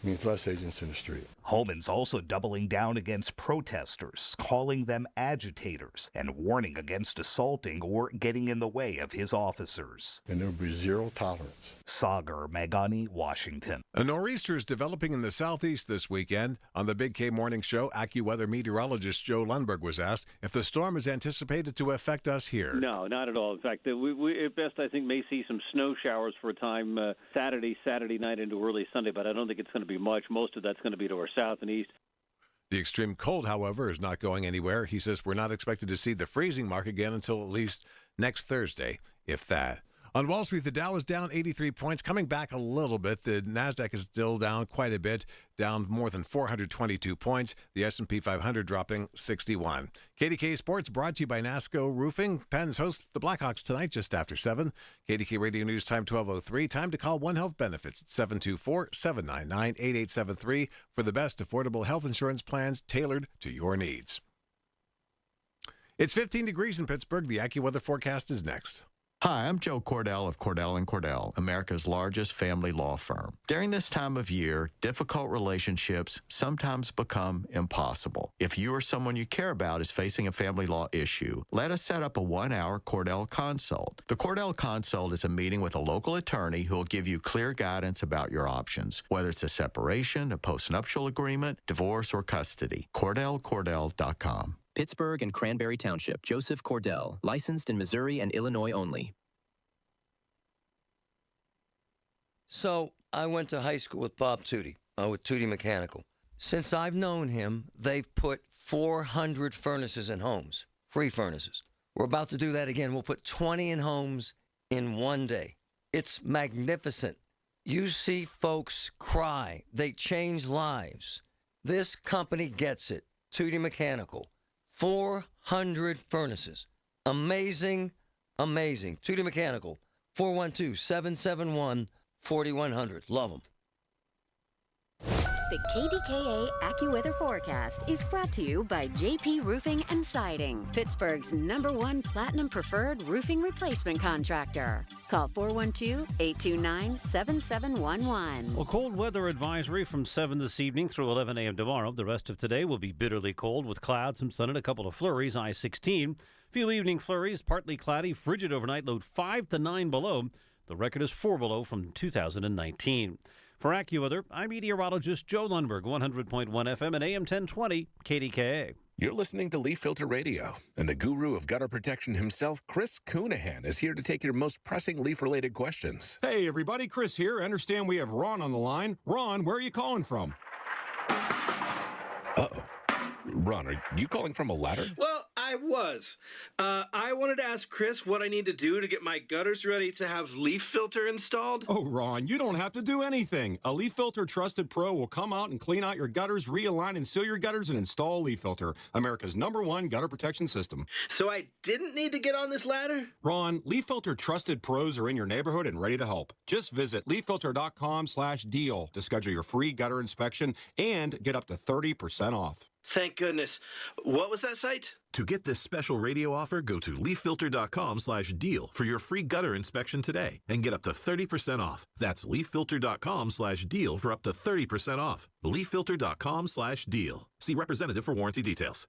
means less agents in the street. Homan's also doubling down against protesters, calling them agitators, and warning against assaulting or getting in the way of his officers. And there will be zero tolerance. Sagar Magani, Washington. A nor'easter is developing in the southeast this weekend. On the Big K Morning Show, AccuWeather meteorologist Joe Lundberg was asked if the storm is anticipated to affect us here. No, not at all. In fact, we at best, I think, may see some snow showers for a time Saturday night into early Sunday, but I don't think it's going to be much. Most of that's going to be to our south and east. The extreme cold, however, is not going anywhere. He says we're not expected to see the freezing mark again until at least next Thursday, if that. On Wall Street, the Dow is down 83 points, coming back a little bit. The Nasdaq is still down quite a bit, down more than 422 points. The S&P 500 dropping 61. KDKA Sports brought to you by NASCO Roofing. Pens host the Blackhawks tonight just after 7. KDKA Radio News time 12:03. Time to call One Health Benefits at 724-799-8873 for the best affordable health insurance plans tailored to your needs. It's 15 degrees in Pittsburgh. The AccuWeather forecast is next. Hi, I'm Joe Cordell of Cordell & Cordell, America's largest family law firm. During this time of year, difficult relationships sometimes become impossible. If you or someone you care about is facing a family law issue, let us set up a 1-hour Cordell Consult. The Cordell Consult is a meeting with a local attorney who will give you clear guidance about your options, whether it's a separation, a postnuptial agreement, divorce, or custody. CordellCordell.com. Pittsburgh and Cranberry Township. Joseph Cordell. Licensed in Missouri and Illinois only. So I went to high school with Bob Tootie, with Tootie Mechanical. Since I've known him, they've put 400 furnaces in homes, free furnaces. We're about to do that again. We'll put 20 in homes in one day. It's magnificent. You see folks cry. They change lives. This company gets it. Tootie Mechanical. 400 furnaces. Amazing, amazing. Tootie Mechanical. 412-771-4100. Love them. The KDKA AccuWeather forecast is brought to you by JP Roofing and Siding, Pittsburgh's #1 Platinum Preferred Roofing Replacement Contractor. Call 412-829-7711. Well, cold weather advisory from 7 this evening through 11 a.m. tomorrow. The rest of today will be bitterly cold with clouds, some sun, and a couple of flurries. High 16. Few evening flurries, partly cloudy, frigid overnight, low 5 to 9 below. The record is 4 below from 2019. For AccuWeather, I'm meteorologist Joe Lundberg, 100.1 FM and AM 1020 KDKA. You're listening to Leaf Filter Radio, and the guru of gutter protection himself, Chris Coonahan, is here to take your most pressing leaf-related questions. Hey, everybody, Chris here. I understand we have Ron on the line. Ron, where are you calling from? Uh-oh. Ron, are you calling from a ladder? Well, I was. I wanted to ask Chris what I need to do to get my gutters ready to have leaf filter installed. Oh, Ron, you don't have to do anything. A Leaf Filter Trusted Pro will come out and clean out your gutters, realign and seal your gutters, and install a Leaf Filter, America's #1 gutter protection system. So I didn't need to get on this ladder? Ron, Leaf Filter Trusted Pros are in your neighborhood and ready to help. Just visit leaffilter.com/deal to schedule your free gutter inspection and get up to 30% off. Thank goodness. What was that site? To get this special radio offer, go to leaffilter.com/deal for your free gutter inspection today and get up to 30% off. That's leaffilter.com/deal for up to 30% off. leaffilter.com/deal. See representative for warranty details.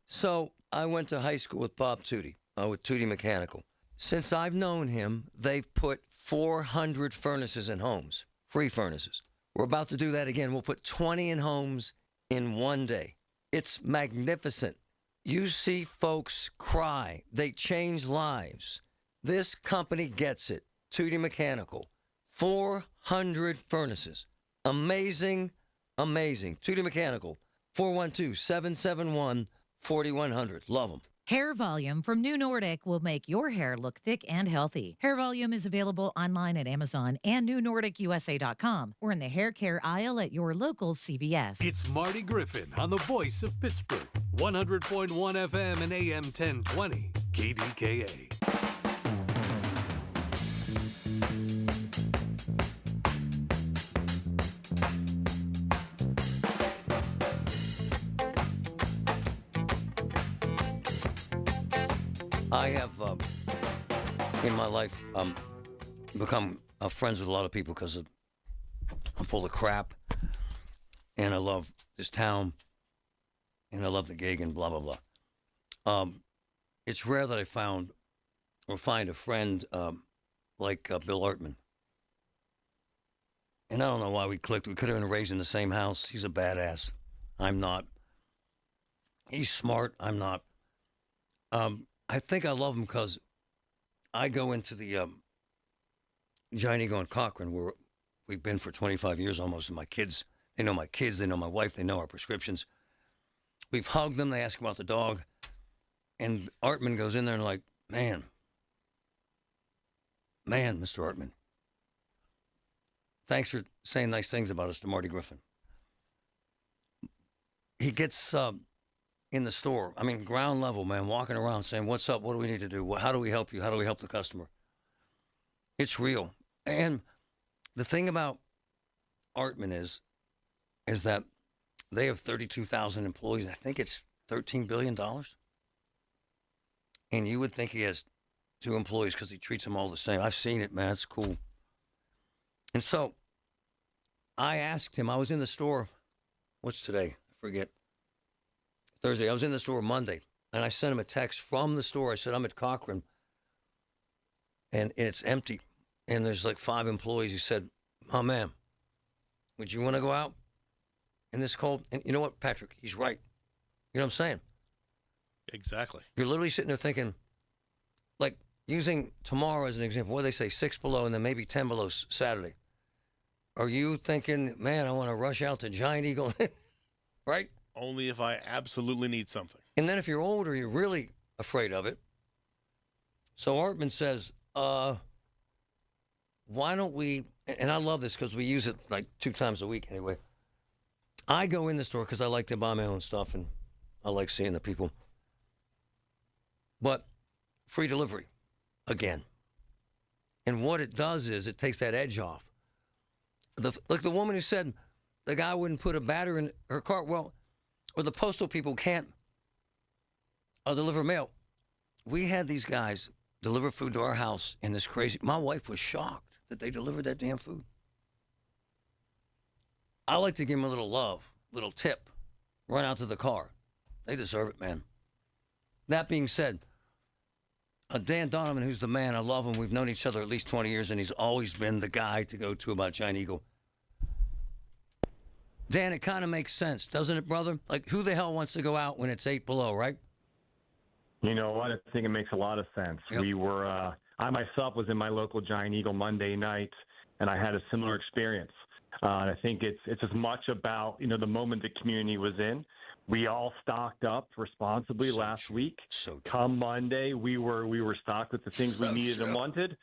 So I went to high school with Bob Tootie, with Tootie Mechanical. Since I've known him, they've put 400 furnaces in homes, free furnaces. We're about to do that again. We'll put 20 in homes in one day. It's magnificent. You see folks cry. They change lives. This company gets it. Tootie Mechanical. 400 furnaces. Amazing, amazing. 2D Mechanical, 412-771-4100. Love them. Hair Volume from New Nordic will make your hair look thick and healthy. Hair Volume is available online at Amazon and newnordicusa.com or in the hair care aisle at your local CVS. It's Marty Griffin on the voice of Pittsburgh. 100.1 FM and AM 1020. KDKA. I have, in my life, become friends with a lot of people because I'm full of crap, and I love this town, and I love the gig, and blah, blah, blah. It's rare that I find a friend like Bill Artman. And I don't know why we clicked. We could have been raised in the same house. He's a badass. I'm not. He's smart. I'm not. I think I love him because I go into the Giant Eagle and Cochrane, where we've been for 25 years almost, and my kids, they know my kids, they know my wife, they know our prescriptions. We've hugged them, they ask about the dog, and Artman goes in there and like, man, Mr. Artman, thanks for saying nice things about us to Marty Griffin. He gets in the store, I mean, ground level, man, walking around saying, what's up, what do we need to do, how do we help you, how do we help the customer? It's real. And the thing about Artman is that they have 32,000 employees. I think it's $13 billion. And you would think he has 2 employees because he treats them all the same. I've seen it, man. It's cool. And so I asked him, I was in the store, what's today? I forget. Thursday. I was in the store Monday, and I sent him a text from the store. I said, I'm at Cochrane, and it's empty, and there's like 5 employees. He said, oh, man, would you want to go out in this cold? And you know what, Patrick? He's right. You know what I'm saying? Exactly. You're literally sitting there thinking, like, using tomorrow as an example, what do they say, 6 below and then maybe 10 below Saturday. Are you thinking, man, I want to rush out to Giant Eagle, right? Only if I absolutely need something. And then if you're older, you're really afraid of it. So Artman says, why don't we, and I love this because we use it like 2 times a week anyway. I go in the store because I like to buy my own stuff and I like seeing the people. But free delivery, again. And what it does is it takes that edge off. Like the woman who said the guy wouldn't put a battery in her car. Well, or the postal people can't deliver mail. We had these guys deliver food to our house in this crazy... My wife was shocked that they delivered that damn food. I like to give them a little love, little tip, run out to the car. They deserve it, man. That being said, Dan Donovan, who's the man, I love him. We've known each other at least 20 years, and he's always been the guy to go to about Giant Eagle. Dan, it kind of makes sense, doesn't it, brother? Like, who the hell wants to go out when it's 8 below, right? You know what? I think it makes a lot of sense. Yep. We were, I myself was in my local Giant Eagle Monday night, and I had a similar experience. And I think it's as much about, you know, the moment the community was in. We all stocked up responsibly last week. Come Monday, we were stocked with the things we needed and wanted.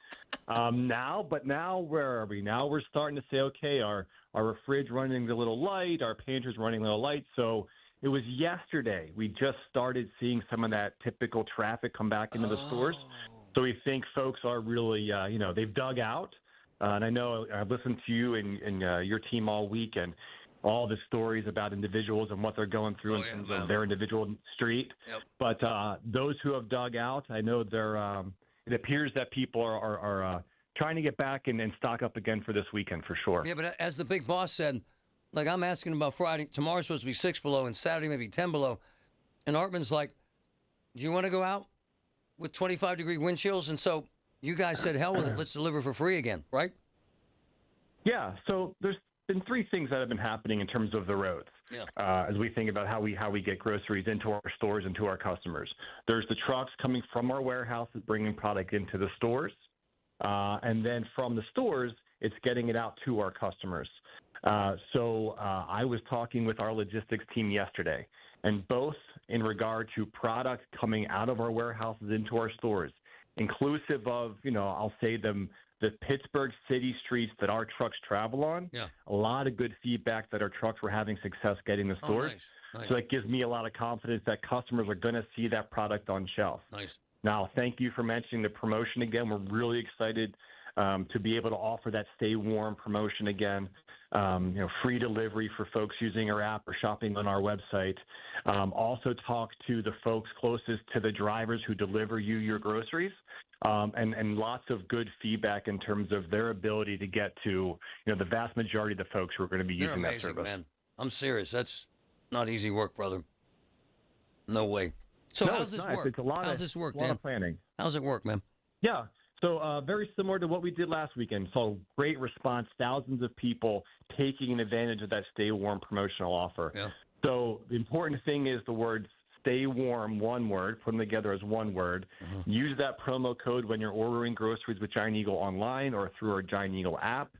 Now where are we? Now we're starting to say, okay, our fridge running a little light, our pantry's running a little light. So it was yesterday we just started seeing some of that typical traffic come back into the stores. So we think folks are really, they've dug out. And I know I've listened to you and your team all week, and all the stories about individuals and what they're going through in terms of their individual street. Yep. But those who have dug out, I know it appears that people are trying to get back and stock up again for this weekend for sure. Yeah, but as the big boss said, like, I'm asking about Friday. Tomorrow's supposed to be 6 below, and Saturday maybe 10 below. And Artman's like, do you want to go out with 25-degree wind chills? And so you guys said, hell with it, let's deliver for free again, right? Yeah, so there's been 3 things that have been happening in terms of the roads. Yeah. As we think about how we get groceries into our stores and to our customers. There's the trucks coming from our warehouses bringing product into the stores. And then from the stores, it's getting it out to our customers. So I was talking with our logistics team yesterday, and both in regard to product coming out of our warehouses into our stores, inclusive of, I'll say the Pittsburgh city streets that our trucks travel on, a lot of good feedback that our trucks were having success getting to stores. Nice. So that gives me a lot of confidence that customers are going to see that product on shelf. Nice. Now, thank you for mentioning the promotion again. We're really excited to be able to offer that Stay Warm promotion again. Free delivery for folks using our app or shopping on our website. Also talk to the folks closest to the drivers who deliver you your groceries. And lots of good feedback in terms of their ability to get to, the vast majority of the folks who are going to be using that service. Man. I'm serious. That's not easy work, brother. No way. So No, how's it's this not. work? It's a lot How's of, this work, a lot Dan? of planning. How's it work, man? Yeah. So very similar to what we did last weekend. So great response. Thousands of people taking advantage of that Stay Warm promotional offer. Yeah. So the important thing is the words Stay Warm, one word, put them together as one word. Use that promo code when you're ordering groceries with Giant Eagle online or through our Giant Eagle app.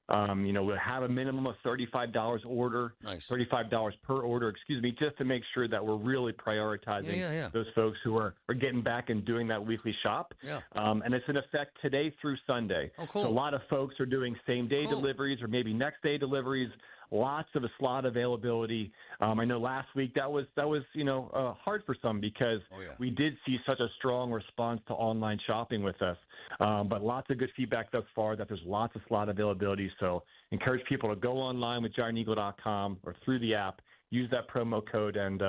We'll have a minimum of $35 order, $35 per order, just to make sure that we're really prioritizing those folks who are getting back and doing that weekly shop. Yeah. And it's in effect today through Sunday. Oh, cool. So a lot of folks are doing same-day deliveries or maybe next-day deliveries. Lots of slot availability. I know last week that was hard for some because we did see such a strong response to online shopping with us. But lots of good feedback thus far that there's lots of slot availability. So encourage people to go online with gianteagle.com or through the app, use that promo code and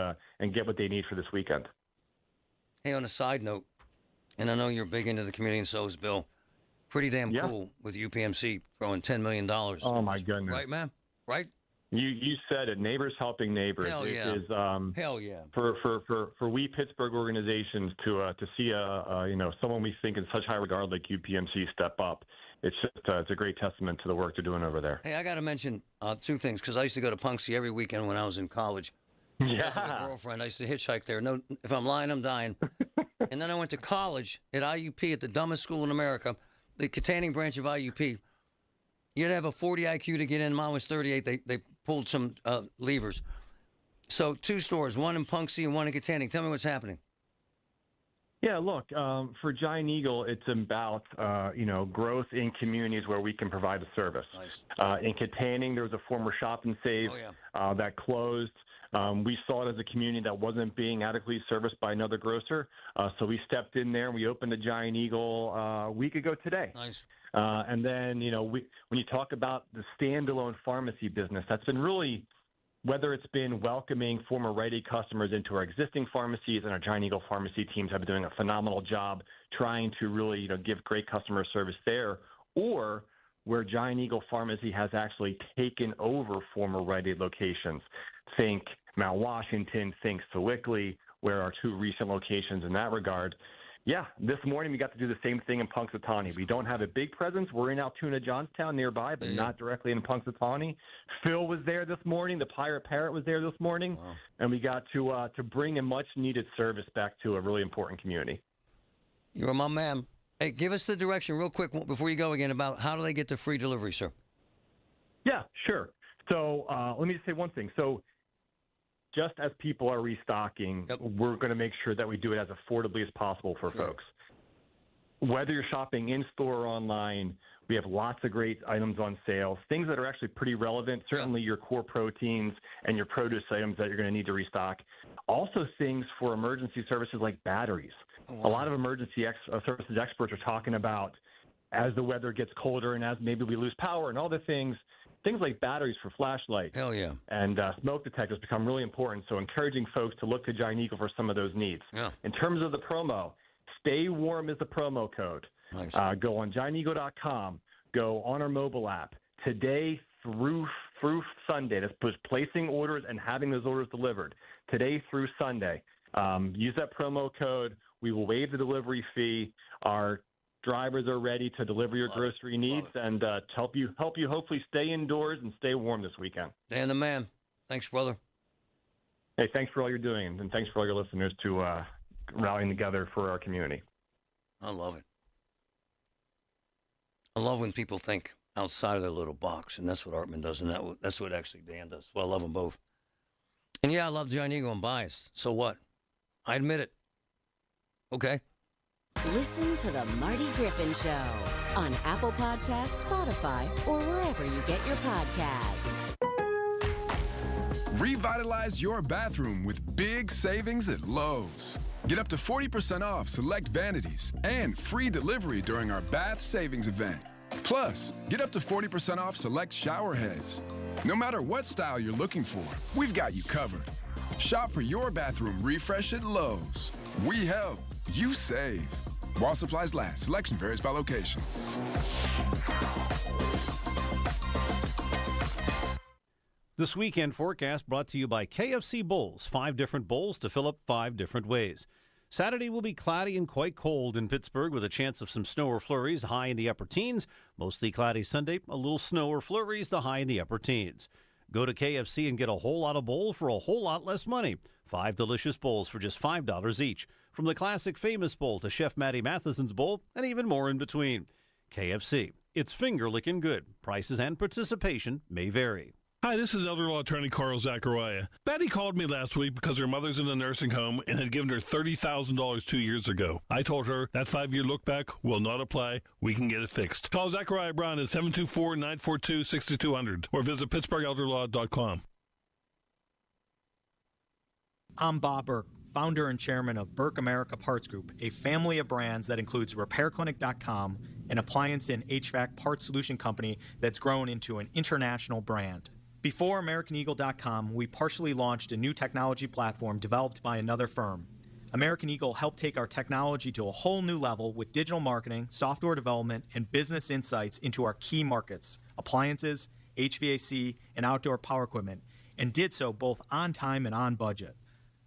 get what they need for this weekend. Hey, on a side note, and I know you're big into the community and so is Bill, pretty damn cool with UPMC throwing $10 million. Oh, my goodness. Right, man? Right? You said it. Neighbors helping neighbors. Hell yeah. It is, Hell yeah. For we Pittsburgh organizations to see someone we think in such high regard like UPMC step up. It's just it's a great testament to the work they're doing over there. Hey, I got to mention two things because I used to go to Punxsutawney every weekend when I was in college. Yeah. Because of a girlfriend, I used to hitchhike there. No, if I'm lying, I'm dying. And then I went to college at IUP at the dumbest school in America, the Katanning branch of IUP. You had to have a 40 IQ to get in. Mine was 38. They pulled some levers. So 2 stores, one in Punxsutawney and one in Katanning. Tell me what's happening. Yeah, look, for Giant Eagle, it's about, growth in communities where we can provide a service. Nice. In Katanning, there was a former Shop and Save that closed. We saw it as a community that wasn't being adequately serviced by another grocer. So we stepped in there and we opened a Giant Eagle a week ago today. Nice. And then, when you talk about the standalone pharmacy business, that's been really, whether it's been welcoming former Rite Aid customers into our existing pharmacies, and our Giant Eagle pharmacy teams have been doing a phenomenal job trying to really, give great customer service there, or where Giant Eagle Pharmacy has actually taken over former Rite Aid locations. Think Mount Washington, think Sewickley, where our 2 recent locations in that regard. Yeah, this morning we got to do the same thing in Punxsutawney. We don't have a big presence. We're in Altoona, Johnstown nearby, but not directly in Punxsutawney. Phil was there this morning. The Pirate Parrot was there this morning. Wow. And we got to bring a much-needed service back to a really important community. You're my man. Hey, give us the direction real quick before you go again about how do they get the free delivery, sir? Yeah, sure. So let me just say one thing. So just as people are restocking, we're going to make sure that we do it as affordably as possible for folks. Whether you're shopping in-store or online, we have lots of great items on sale, things that are actually pretty relevant, certainly your core proteins and your produce items that you're going to need to restock. Also things for emergency services like batteries. Oh, wow. A lot of emergency services experts are talking about as the weather gets colder and as maybe we lose power and all the things like batteries for flashlights and smoke detectors become really important. So encouraging folks to look to Giant Eagle for some of those needs. Yeah. In terms of the promo, Stay Warm is the promo code. Nice. Go on gianteagle.com. Go on our mobile app. Today through Sunday, that's placing orders and having those orders delivered. Today through Sunday. Use that promo code. We will waive the delivery fee. Our drivers are ready to deliver your grocery needs and to help you hopefully stay indoors and stay warm this weekend. Dan the man. Thanks, brother. Hey, thanks for all you're doing, and thanks for all your listeners to rallying together for our community. I love it. I love when people think. outside of their little box, and that's what Artman does, and that's what actually Dan does. Well, I love them both. And yeah, I love Giant Eagle. I'm biased. So what? I admit it. Okay. Listen to the Marty Griffin Show on Apple Podcasts, Spotify, or wherever you get your podcasts. Revitalize your bathroom with big savings at Lowe's. Get up to 40% off select vanities and free delivery during our bath savings event. Plus, get up to 40% off select shower heads. No matter what style you're looking for, we've got you covered. Shop for your bathroom refresh at Lowe's. We help, you save. While supplies last, selection varies by location. This weekend forecast brought to you by KFC Bowls. 5 different bowls to fill up 5 different ways. Saturday will be cloudy and quite cold in Pittsburgh with a chance of some snow or flurries, high in the upper teens. Mostly cloudy Sunday, a little snow or flurries, the high in the upper teens. Go to KFC and get a whole lot of bowls for a whole lot less money. 5 delicious bowls for just $5 each. From the classic famous bowl to Chef Matty Matheson's bowl and even more in between. KFC, it's finger-licking good. Prices and participation may vary. Hi, this is elder law attorney Carl Zachariah. Betty called me last week because her mother's in a nursing home and had given her $30,000 2 years ago. I told her that 5-year look-back will not apply. We can get it fixed. Call Zachariah Brown at 724-942-6200 or visit PittsburghElderLaw.com. I'm Bob Burke, founder and chairman of Burke America Parts Group, a family of brands that includes RepairClinic.com, an appliance and HVAC parts solution company that's grown into an international brand. Before AmericanEagle.com, we partially launched a new technology platform developed by another firm. American Eagle helped take our technology to a whole new level with digital marketing, software development, and business insights into our key markets, appliances, HVAC, and outdoor power equipment, and did so both on time and on budget.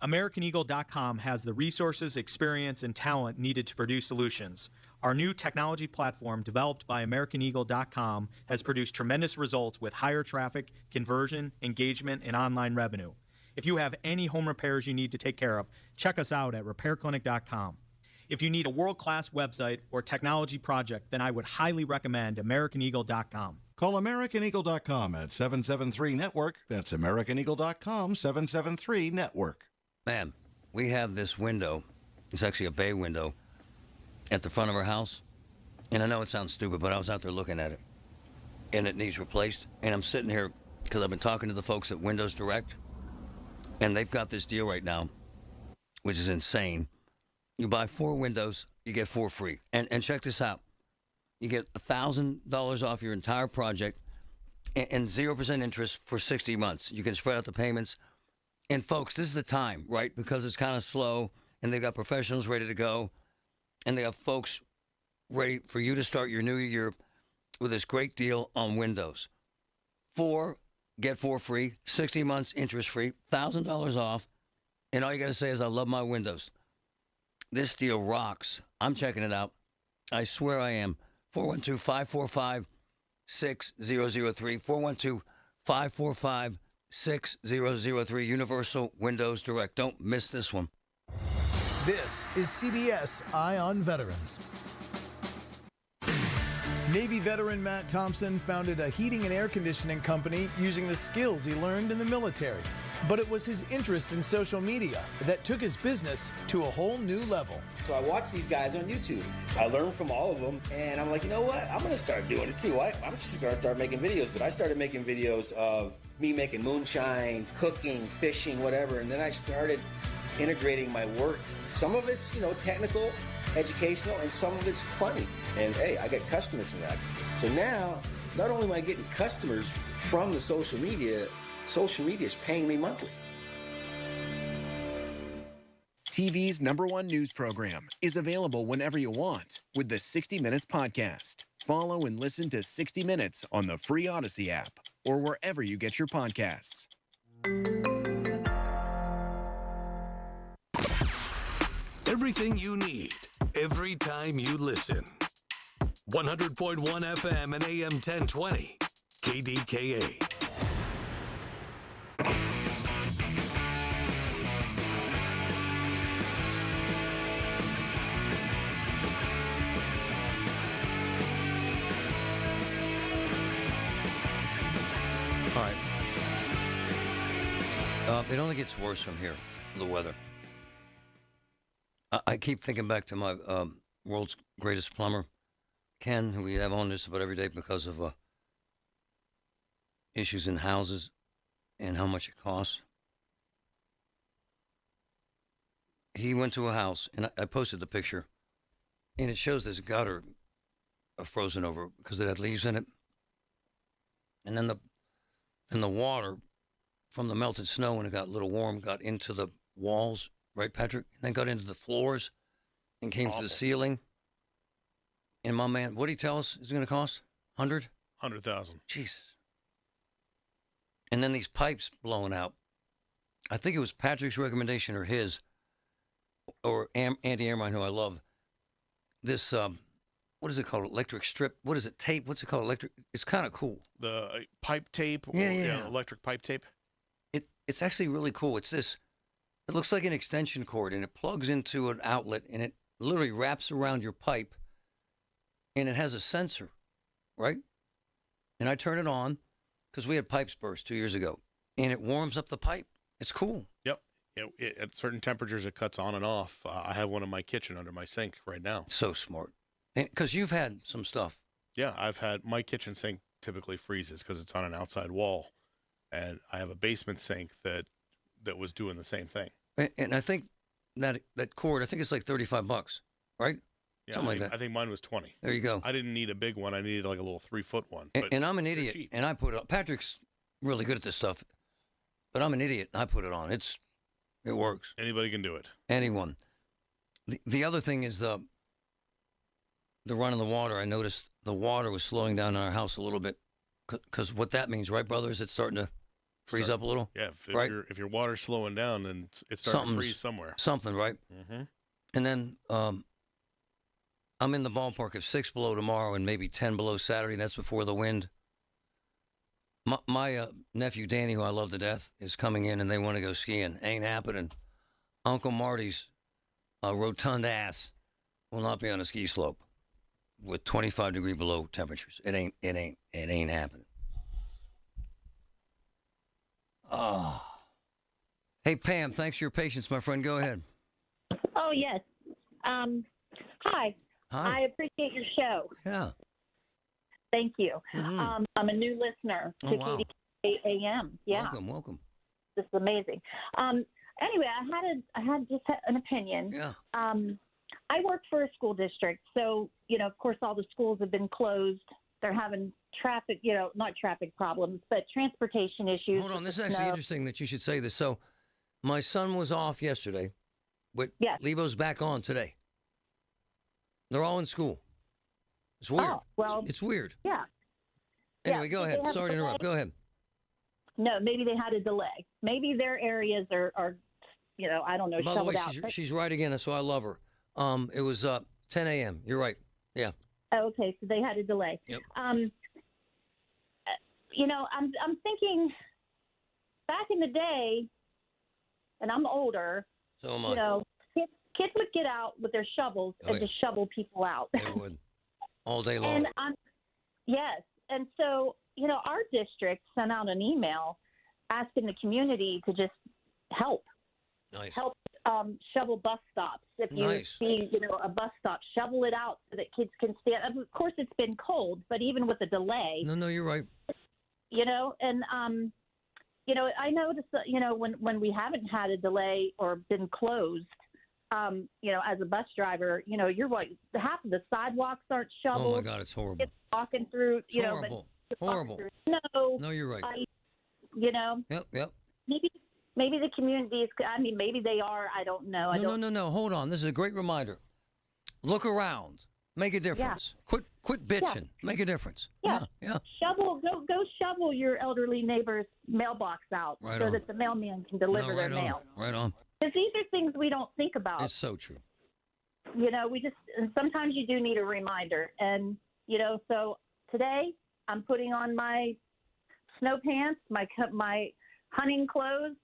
AmericanEagle.com has the resources, experience, and talent needed to produce solutions. Our new technology platform, developed by AmericanEagle.com, has produced tremendous results with higher traffic, conversion, engagement, and online revenue. If you have any home repairs you need to take care of, check us out at RepairClinic.com. If you need a world-class website or technology project, then I would highly recommend AmericanEagle.com. Call AmericanEagle.com at 773-NETWORK. That's AmericanEagle.com, 773-NETWORK. Man, we have this window. It's actually a bay window at the front of our house. And I know it sounds stupid, but I was out there looking at it. And it needs replaced. And I'm sitting here because I've been talking to the folks at Windows Direct. And they've got this deal right now, which is insane. You buy 4 windows, you get 4 free. And check this out. You get $1,000 off your entire project and 0% interest for 60 months. You can spread out the payments. And folks, this is the time, right? Because it's kind of slow and they've got professionals ready to go. And they have folks ready for you to start your new year with this great deal on Windows. 4, get 4 free, 60 months interest free, $1,000 off. And all you got to say is, I love my Windows. This deal rocks. I'm checking it out. I swear I am. 412-545-6003. 412-545-6003. Universal Windows Direct. Don't miss this one. This is CBS Eye on Veterans. Navy veteran Matt Thompson founded a heating and air conditioning company using the skills he learned in the military. But it was his interest in social media that took his business to a whole new level. So I watch these guys on YouTube. I learn from all of them, and I'm like, you know what? I'm going to start doing it too. I'm just going to start making videos. But I started making videos of me making moonshine, cooking, fishing, whatever. And then I started integrating my work. Some of it's, technical, educational, and some of it's funny. And hey, I get customers from that. So now, not only am I getting customers from the social media is paying me monthly. TV's #1 news program is available whenever you want with the 60 Minutes podcast. Follow and listen to 60 Minutes on the free Odyssey app or wherever you get your podcasts. Everything you need, every time you listen. 100.1 FM and AM 1020, KDKA. It only gets worse from here, the weather. I keep thinking back to my world's greatest plumber, Ken, who we have on just about every day because of issues in houses and how much it costs. He went to a house, and I posted the picture, and it shows this gutter frozen over because it had leaves in it. And then the water from the melted snow, when it got a little warm, got into the walls, right, Patrick? And then got into the floors and came to the ceiling. And my man, what did he tell us is going to cost? 100,000. Jesus. And then these pipes blowing out. I think it was Patrick's recommendation or his, or Andy Amrine, who I love. This, what is it called? Electric strip? What is it? Tape? What's it called? Electric? It's kind of cool. The pipe tape? Yeah. Electric pipe tape? It's actually really cool. It's this. It looks like an extension cord, and it plugs into an outlet, and it literally wraps around your pipe, and it has a sensor, right? And I turn it on because we had pipes burst 2 years ago, and it warms up the pipe. It's cool. Yep. At certain temperatures, it cuts on and off. I have one in my kitchen under my sink right now. So smart. Because you've had some stuff. Yeah, I've had my kitchen sink typically freezes because it's on an outside wall. And I have a basement sink that was doing the same thing. And I think that cord, I think it's like $35, right? Yeah, Something like that. I think mine was 20. There you go. I didn't need a big one. I needed like a little 3-foot one. And I'm an idiot. And I put it on. Patrick's really good at this stuff. But I'm an idiot. I put it on. It works. Anybody can do it. Anyone. The other thing is the run of the water. I noticed the water was slowing down in our house a little bit. Because what that means, right, brother, is it's starting to freeze up a little? Yeah, right? If your water's slowing down, then it's starting to freeze somewhere. Something, right? Mm-hmm. And then I'm in the ballpark of 6 below tomorrow and maybe 10 below Saturday. That's before the wind. My nephew Danny, who I love to death, is coming in and they want to go skiing. Ain't happening. Uncle Marty's rotund ass will not be on a ski slope with 25 degree below temperatures. It ain't happening. Oh. Hey Pam, thanks for your patience, my friend. Go ahead. Oh yes. Hi. I appreciate your show. Yeah. Thank you. Mm-hmm. I'm a new listener to KDKA AM. Yeah. Welcome. This is amazing. Anyway, I had just an opinion. Yeah. I work for a school district, so of course, all the schools have been closed. They're having traffic, not traffic problems, but transportation issues. Hold on, this is actually interesting that you should say this. So, my son was off yesterday, but Lebo's back on today. They're all in school. It's weird. Oh, well, it's weird. Yeah. Anyway, go ahead. Sorry to interrupt. Go ahead. No, maybe they had a delay. Maybe their areas are I don't know, By the way, shoveled out. she's right again, so I love her. It was 10 a.m. You're right. Yeah. Oh, okay, so they had a delay. Yep. I'm thinking back in the day, and I'm older. So am I. Kids would get out with their shovels and just shovel people out. They would. All day long. Yes. And so, our district sent out an email asking the community to just help. Nice. Help shovel bus stops. If you see, a bus stop, shovel it out so that kids can stand. Of course, it's been cold, but even with a delay. No, you're right. And I noticed that, when we haven't had a delay or been closed, as a bus driver, you're half of the sidewalks aren't shoveled. Oh my God, it's horrible. It's walking through, horrible. Horrible. No, you're right. Yep. Maybe the communities. Maybe they are. I don't know. No. Hold on. This is a great reminder. Look around. Make a difference. Yeah. Quit bitching. Yeah. Make a difference. Yeah. Shovel. Go shovel your elderly neighbor's mailbox out that the mailman can deliver their mail. Right on. Because these are things we don't think about. It's so true. And sometimes you do need a reminder. And, so today I'm putting on my snow pants, my hunting clothes,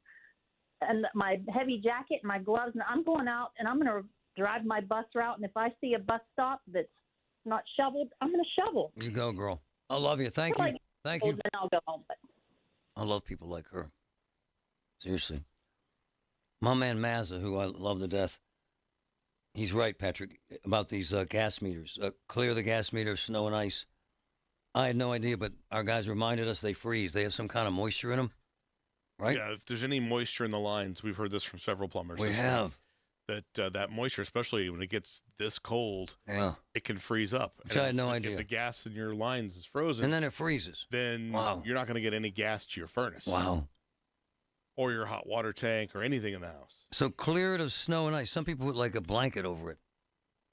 and my heavy jacket and my gloves. And I'm going out and I'm going to drive my bus route. And if I see a bus stop that's not shoveled, I'm going to shovel. You go, girl. I love you. Thank you. Thank you. Then I'll go home. But I love people like her. Seriously. My man Mazza, who I love to death, he's right, Patrick, about these gas meters. Clear the gas meter, snow and ice. I had no idea, but our guys reminded us they freeze. They have some kind of moisture in them, right? Yeah, if there's any moisture in the lines, we've heard this from several plumbers. We have. That moisture, especially when it gets this cold, it can freeze up. Which I had no idea. If the gas in your lines is frozen. And then it freezes. Then you're not going to get any gas to your furnace. Wow. Or your hot water tank or anything in the house. So clear it of snow and ice. Some people put like a blanket over it.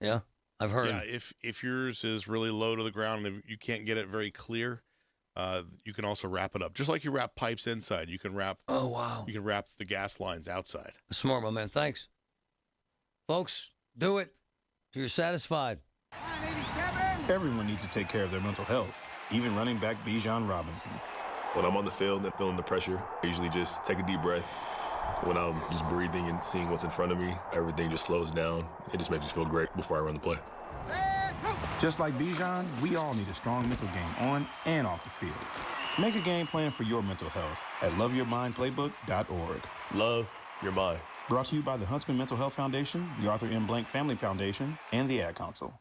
Yeah, I've heard. Yeah, if yours is really low to the ground and you can't get it very clear, you can also wrap it up. Just like you wrap pipes inside, you can wrap. Oh, wow. You can wrap the gas lines outside. Smart, my man. Thanks. Folks, do it till you're satisfied. Everyone needs to take care of their mental health, even running back Bijan Robinson. When I'm on the field and feeling the pressure, I usually just take a deep breath. When I'm just breathing and seeing what's in front of me, everything just slows down. It just makes me feel great before I run the play. Just like Bijan, we all need a strong mental game on and off the field. Make a game plan for your mental health at loveyourmindplaybook.org. Love your mind. Brought to you by the Huntsman Mental Health Foundation, the Arthur M. Blank Family Foundation, and the Ad Council.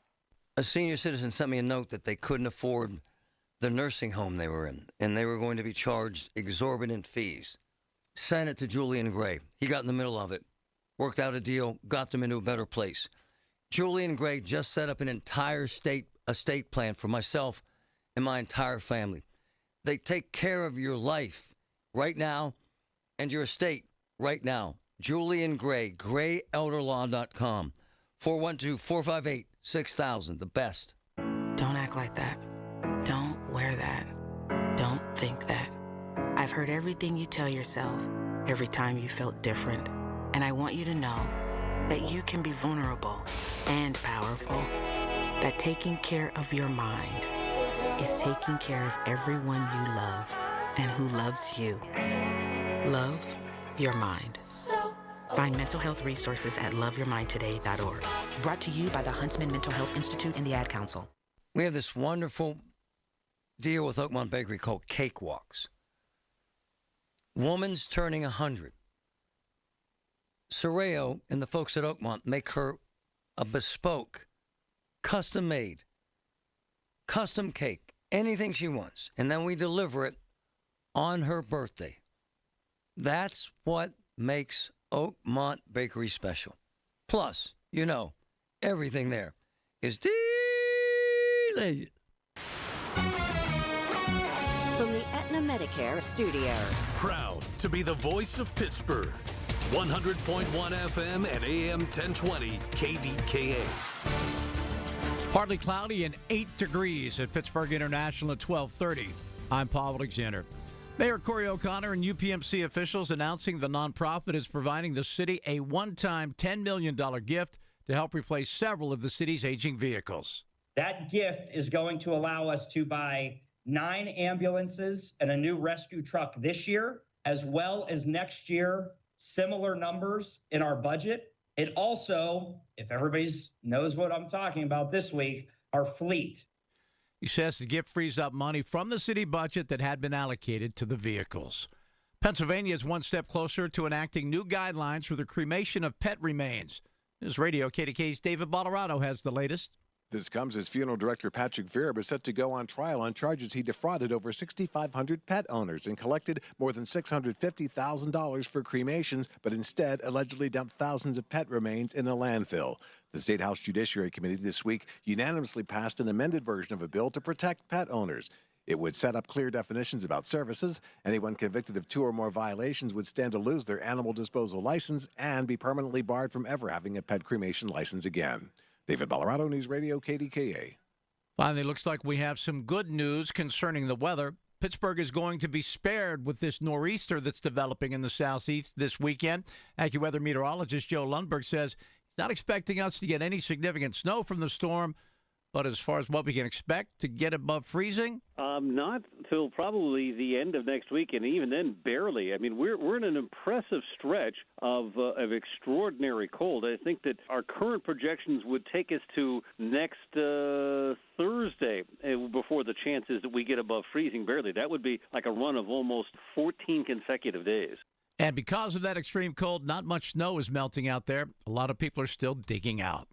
A senior citizen sent me a note that they couldn't afford the nursing home they were in, and they were going to be charged exorbitant fees. Sent it to Julian Gray. He got in the middle of it, worked out a deal, got them into a better place. Julian Gray just set up an entire estate plan for myself and my entire family. They take care of your life right now and your estate right now. Julian Gray, grayelderlaw.com, 412-458-6000, the best. Don't act like that. Don't wear that. Don't think that. I've heard everything you tell yourself every time you felt different. And I want you to know that you can be vulnerable and powerful. That taking care of your mind is taking care of everyone you love and who loves you. Love your mind. Find mental health resources at loveyourmindtoday.org. Brought to you by the Huntsman Mental Health Institute and the Ad Council. We have this wonderful deal with Oakmont Bakery called Cakewalks. Woman's turning 100. Soreo and the folks at Oakmont make her a bespoke, custom-made, custom cake, anything she wants, and then we deliver it on her birthday. That's what makes Oakmont Bakery special. Plus, you know, everything there is delicious. From the Aetna Medicare Studios. Proud to be the voice of Pittsburgh. 100.1 FM and AM 1020 KDKA. Partly cloudy and 8 degrees at Pittsburgh International at 12:30. I'm Paul Alexander. Mayor Corey O'Connor and UPMC officials announcing the nonprofit is providing the city a one-time $10 million gift to help replace several of the city's aging vehicles. That gift is going to allow us to buy 9 ambulances and a new rescue truck this year, as well as next year, similar numbers in our budget. It also, if everybody knows what I'm talking about this week, our fleet. He says the gift frees up money from the city budget that had been allocated to the vehicles. Pennsylvania is one step closer to enacting new guidelines for the cremation of pet remains. News Radio KDK's David Bolorado has the latest. This comes as funeral director Patrick Verb is set to go on trial on charges he defrauded over 6,500 pet owners and collected more than $650,000 for cremations, but instead allegedly dumped thousands of pet remains in a landfill. The State House Judiciary Committee this week unanimously passed an amended version of a bill to protect pet owners. It would set up clear definitions about services. Anyone convicted of 2 or more violations would stand to lose their animal disposal license and be permanently barred from ever having a pet cremation license again. David Bolorado, News Radio, KDKA. Finally, looks like we have some good news concerning the weather. Pittsburgh is going to be spared with this nor'easter that's developing in the southeast this weekend. AccuWeather meteorologist Joe Lundberg says he's not expecting us to get any significant snow from the storm, but as far as what we can expect to get above freezing? Not till probably the end of next week, and even then, barely. I mean, we're in an impressive stretch of extraordinary cold. I think that our current projections would take us to next Thursday before the chances that we get above freezing barely. That would be like a run of almost 14 consecutive days. And because of that extreme cold, not much snow is melting out there. A lot of people are still digging out.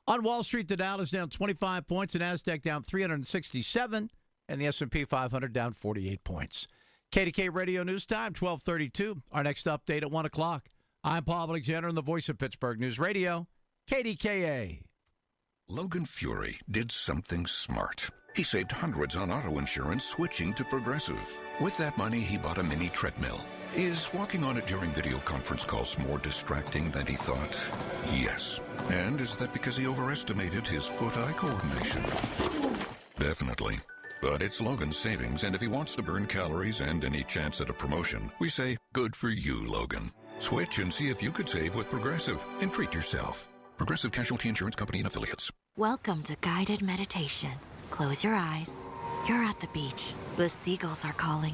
On Wall Street, the Dow is down 25 points, the Nasdaq down 367, and the S&P 500 down 48 points. KDKA Radio News Time, 12:32. Our next update at 1 o'clock. I'm Paul Alexander, and the voice of Pittsburgh News Radio, KDKA. Logan Fury did something smart. He saved hundreds on auto insurance switching to Progressive. With that money, he bought a mini treadmill. Is walking on it during video conference calls more distracting than he thought? Yes. And is that because he overestimated his foot-eye coordination? Definitely. But it's Logan's savings, and if he wants to burn calories and any chance at a promotion, we say, good for you, Logan. Switch and see if you could save with Progressive and treat yourself. Progressive Casualty Insurance Company and Affiliates. Welcome to guided meditation. Close your eyes. You're at the beach. The seagulls are calling.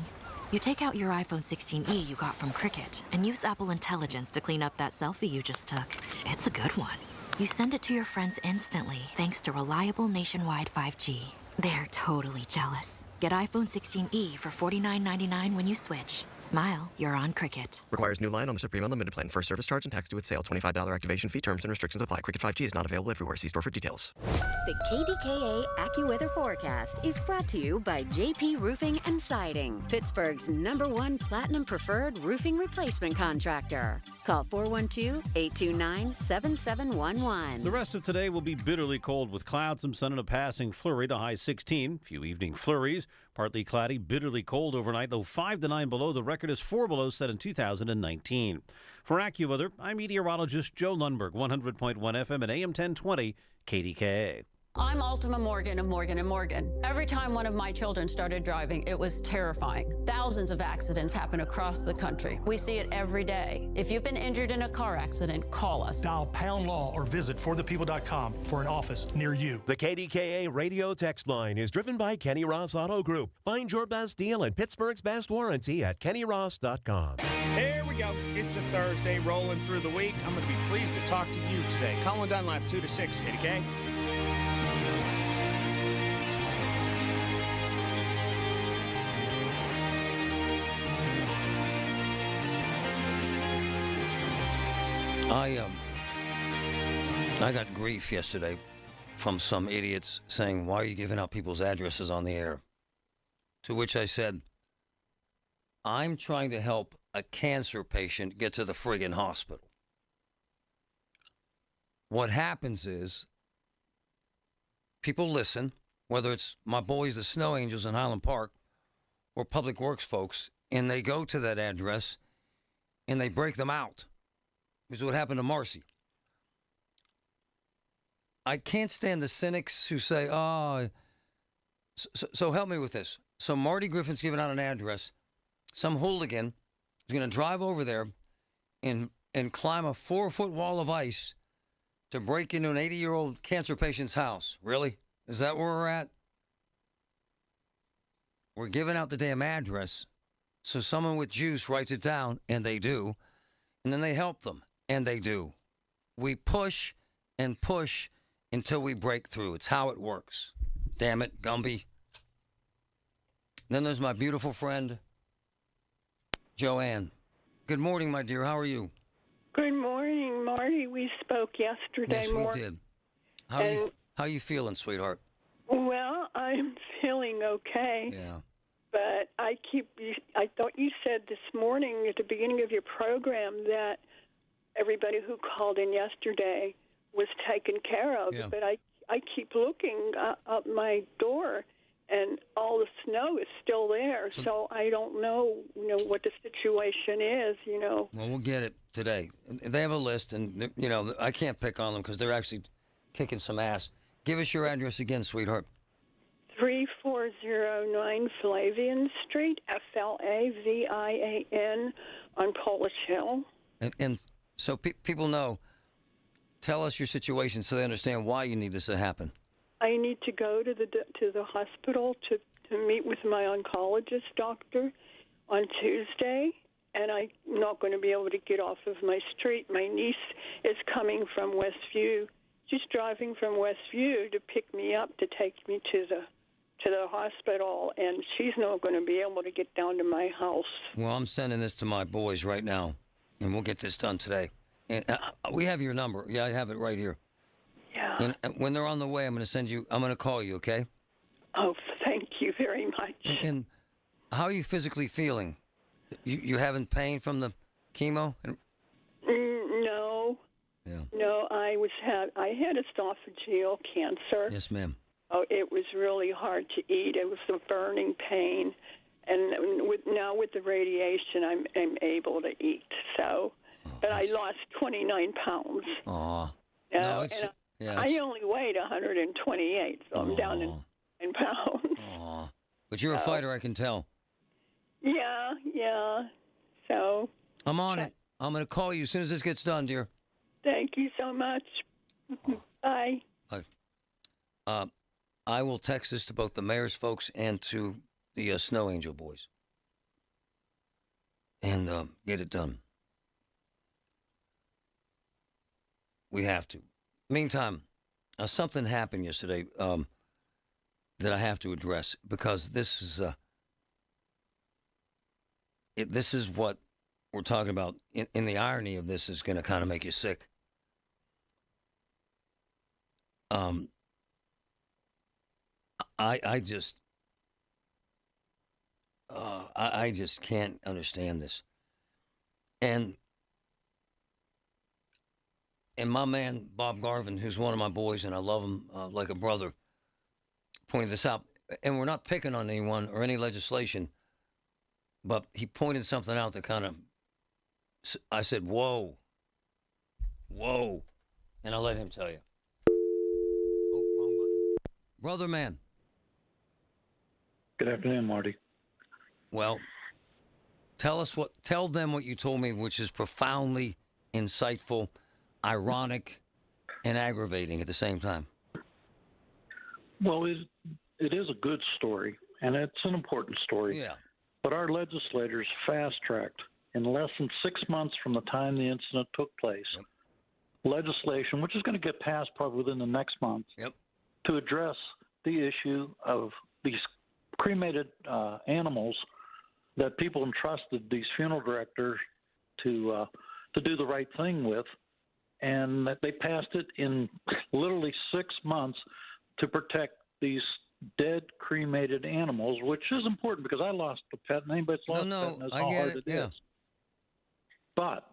You take out your iPhone 16e you got from Cricket and use Apple Intelligence to clean up that selfie you just took. It's a good one. You send it to your friends instantly thanks to reliable nationwide 5G. They're totally jealous. Get iPhone 16e for $49.99 when you switch. Smile, you're on Cricket. Requires new line on the Supreme Unlimited plan. First service charge and tax due at sale. $25 activation fee. Terms and restrictions apply. Cricket 5G is not available everywhere. See store for details. The KDKA AccuWeather forecast is brought to you by JP Roofing and Siding, Pittsburgh's #1 Platinum Preferred Roofing Replacement Contractor. Call 412-829-7711. The rest of today will be bitterly cold with clouds, some sun, and a passing flurry. The high 16. Few evening flurries. Partly cloudy, bitterly cold overnight, though 5 to 9 below. The record is 4 below, set in 2019. For AccuWeather, I'm meteorologist Joe Lundberg, 100.1 FM and AM 1020 KDKA. I'm Ultima Morgan of Morgan & Morgan. Every time one of my children started driving, it was terrifying. Thousands of accidents happen across the country. We see it every day. If you've been injured in a car accident, call us. Dial # law or visit forthepeople.com for an office near you. The KDKA radio text line is driven by Kenny Ross Auto Group. Find your best deal and Pittsburgh's best warranty at kennyross.com. Here we go. It's a Thursday, rolling through the week. I'm going to be pleased to talk to you today. Colin Dunlap, 2 to 6, KDK. I got grief yesterday from some idiots saying, why are you giving out people's addresses on the air? To which I said, I'm trying to help a cancer patient get to the friggin' hospital. What happens is people listen, whether it's my boys, the Snow Angels in Highland Park, or Public Works folks, and they go to that address and they break them out. This is what happened to Marcy. I can't stand the cynics who say, so help me with this. So Marty Griffin's giving out an address. Some hooligan is going to drive over there and climb a 4-foot wall of ice to break into an 80-year-old cancer patient's house. Really? Is that where we're at? We're giving out the damn address so someone with juice writes it down, and they do, and then they help them, and they do. We push and push until we break through. It's how it works. Damn it, Gumby. Then there's my beautiful friend, Joanne. Good morning, my dear. How are you? Good morning, Marty. We spoke yesterday morning. Yes, we did. How you feeling, sweetheart? Well, I'm feeling okay. Yeah. But I thought you said this morning at the beginning of your program that everybody who called in yesterday was taken care of. Yeah. But I keep looking up my door, and all the snow is still there. So I don't know, what the situation is, Well, we'll get it today. They have a list, and, I can't pick on them because they're actually kicking some ass. Give us your address again, sweetheart. 3409 Flavian Street, Flavian, on Polish Hill. And so people know, tell us your situation so they understand why you need this to happen. I need to go to the hospital to meet with my oncologist doctor on Tuesday, and I'm not going to be able to get off of my street. My niece is coming from Westview. She's driving from Westview to pick me up to take me to to the hospital, and she's not going to be able to get down to my house. Well, I'm sending this to my boys right now, and we'll get this done today. And we have your number. Yeah, I have it right here. Yeah. And when they're on the way, I'm going to call you, okay? Oh, thank you very much. And how are you physically feeling? You having pain from the chemo? No. Yeah. No, I had esophageal cancer. Yes, ma'am. Oh, it was really hard to eat. It was a burning pain, and now with the radiation, I'm able to eat. So, but I lost 29 pounds. Aw. And I only weighed 128, so I'm down in pounds. Aw. But you're a fighter, I can tell. Yeah. So. I'm on it. I'm going to call you as soon as this gets done, dear. Thank you so much. Bye. Bye. I will text this to both the mayor's folks and to the Snow Angel boys. And get it done. We have to. Meantime, something happened yesterday that I have to address, because this is what we're talking about. In the irony of this is going to kind of make you sick. I just can't understand this. And my man, Bob Garvin, who's one of my boys, and I love him like a brother, pointed this out. And we're not picking on anyone or any legislation, but he pointed something out that kind of, I said, whoa. And I'll let him tell you. Oh, wrong button. Brother man. Good afternoon, Marty. Well, tell them what you told me, which is profoundly insightful, ironic, and aggravating at the same time. Well, it is a good story, and it's an important story. Yeah. But our legislators fast-tracked, in less than 6 months from the time the incident took place, legislation, which is going to get passed probably within the next month, to address the issue of these cremated animals that people entrusted these funeral directors to do the right thing with, and that they passed it in literally 6 months to protect these dead cremated animals, which is important because I lost a pet, and anybody's lost a pet knows how hard it is. But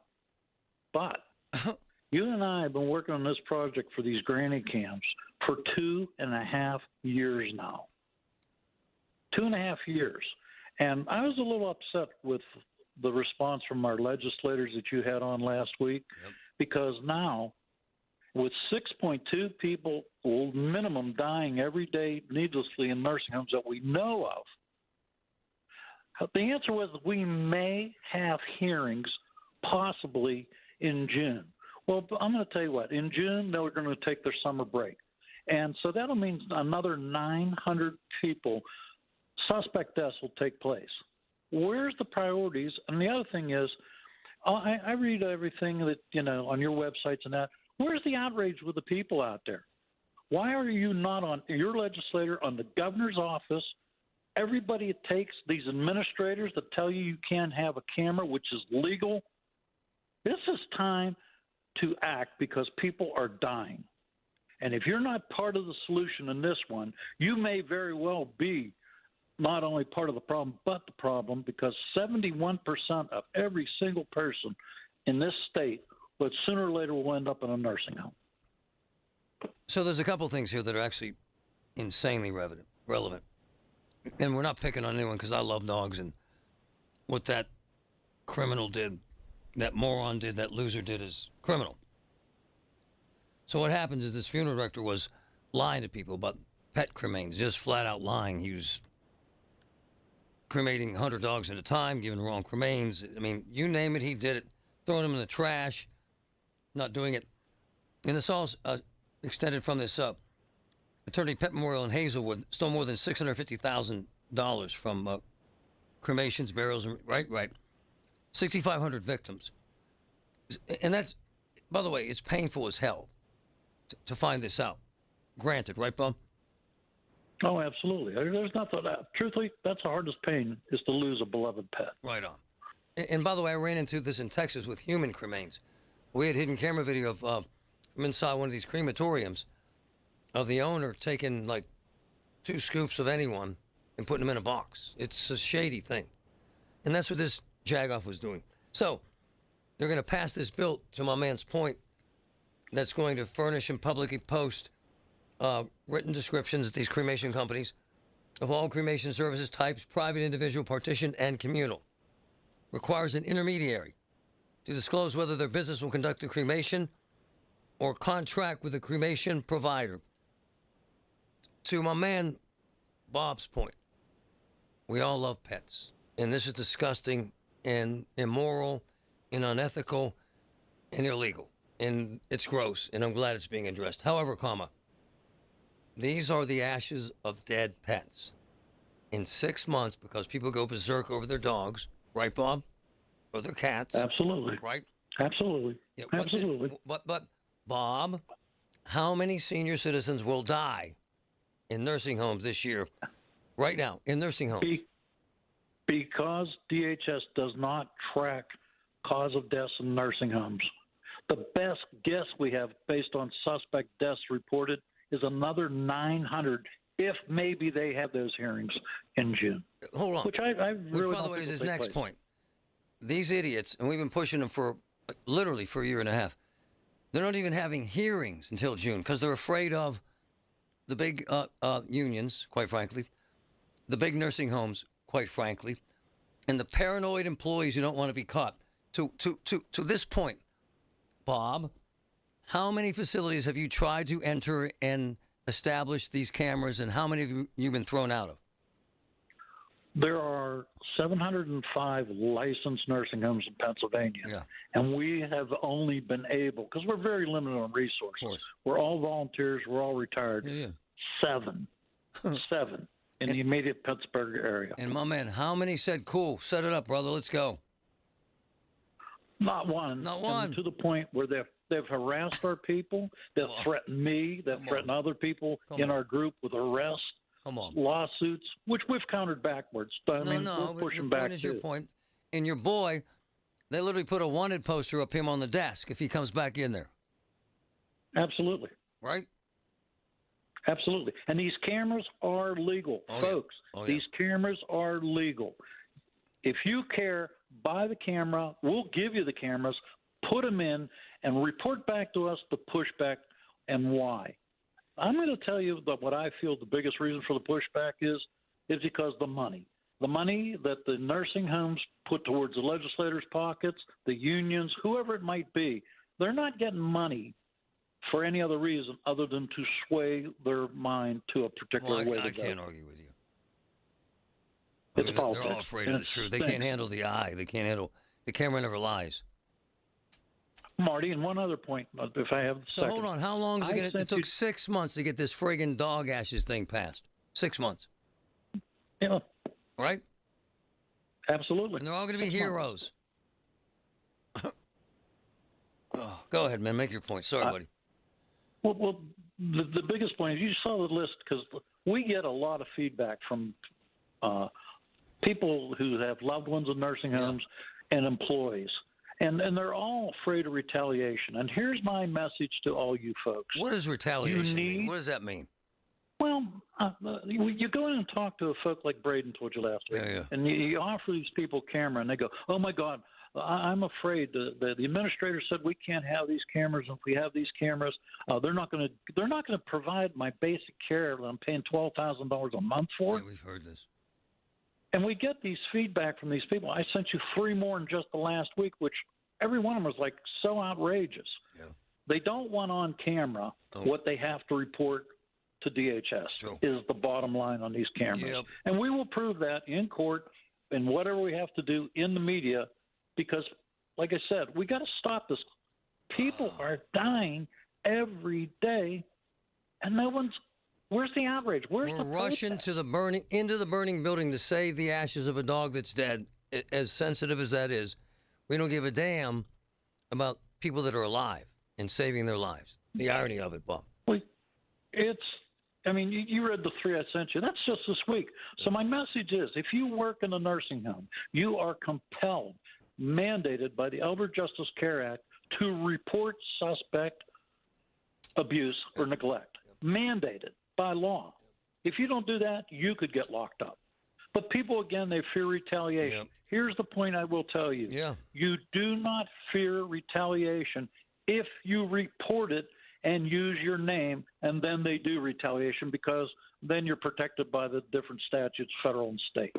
you and I have been working on this project for these granny camps for 2.5 years now. 2.5 years. And I was a little upset with the response from our legislators that you had on last week, because now, with 6.2 people minimum dying every day needlessly in nursing homes that we know of, the answer was we may have hearings possibly in June. Well, I'm going to tell you what. In June, they're going to take their summer break. And so that'll mean another 900 people, suspect deaths will take place. Where's the priorities? And the other thing is, I read everything that, on your websites and that. Where's the outrage with the people out there? Why are you not on your legislator, on the governor's office? Everybody it takes, these administrators that tell you can't have a camera, which is legal. This is time to act because people are dying. And if you're not part of the solution in this one, you may very well be not only part of the problem, but the problem, because 71% of every single person in this state, but sooner or later will end up in a nursing home. So there's a couple things here that are actually insanely relevant. And we're not picking on anyone because I love dogs, and what that criminal did, that moron did, that loser did is criminal. So what happens is this funeral director was lying to people about pet cremains, just flat out lying. He was cremating 100 dogs at a time, giving the wrong cremains. I mean, you name it, he did it. Throwing them in the trash, not doing it. And this all extended from this Attorney Pet Memorial in Hazelwood stole more than $650,000 from cremations, burials, and right. 6,500 victims. And that's, by the way, it's painful as hell to find this out. Granted, right, Bob? Oh, absolutely. There's nothing. Truthfully, that's the hardest pain is to lose a beloved pet. Right on. And by the way, I ran into this in Texas with human cremains. We had hidden camera video of from inside one of these crematoriums of the owner taking like 2 scoops of anyone and putting them in a box. It's a shady thing. And that's what this jagoff was doing. So they're going to pass this bill, to my man's point, that's going to furnish and publicly post written descriptions at these cremation companies of all cremation services types, private, individual, partition, and communal. Requires an intermediary to disclose whether their business will conduct the cremation or contract with a cremation provider. To my man Bob's point, we all love pets, and this is disgusting and immoral and unethical and illegal, and it's gross, and I'm glad it's being addressed. However, these are the ashes of dead pets. In 6 months, because people go berserk over their dogs, right, Bob? Or their cats. Absolutely. Right? Absolutely. Yeah, Absolutely. But, Bob, how many senior citizens will die in nursing homes this year, right now, in nursing homes? Because DHS does not track cause of deaths in nursing homes. The best guess we have based on suspect deaths reported is another 900 if maybe they have those hearings in June. Hold on. Which I really Which, by the way, is his next point. These idiots, and we've been pushing them for literally for a year and a half, they're not even having hearings until June because they're afraid of the big unions, quite frankly, the big nursing homes, quite frankly, and the paranoid employees who don't want to be caught. To this point, Bob, how many facilities have you tried to enter and establish these cameras, and how many have you been thrown out of? There are 705 licensed nursing homes in Pennsylvania, and we have only been able, because we're very limited on resources. We're all volunteers. We're all retired. Seven in the immediate Pittsburgh area. And my man, how many said, cool, set it up, brother, let's go? Not one. Not one. And to the point where they've harassed our people. They've threatened me. They've threatened other people in our group with arrests, lawsuits, which we've countered backwards. I mean, we're pushing back. Point is your point. And your boy, they literally put a wanted poster of him on the desk if he comes back in there. Absolutely. Right? Absolutely. And these cameras are legal, folks. These cameras are legal. If you care, buy the camera. We'll give you the cameras, put them in, and report back to us the pushback and why. I'm going to tell you that what I feel the biggest reason for the pushback is because the money. The money that the nursing homes put towards the legislators' pockets, the unions, whoever it might be, they're not getting money for any other reason other than to sway their mind to a particular way to go. I can't argue with you. It's politics. They're all afraid of the truth. They can't handle the eye. They can't handle the camera. Never lies. Marty, and one other point, if I have So hold on. How long is it going to? It took 6 months to get this friggin' dog ashes thing passed. 6 months. Yeah. Right. Absolutely. And they're all going to be heroes. Go ahead, man. Make your point. Sorry, buddy. Well, the biggest point is you saw the list because we get a lot of feedback from people who have loved ones in nursing homes and employees. And they're all afraid of retaliation. And here's my message to all you folks. What does retaliation mean? What does that mean? Well, you go in and talk to a folk like Braden told you last week, and you offer these people camera, and they go, "Oh my God, I'm afraid." The administrator said we can't have these cameras. If we have these cameras, they're not going to provide my basic care that I'm paying $12,000 a month for. Yeah, we've heard this. And we get these feedback from these people. I sent you 3 more in just the last week, which every one of them was like so outrageous. Yeah. They don't want on camera what they have to report to DHS is the bottom line on these cameras. Yep. And we will prove that in court and whatever we have to do in the media because, like I said, we got to stop this. People are dying every day, and no one's – where's the outrage? We're rushing to into the burning building to save the ashes of a dog that's dead, as sensitive as that is. We don't give a damn about people that are alive and saving their lives. The irony of it, Bob. I mean, you read the 3 I sent you. That's just this week. So my message is, if you work in a nursing home, you are compelled, mandated by the Elder Justice Care Act to report suspect abuse or neglect. Mandated by law. If you don't do that, you could get locked up. But people, again, they fear retaliation. Yep. Here's the point I will tell you. Yeah. You do not fear retaliation if you report it and use your name, and then they do retaliation, because then you're protected by the different statutes, federal and state.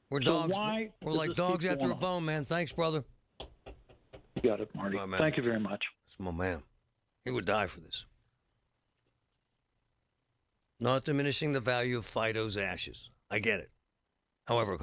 We're So dogs. why We're does like this dogs keep after a going on? bone, man. Thanks, brother. You got it, Marty. All right, man. Thank you very much. That's my man. He would die for this. Not diminishing the value of Fido's ashes. I get it. However,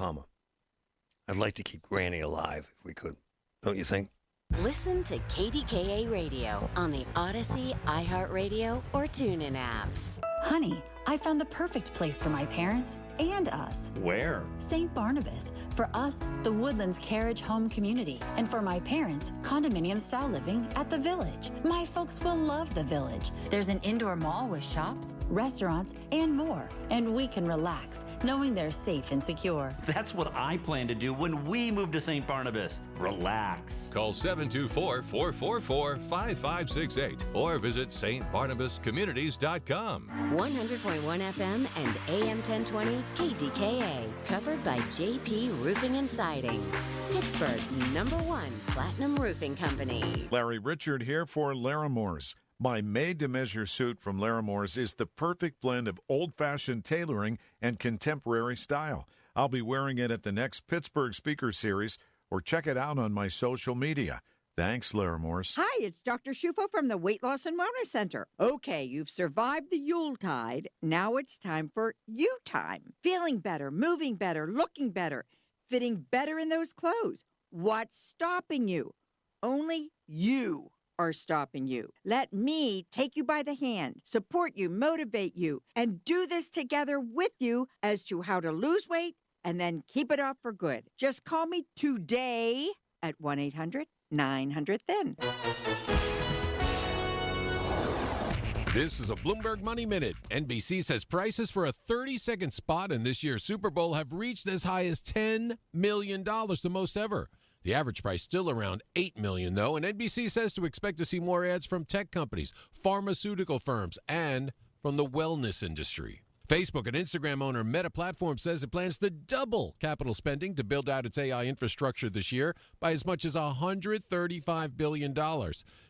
I'd like to keep Granny alive if we could. Don't you think? Listen to KDKA Radio on the Odyssey, iHeartRadio, or TuneIn apps. Honey, I found the perfect place for my parents and us. Where? St. Barnabas. For us, the Woodlands Carriage Home Community. And for my parents, condominium-style living at the Village. My folks will love the Village. There's an indoor mall with shops, restaurants, and more. And we can relax, knowing they're safe and secure. That's what I plan to do when we move to St. Barnabas. Relax. Call 724-444-5568 or visit stbarnabascommunities.com. 100.1 FM and AM 1020 KDKA. Covered by JP Roofing and Siding. Pittsburgh's #1 platinum roofing company. Larry Richard here for Larimores. My made-to-measure suit from Larimores is the perfect blend of old-fashioned tailoring and contemporary style. I'll be wearing it at the next Pittsburgh Speaker Series, or check it out on my social media. Thanks, Larimores. Hi, it's Dr. Shufo from the Weight Loss and Wellness Center. Okay, you've survived the Yuletide. Now it's time for you time. Feeling better, moving better, looking better, fitting better in those clothes. What's stopping you? Only you are stopping you. Let me take you by the hand, support you, motivate you, and do this together with you as to how to lose weight and then keep it off for good. Just call me today at 1-800-900-THIN. This is a Bloomberg Money Minute. NBC says prices for a 30-second spot in this year's Super Bowl have reached as high as $10 million, the most ever. The average price still around $8 million, though, and NBC says to expect to see more ads from tech companies, pharmaceutical firms, and from the wellness industry. Facebook and Instagram owner Meta Platforms says it plans to double capital spending to build out its AI infrastructure this year by as much as $135 billion,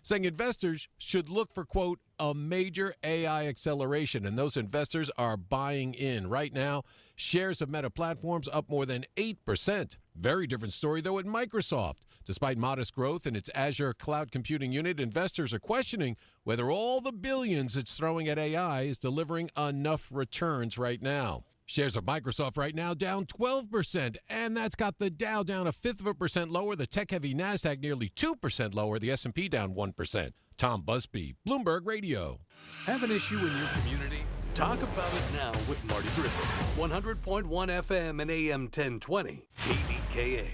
saying investors should look for, quote, a major AI acceleration, and those investors are buying in. Right now, shares of Meta Platforms up more than 8%. Very different story, though, at Microsoft. Despite modest growth in its Azure cloud computing unit, investors are questioning whether all the billions it's throwing at AI is delivering enough returns right now. Shares of Microsoft right now down 12%, and that's got the Dow down 1/5% lower, the tech-heavy NASDAQ nearly 2% lower, the S&P down 1%. Tom Busby, Bloomberg Radio. Have an issue in your community? Talk about it now with Marty Griffin. 100.1 FM and AM 1020 KDKA.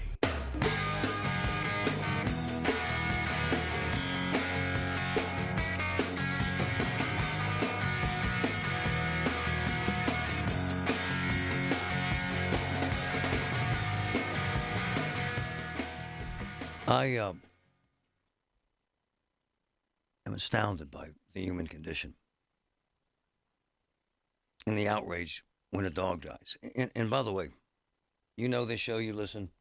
I am astounded by the human condition and the outrage when a dog dies. And by the way, you know this show, you listen.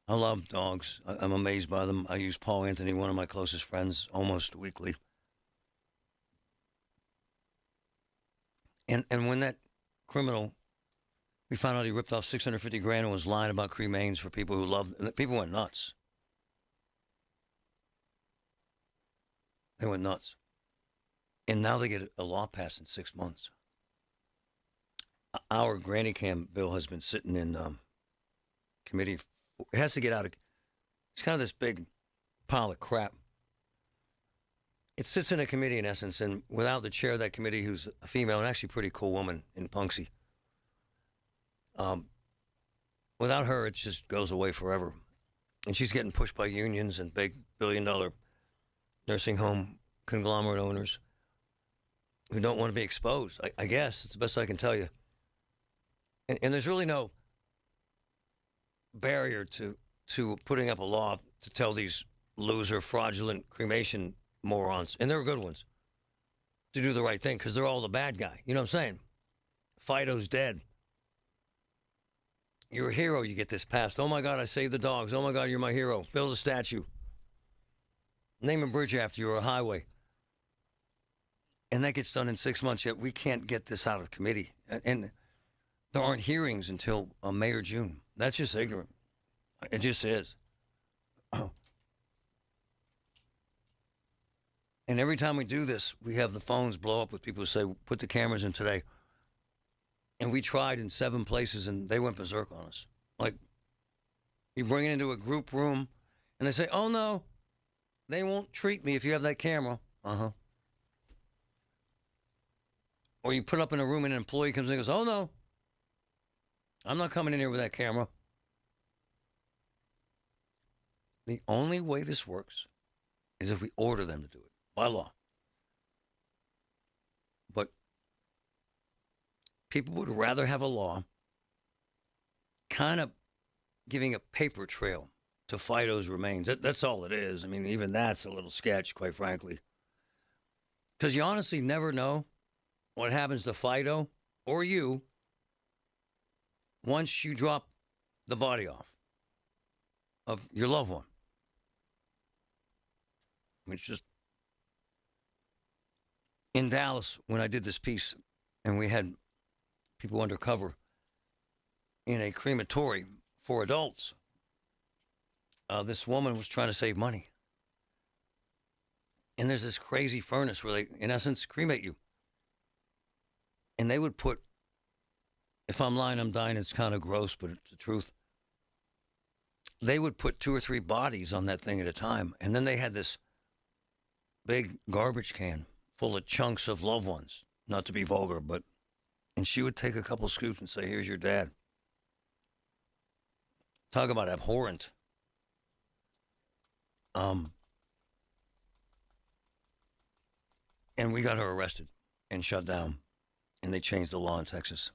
I love dogs. I'm amazed by them. I use Paul Anthony, one of my closest friends, almost weekly. And when that criminal, we found out he ripped off $650,000 and was lying about cremains for people who loved, people went nuts. They went nuts. And now they get a law passed in 6 months. Our granny cam bill has been sitting in committee. It has to get out of, it's kind of this big pile of crap. It sits in a committee, in essence, and without the chair of that committee, who's a female and actually pretty cool woman in Punxsy, without her, it just goes away forever. And she's getting pushed by unions and big billion-dollar nursing home conglomerate owners. who don't want to be exposed. I guess it's the best I can tell you. And there's really no barrier to putting up a law to tell these loser, fraudulent cremation morons, and they're good ones, to do the right thing because they're all the bad guy. You know what I'm saying? Fido's dead. You're a hero. You get this passed. Oh, my God, I saved the dogs. Oh, my God, you're my hero. Build a statue. Name a bridge after you or a highway. And that gets done in 6 months, yet we can't get this out of committee. And there aren't hearings until May or June. That's just ignorant. It just is. And every time we do this, we have the phones blow up with people who say, put the cameras in today. And we tried in 7 places, and they went berserk on us. Like, you bring it into a group room, and they say, oh, no, they won't treat me if you have that camera. Uh-huh. Or you put up in a room, and an employee comes in and goes, oh, no, I'm not coming in here with that camera. The only way this works is if we order them to do it by law. But people would rather have a law kind of giving a paper trail to Fido's remains. That's all it is. I mean, even that's a little sketch, quite frankly. Because you honestly never know what happens to Fido or you once you drop the body off of your loved one. I mean, it's just in Dallas when I did this piece and we had people undercover in a crematory for adults. This woman was trying to save money. And there's this crazy furnace where they, in essence, cremate you. And they would put, if I'm lying, I'm dying, it's kind of gross, but it's the truth. They would put 2 or 3 bodies on that thing at a time. And then they had this big garbage can full of chunks of loved ones. Not to be vulgar, but, and she would take a couple scoops and say, here's your dad. Talk about abhorrent. And we got her arrested and shut down. And they changed the law in Texas.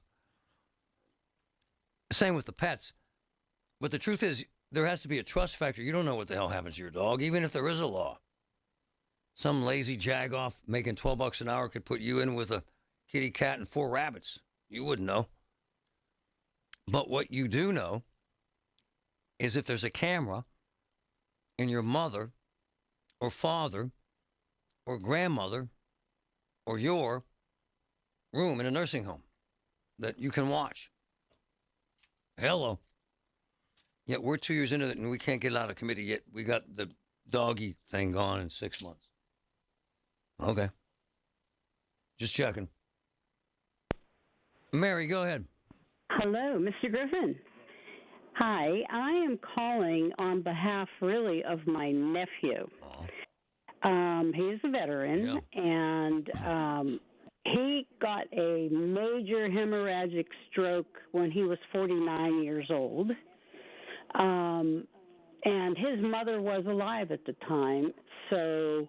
Same with the pets. But the truth is, there has to be a trust factor. You don't know what the hell happens to your dog, even if there is a law. Some lazy jagoff making $12 an hour could put you in with a kitty cat and 4 rabbits. You wouldn't know. But what you do know is if there's a camera in your mother or father or grandmother or your room in a nursing home that you can watch. Hello. Yet we're 2 years into it and we can't get it out of committee yet. We got the doggy thing gone in 6 months. Okay. Just checking. Mary, go ahead. Hello, Mr. Griffin. Hi, I am calling on behalf, really, of my nephew. He is a veteran, and he got a major hemorrhagic stroke when he was 49 years old. And his mother was alive at the time, and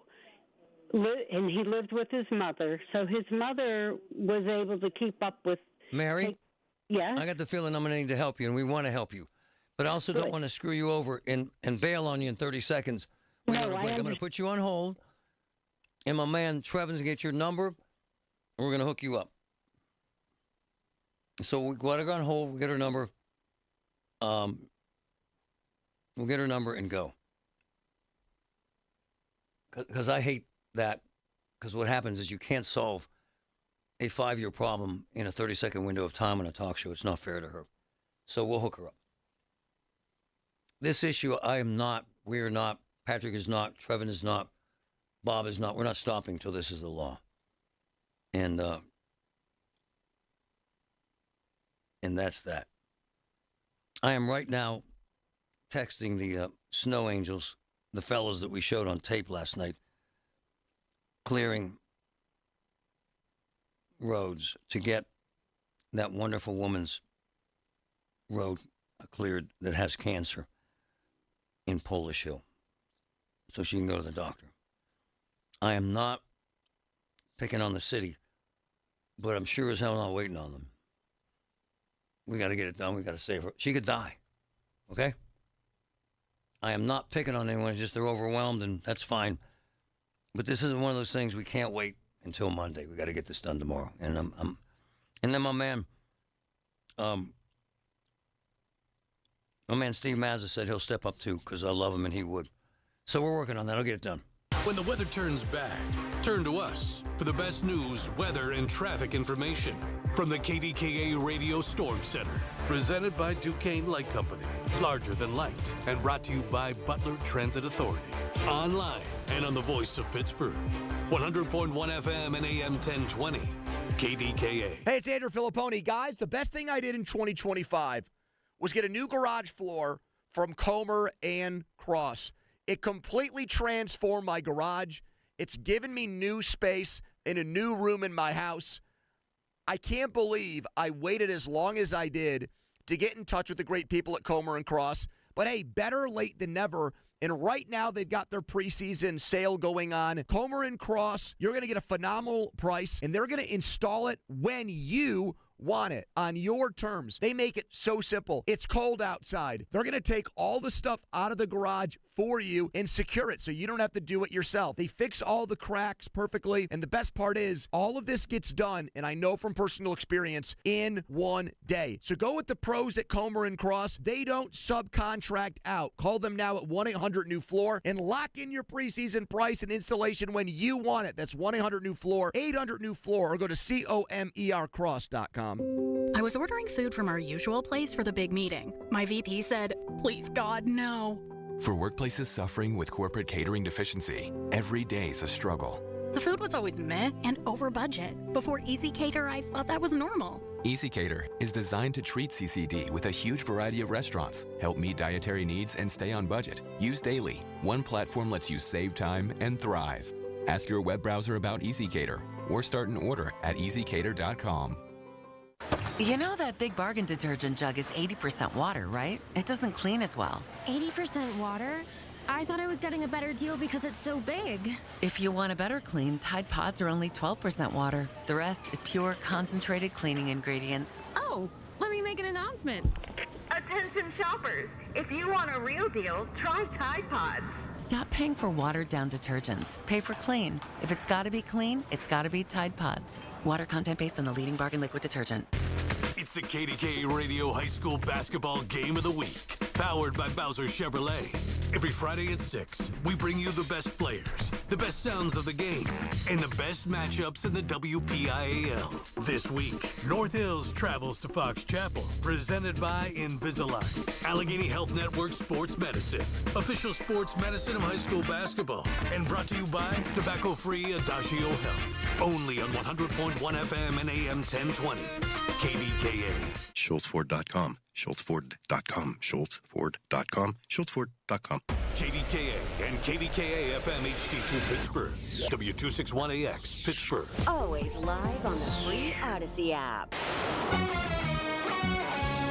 he lived with his mother, so his mother was able to keep up with... Mary? Yeah? I got the feeling I'm going to need to help you, and we want to help you. But I also don't want to screw you over and bail on you in 30 seconds. We got a break. I'm going to put you on hold, and my man Trevin's going to get your number, and we're going to hook you up. So we got to go on hold. We'll get her number. We'll get her number and go. Because I hate that. Because what happens is you can't solve a 5-year problem in a 30-second window of time on a talk show. It's not fair to her. So we'll hook her up. This issue, we're not, Patrick is not, Trevin is not, Bob is not. We're not stopping until this is the law. And that's that. I am right now texting the snow angels, the fellows that we showed on tape last night, clearing roads to get that wonderful woman's road cleared that has cancer in Polish Hill so she can go to the doctor. I am not picking on the city. but I'm sure as hell not waiting on them. We got to get it done. We got to save her. She could die. Okay? I am not picking on anyone. It's just they're overwhelmed, and that's fine. But this isn't one of those things we can't wait until Monday. We got to get this done tomorrow. And and then my man Steve Mazza said he'll step up too because I love him and he would. So we're working on that. I'll get it done. When the weather turns bad, turn to us for the best news, weather, and traffic information from the KDKA Radio Storm Center. Presented by Duquesne Light Company. Larger than light. And brought to you by Butler Transit Authority. Online and on the voice of Pittsburgh. 100.1 FM and AM 1020. KDKA. Hey, it's Andrew Filipponi. Guys, the best thing I did in 2025 was get a new garage floor from Comer and Cross. It completely transformed my garage. It's given me new space in a new room in my house. I can't believe I waited as long as I did to get in touch with the great people at Comer and Cross. But hey, better late than never. And right now, they've got their preseason sale going on. Comer and Cross, you're going to get a phenomenal price, and they're going to install it when you want it on your terms. They make it so simple. It's cold outside. They're going to take all the stuff out of the garage for you and secure it so you don't have to do it yourself. They fix all the cracks perfectly. And the best part is all of this gets done, and I know from personal experience, in one day. So go with the pros at Comer and Cross. They don't subcontract out. Call them now at 1-800-NEW-FLOOR and lock in your preseason price and installation when you want it. That's 1-800-NEW-FLOOR, 800-NEW-FLOOR, or go to COMERcross.com. I was ordering food from our usual place for the big meeting. My VP said, "Please, God, no." For workplaces suffering with corporate catering deficiency, every day's a struggle. The food was always meh and over budget. Before Easy Cater, I thought that was normal. Easy Cater is designed to treat CCD with a huge variety of restaurants, help meet dietary needs, and stay on budget. Use daily. One platform lets you save time and thrive. Ask your web browser about Easy Cater or start an order at easycater.com. You know that Big Bargain detergent jug is 80% water, right? It doesn't clean as well. 80% water? I thought I was getting a better deal because it's so big. If you want a better clean, Tide Pods are only 12% water. The rest is pure, concentrated cleaning ingredients. Oh, let me make an announcement. Attention shoppers, if you want a real deal, try Tide Pods. Stop paying for watered-down detergents. Pay for clean. If it's got to be clean, it's got to be Tide Pods. Water content based on the leading bargain liquid detergent. It's the KDKA Radio High School Basketball Game of the Week, powered by Bowser Chevrolet. Every Friday at 6, we bring you the best players, the best sounds of the game, and the best matchups in the WPIAL. This week, North Hills travels to Fox Chapel, presented by Invisalign, Allegheny Health Network Sports Medicine, official sports medicine of high school basketball, and brought to you by tobacco-free Adagio Health. Only on 100.1 FM and AM 1020. KDKA. SchultzFord.com. SchultzFord.com. SchultzFord.com. SchultzFord.com. KDKA and KDKA FM HD2 Pittsburgh. W261AX Pittsburgh. Always live on the free Odyssey app.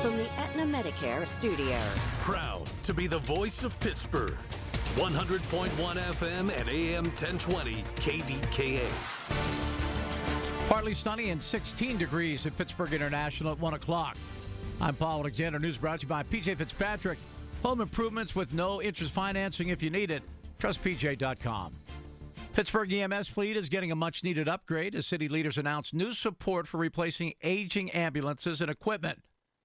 From the Aetna Medicare studios. Proud to be the voice of Pittsburgh. 100.1 FM and AM 1020 KDKA. Partly sunny and 16 degrees at Pittsburgh International at 1 o'clock. I'm Paul Alexander. News brought to you by PJ Fitzpatrick. Home improvements with no interest financing if you need it. TrustPJ.com. Pittsburgh EMS fleet is getting a much-needed upgrade as city leaders announce new support for replacing aging ambulances and equipment.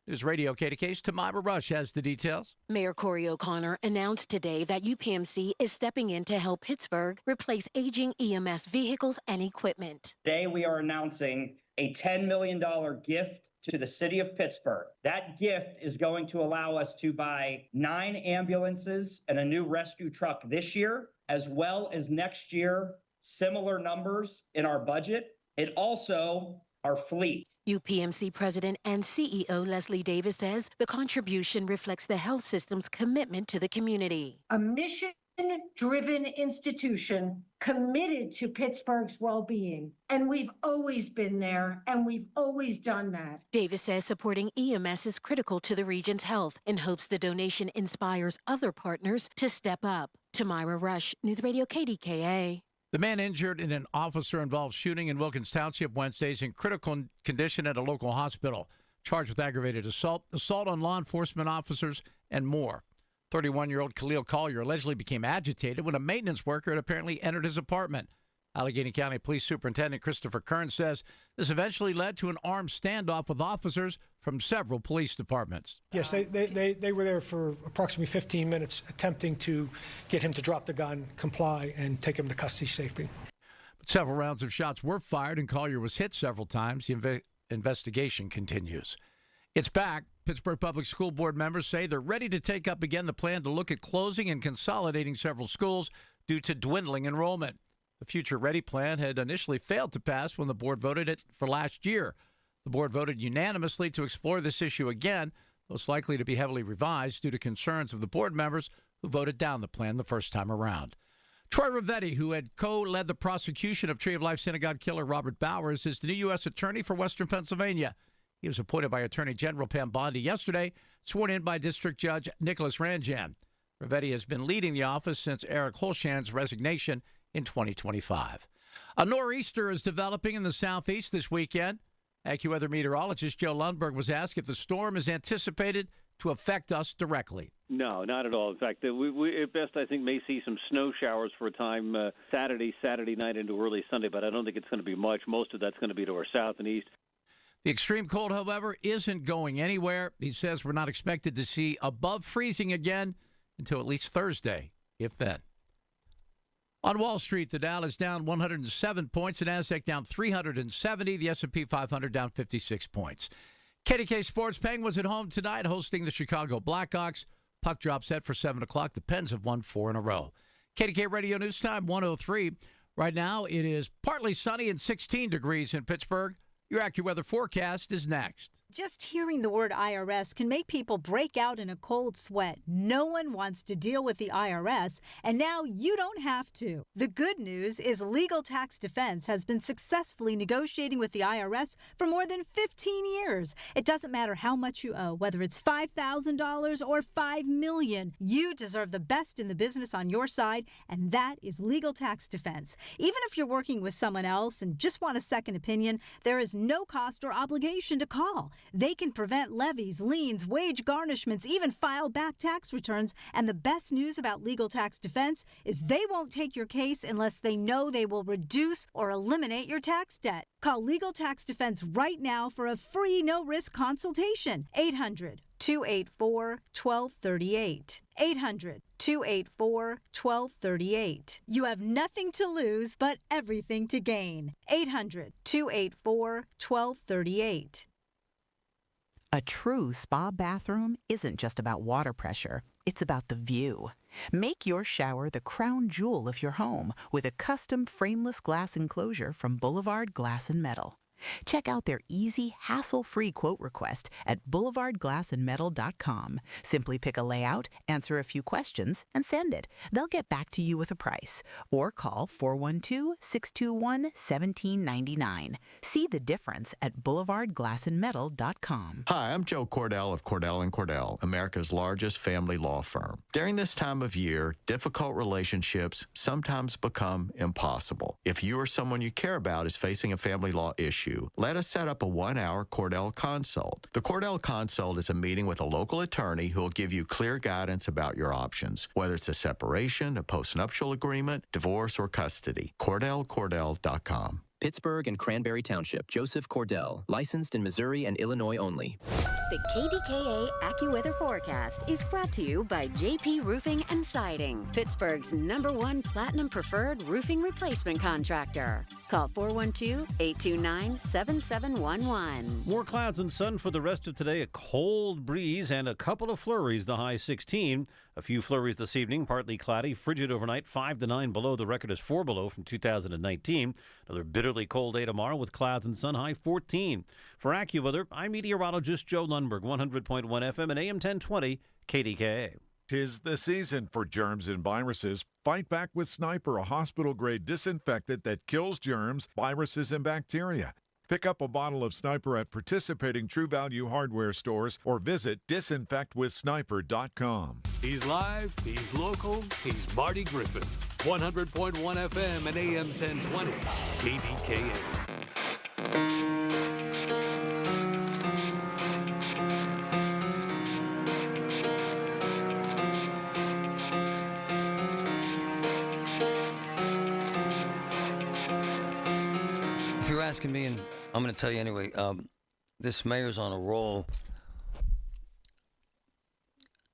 News Radio KDK's Tamara Rush has the details. Mayor Corey O'Connor announced today that UPMC is stepping in to help Pittsburgh replace aging EMS vehicles and equipment. Today we are announcing a $10 million gift to the city of Pittsburgh. That gift is going to allow us to buy 9 ambulances and a new rescue truck this year, as well as next year, similar numbers in our budget. It also, our fleet. UPMC President and CEO Leslie Davis says the contribution reflects the health system's commitment to the community. A mission-driven institution committed to Pittsburgh's well-being. And we've always been there, and we've always done that. Davis says supporting EMS is critical to the region's health and hopes the donation inspires other partners to step up. Tamira Rush, News Radio KDKA. The man injured in an officer-involved shooting in Wilkins Township Wednesday is in critical condition at a local hospital, charged with aggravated assault on law enforcement officers, and more. 31-year-old Khalil Collier allegedly became agitated when a maintenance worker had apparently entered his apartment. Allegheny County Police Superintendent Christopher Kern says this eventually led to an armed standoff with officers from several police departments. Yes, they were there for approximately 15 minutes attempting to get him to drop the gun, comply, and take him to custody safely. But several rounds of shots were fired and Collier was hit several times. The investigation continues. It's back. Pittsburgh Public School Board members say they're ready to take up again the plan to look at closing and consolidating several schools due to dwindling enrollment. The Future Ready plan had initially failed to pass when the board voted it for last year. The board voted unanimously to explore this issue again, most likely to be heavily revised due to concerns of the board members who voted down the plan the first time around. Troy Ravetti, who had co-led the prosecution of Tree of Life synagogue killer Robert Bowers, is the new U.S. Attorney for Western Pennsylvania. He was appointed by Attorney General Pam Bondi yesterday, sworn in by District Judge Nicholas Ranjan. Ravetti has been leading the office since Eric Holshan's resignation in 2025. A nor'easter is developing in the southeast this weekend. AccuWeather meteorologist Joe Lundberg was asked if the storm is anticipated to affect us directly. No, not at all. In fact, we at best, I think, may see some snow showers for a time Saturday night into early Sunday, but I don't think it's going to be much. Most of that's going to be to our south and east. The extreme cold, however, isn't going anywhere. He says we're not expected to see above freezing again until at least Thursday, if then. On Wall Street, the Dow is down 107 points, the Nasdaq down 370, the S&P 500 down 56 points. KDK Sports Penguins at home tonight hosting the Chicago Blackhawks. Puck drop set for 7 o'clock. The Pens have won 4 in a row. KDK Radio News Time 103. Right now it is partly sunny and 16 degrees in Pittsburgh. Your AccuWeather forecast is next. Just hearing the word IRS can make people break out in a cold sweat. No one wants to deal with the IRS, and now you don't have to. The good news is Legal Tax Defense has been successfully negotiating with the IRS for more than 15 years. It doesn't matter how much you owe, whether it's $5,000 or $5 million. You deserve the best in the business on your side, and that is Legal Tax Defense. Even if you're working with someone else and just want a second opinion, there is no cost or obligation to call. They can prevent levies, liens, wage garnishments, even file back tax returns. And the best news about Legal Tax Defense is they won't take your case unless they know they will reduce or eliminate your tax debt. Call Legal Tax Defense right now for a free no-risk consultation. 800-284-1238. 800-284-1238. You have nothing to lose but everything to gain. 800-284-1238. A true spa bathroom isn't just about water pressure. It's about the view. Make your shower the crown jewel of your home with a custom frameless glass enclosure from Boulevard Glass and Metal. Check out their easy, hassle-free quote request at boulevardglassandmetal.com. Simply pick a layout, answer a few questions, and send it. They'll get back to you with a price. Or call 412-621-1799. See the difference at boulevardglassandmetal.com. Hi, I'm Joe Cordell of Cordell & Cordell, America's largest family law firm. During this time of year, difficult relationships sometimes become impossible. If you or someone you care about is facing a family law issue, let us set up a 1-hour Cordell Consult. The Cordell Consult is a meeting with a local attorney who will give you clear guidance about your options, whether it's a separation, a postnuptial agreement, divorce, or custody. CordellCordell.com. Pittsburgh and Cranberry Township. Joseph Cordell. Licensed in Missouri and Illinois only. The KDKA AccuWeather forecast is brought to you by JP Roofing and Siding, Pittsburgh's #1 Platinum Preferred Roofing Replacement Contractor. Call 412-829-7711. More clouds and sun for the rest of today. A cold breeze and a couple of flurries, the high 16. A few flurries this evening, partly cloudy, frigid overnight, 5 to 9 below. The record is 4 below from 2019. Another bitterly cold day tomorrow with clouds and sun, high 14. For AccuWeather, I'm meteorologist Joe Lundberg, 100.1 FM and AM 1020 KDKA. 'Tis the season for germs and viruses. Fight back with Sniper, a hospital-grade disinfectant that kills germs, viruses, and bacteria. Pick up a bottle of Sniper at participating True Value hardware stores or visit disinfectwithsniper.com. He's live, he's local, he's Marty Griffin. 100.1 FM and AM 1020. KDKA. If you're asking me, and I'm going to tell you anyway, this mayor's on a roll.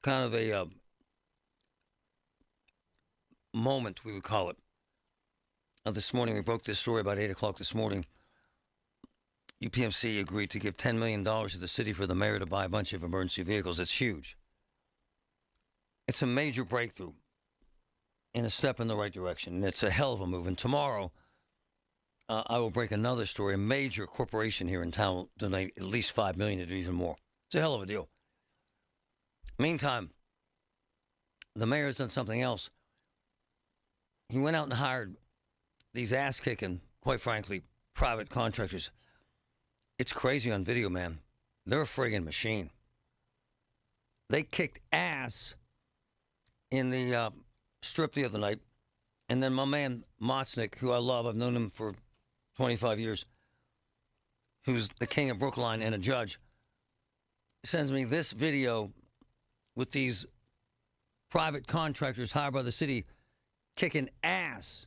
Kind of a moment, we would call it. This morning, we broke this story about 8 o'clock this morning. UPMC agreed to give $10 million to the city for the mayor to buy a bunch of emergency vehicles. It's huge. It's a major breakthrough and a step in the right direction. And it's a hell of a move. And tomorrow, I will break another story. A major corporation here in town will donate at least $5 million to do even more. It's a hell of a deal. Meantime, the mayor's done something else. He went out and hired these ass-kicking, quite frankly, private contractors. It's crazy on video, man. They're a friggin' machine. They kicked ass in the strip the other night. And then my man, Motznick, who I love, I've known him for 25 years, who's the king of Brookline and a judge, sends me this video with these private contractors hired by the city kicking ass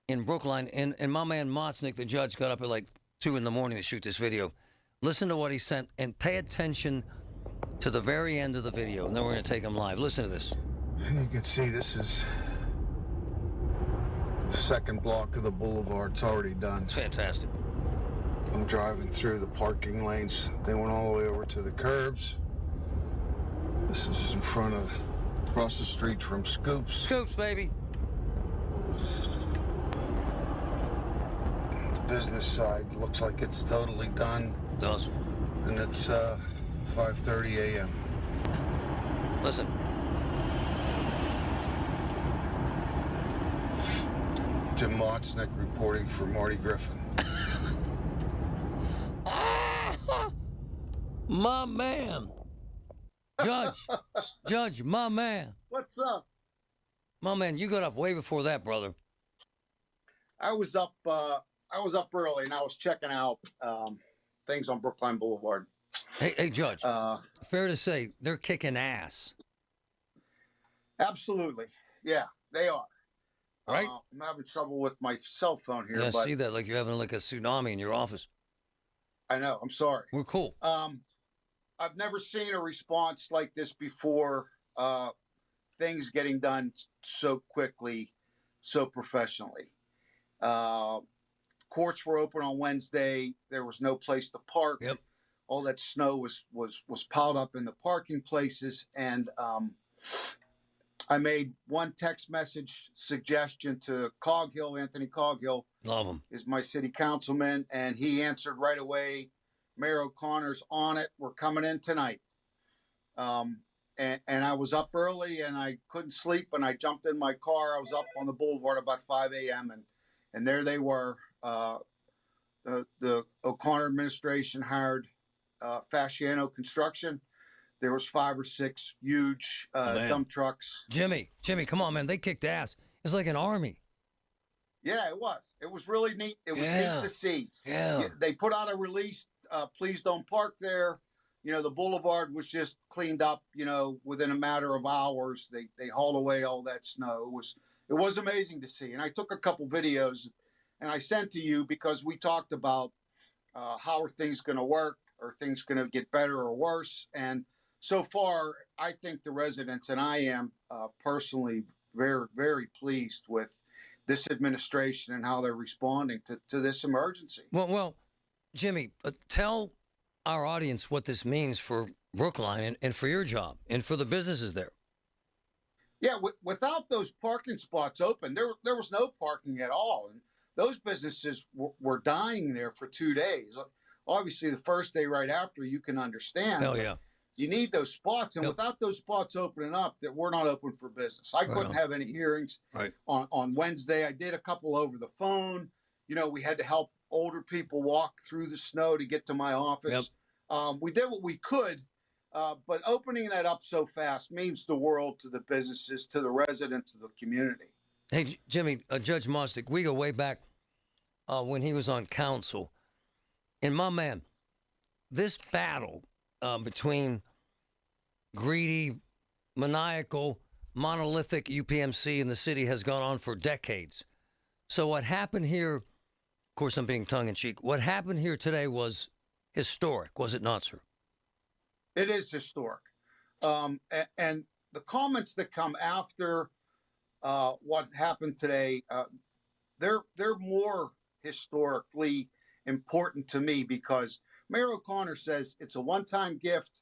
in Brookline. And my man, Motznick, the judge, got up at like 2 in the morning to shoot this video. Listen to what he sent and pay attention to the very end of the video. And then we're going to take him live. Listen to this. You can see this is the second block of the boulevard. It's already done. It's fantastic. I'm driving through the parking lanes. They went all the way over to the curbs. This is in front of, across the street from Scoops. Scoops, baby. The business side looks like it's totally done. It does. And it's 5:30 a.m. Listen. Jim Motznick reporting for Marty Griffin. My man. Judge, my man. What's up? My man, you got up way before that, brother. I was up early and I was checking out things on Brookline Boulevard. Hey, Judge. Fair to say, they're kicking ass. Absolutely. Yeah, they are. Right? I'm having trouble with my cell phone here. Yeah, I but see that, like you're having like a tsunami in your office. I know. I'm sorry. We're cool. I've never seen a response like this before. Things getting done so quickly, so professionally. Courts were open on Wednesday. There was no place to park. Yep. All that snow was piled up in the parking places, and I made one text message suggestion to Coghill. Anthony Coghill, love him, is my city councilman, and he answered right away. Mayor O'Connor's on it. We're coming in tonight. And I was up early and I couldn't sleep, and I jumped in my car. I was up on the boulevard about 5 a.m. and there they were. The O'Connor administration hired Fasciano Construction. There was 5 or 6 huge dump trucks. Jimmy, come on, man. They kicked ass. It's like an army. Yeah, it was. It was really neat. It was neat to see. Yeah. They put out a release, please don't park there. You know, the boulevard was just cleaned up, you know, within a matter of hours. They hauled away all that snow. It was amazing to see. And I took a couple videos and I sent to you because we talked about how are things going to work? Are things going to get better or worse? And so far, I think the residents, and I am personally very, very pleased with this administration and how they're responding to this emergency. Well, Jimmy, tell our audience what this means for Brookline and for your job and for the businesses there. Yeah, without those parking spots open, there was no parking at all. And those businesses were dying there for 2 days. Obviously, the first day right after, you can understand. Hell yeah. You need those spots. And without those spots opening up, that we're not open for business. I couldn't have any hearings on Wednesday. I did a couple over the phone. You know, we had to help older people walk through the snow to get to my office. We did what we could, but opening that up so fast means the world to the businesses, to the residents of the community. Hey, Jimmy, Judge Mostick, we go way back when he was on council. And my man, this battle between greedy, maniacal, monolithic UPMC and the city has gone on for decades. So what happened here, of course I'm being tongue-in-cheek, what happened here today was historic, was it not, sir? It is historic. And the comments that come after what happened today, they're more historically important to me because Mayor O'Connor says it's a one-time gift,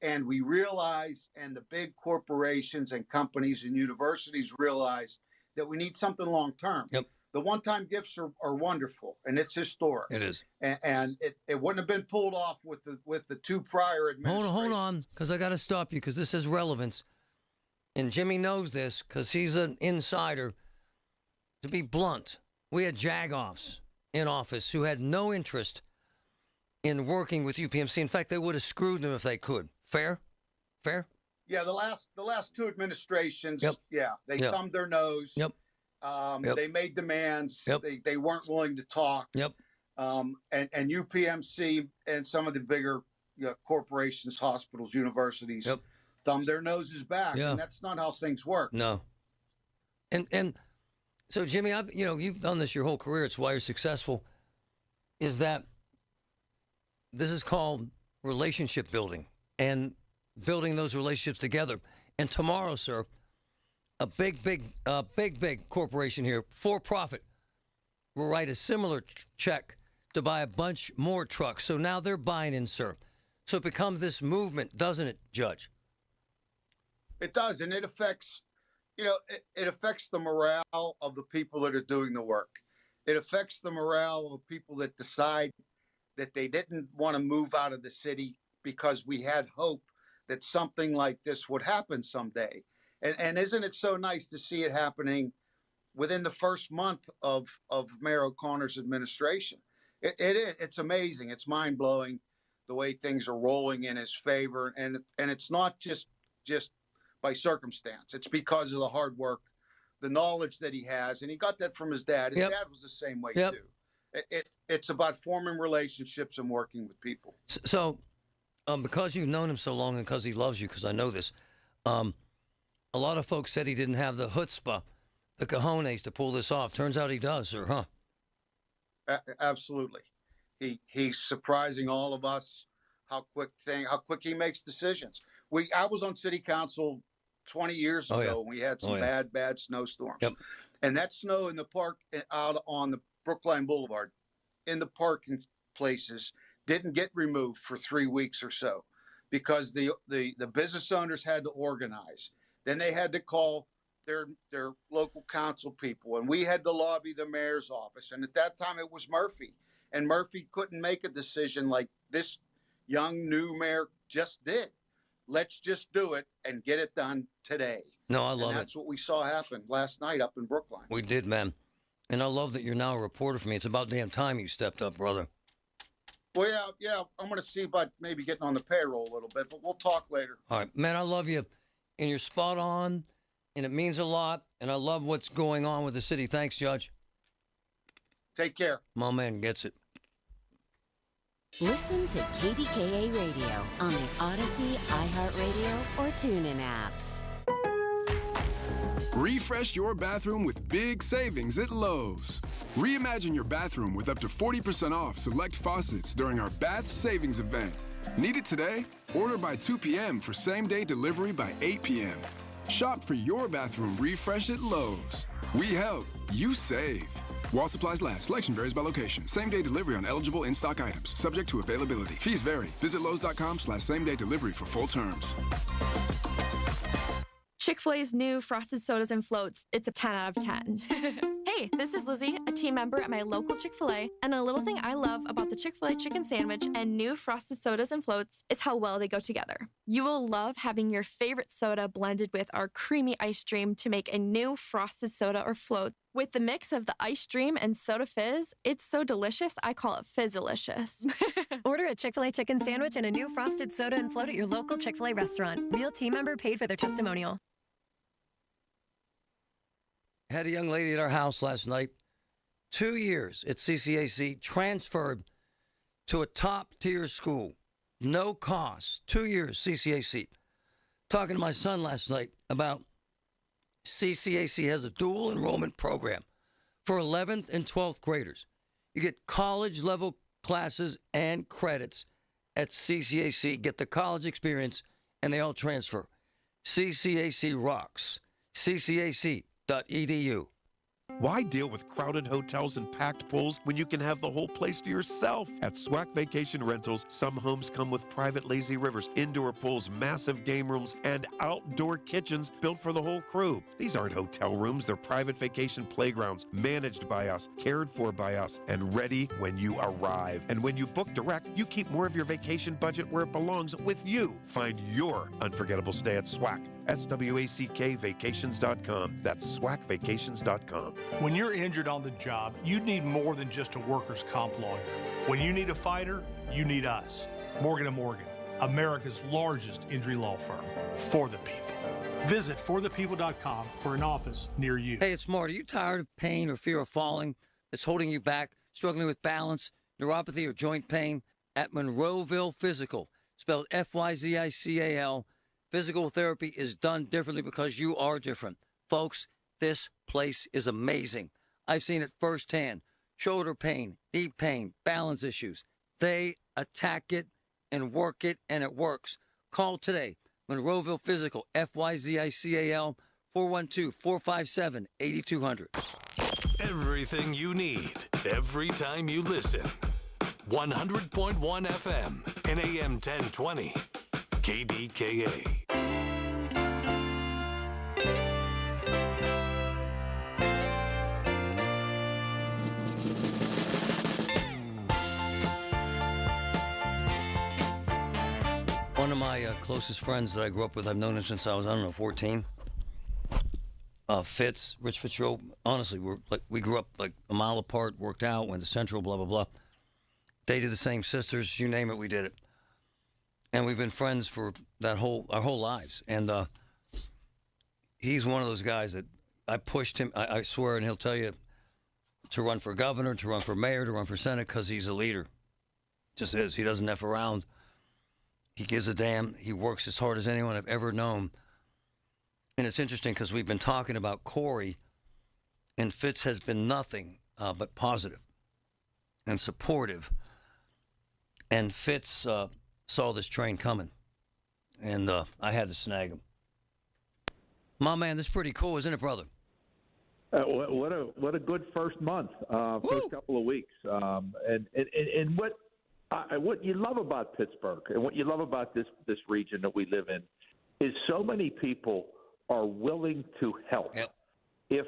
and we realize, and the big corporations and companies and universities realize that we need something long-term. Yep. The one-time gifts are wonderful, and it's historic. It is. And it wouldn't have been pulled off with the two prior administrations. Hold on, because I got to stop you because this has relevance. And Jimmy knows this because he's an insider. To be blunt, we had jagoffs in office who had no interest in working with UPMC. In fact, they would have screwed them if they could. Fair? Yeah, the last two administrations, Yep. They Yep. thumbed their nose. Yep. They made demands. Yep. They weren't willing to talk. Yep. And UPMC and some of the bigger corporations, hospitals, universities thumbed their noses back. Yeah. And that's not how things work. No. And so, Jimmy, you've done this your whole career. It's why you're successful. Is that this is called relationship building and building those relationships together. And tomorrow, sir, a big corporation here, for profit, will write a similar check to buy a bunch more trucks. So now they're buying in, sir. So it becomes this movement, doesn't it, Judge? It does, and it affects, it affects the morale of the people that are doing the work. It affects the morale of the people that decide that they didn't want to move out of the city because we had hope that something like this would happen someday. And isn't it so nice to see it happening within the first month of Mayor O'Connor's administration? It's amazing. It's mind-blowing the way things are rolling in his favor. And it's not just by circumstance. It's because of the hard work, the knowledge that he has. And he got that from his dad. His dad was the same way, too. It's about forming relationships and working with people. So, because you've known him so long and because he loves you, because I know this, a lot of folks said he didn't have the chutzpah, the cojones to pull this off. Turns out he does, sir, huh? Absolutely. He's surprising all of us how quick he makes decisions. I was on city council 20 years ago, and we had some bad snowstorms. Yep. And that snow in the park out on the Brookline Boulevard, in the parking places, didn't get removed for 3 weeks or so because the business owners had to organize. Then they had to call their local council people, and we had to lobby the mayor's office. And at that time, it was Murphy. And Murphy couldn't make a decision like this young new mayor just did. Let's just do it and get it done today. No, I love it. That's what we saw happen last night up in Brookline. We did, man. And I love that you're now a reporter for me. It's about damn time you stepped up, brother. Well, yeah, I'm going to see about maybe getting on the payroll a little bit, but we'll talk later. All right, man, I love you. And you're spot on, and it means a lot. And I love what's going on with the city. Thanks, Judge. Take care. My man gets it. Listen to KDKA Radio on the Odyssey, iHeartRadio, or TuneIn apps. Refresh your bathroom with big savings at Lowe's. Reimagine your bathroom with up to 40% off select faucets during our Bath Savings event. Need it today? Order by 2 p.m. for same-day delivery by 8 p.m. Shop for your bathroom refresh at Lowe's. We help, you save. While supplies last, selection varies by location. Same-day delivery on eligible in-stock items, subject to availability. Fees vary. Visit Lowe's.com/same-day delivery for full terms. Chick-fil-A's new frosted sodas and floats. It's a 10 out of 10. Hey, this is Lizzie, a team member at my local Chick-fil-A, and a little thing I love about the Chick-fil-A chicken sandwich and new frosted sodas and floats is how well they go together. You will love having your favorite soda blended with our creamy ice stream to make a new frosted soda or float. With the mix of the ice stream and soda fizz, it's so delicious, I call it Fizzalicious. Order a Chick-fil-A chicken sandwich and a new frosted soda and float at your local Chick-fil-A restaurant. Real team member paid for their testimonial. Had a young lady at our house last night, 2 years at CCAC, transferred to a top-tier school. No cost, 2 years, CCAC. Talking to my son last night about CCAC has a dual enrollment program for 11th and 12th graders. You get college-level classes and credits at CCAC, get the college experience, and they all transfer. CCAC rocks. CCAC.edu. Why deal with crowded hotels and packed pools when you can have the whole place to yourself? At SWAC Vacation Rentals, some homes come with private lazy rivers, indoor pools, massive game rooms, and outdoor kitchens built for the whole crew. These aren't hotel rooms, they're private vacation playgrounds, managed by us, cared for by us, and ready when you arrive. And when you book direct, you keep more of your vacation budget where it belongs, with you. Find your unforgettable stay at SWAC. SWACKvacations.com. That's SWACvacations.com. When you're injured on the job, you need more than just a workers' comp lawyer. When you need a fighter, you need us. Morgan & Morgan, America's largest injury law firm. For the people. Visit forthepeople.com for an office near you. Hey, it's Marty. Are you tired of pain or fear of falling that's holding you back, struggling with balance, neuropathy, or joint pain? At Monroeville Physical, spelled F-Y-Z-I-C-A-L, physical therapy is done differently because you are different. Folks, this place is amazing. I've seen it firsthand. Shoulder pain, knee pain, balance issues. They attack it and work it, and it works. Call today. Monroeville Physical, F-Y-Z-I-C-A-L, 412-457-8200. Everything you need, every time you listen. 100.1 FM and AM 1020. KDKA. One of my closest friends that I grew up with, I've known him since I was, 14. Fitz, Rich Fitzgerald. Honestly, we grew up like a mile apart, worked out, went to Central, blah, blah, blah. Dated the same sisters, you name it, we did it. And we've been friends for our whole lives. And he's one of those guys that I pushed him, I swear, and he'll tell you, to run for governor, to run for mayor, to run for Senate, because he's a leader. Just is. He doesn't F around. He gives a damn. He works as hard as anyone I've ever known. And it's interesting because we've been talking about Corey, and Fitz has been nothing but positive and supportive. And Fitz saw this train coming, and I had to snag him. My man, this is pretty cool, isn't it, brother? What a good first month, first couple of weeks, and what you love about Pittsburgh and what you love about this region that we live in is so many people are willing to help. Yep. If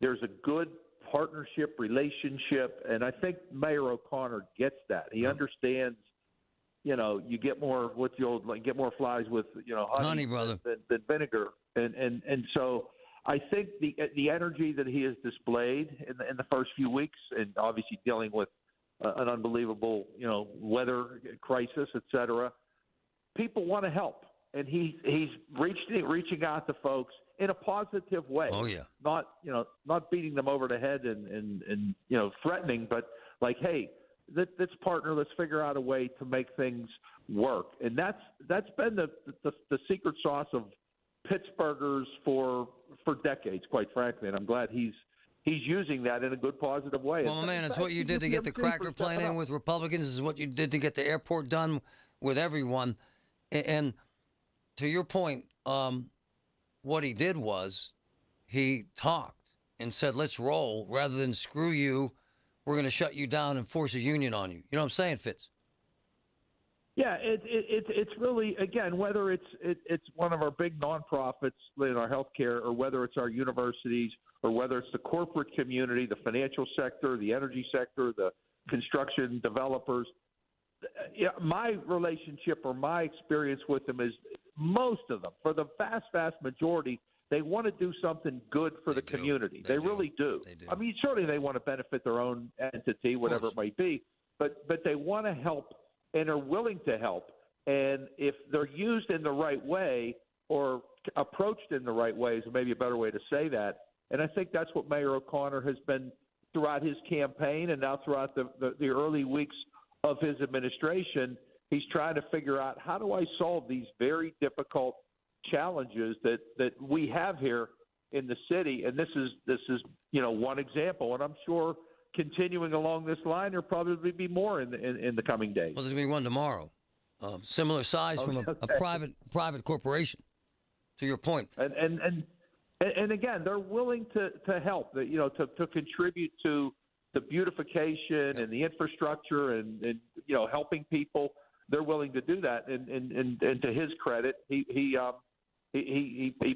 there's a good partnership relationship, and I think Mayor O'Connor gets that. He understands. You know, you get more get more flies with honey brother, than vinegar, and so I think the energy that he has displayed in the first few weeks, and obviously dealing with an unbelievable weather crisis, et cetera, people want to help, and he's reaching out to folks in a positive way. Oh yeah, not beating them over the head and threatening, but like, hey. Let's partner. Let's figure out a way to make things work, and that's been the secret sauce of Pittsburghers for decades, quite frankly. And I'm glad he's using that in a good, positive way. Well, my man, it's what you did to get the cracker plan in with Republicans. Is what you did to get the airport done with everyone. And to your point, what he did was he talked and said, "Let's roll," rather than "Screw you. We're going to shut you down and force a union on you." You know what I'm saying, Fitz? Yeah, it's really, again, whether it's one of our big nonprofits in our healthcare, or whether it's our universities, or whether it's the corporate community, the financial sector, the energy sector, the construction developers. Yeah, my relationship or my experience with them is most of them, for the vast majority, they want to do something good for the community. They really do. I mean, certainly they want to benefit their own entity, whatever it might be, but they want to help and are willing to help. And if they're used in the right way or approached in the right way is maybe a better way to say that. And I think that's what Mayor O'Connor has been throughout his campaign and now throughout the early weeks of his administration. He's trying to figure out, how do I solve these very difficult challenges that we have here in the city? And this is one example, and I'm sure continuing along this line, there'll probably be more in the coming days. Well, there's going to be one tomorrow, similar size from a private corporation. To your point, and again, they're willing to help, to contribute to the beautification and the infrastructure and helping people. They're willing to do that, and to his credit, he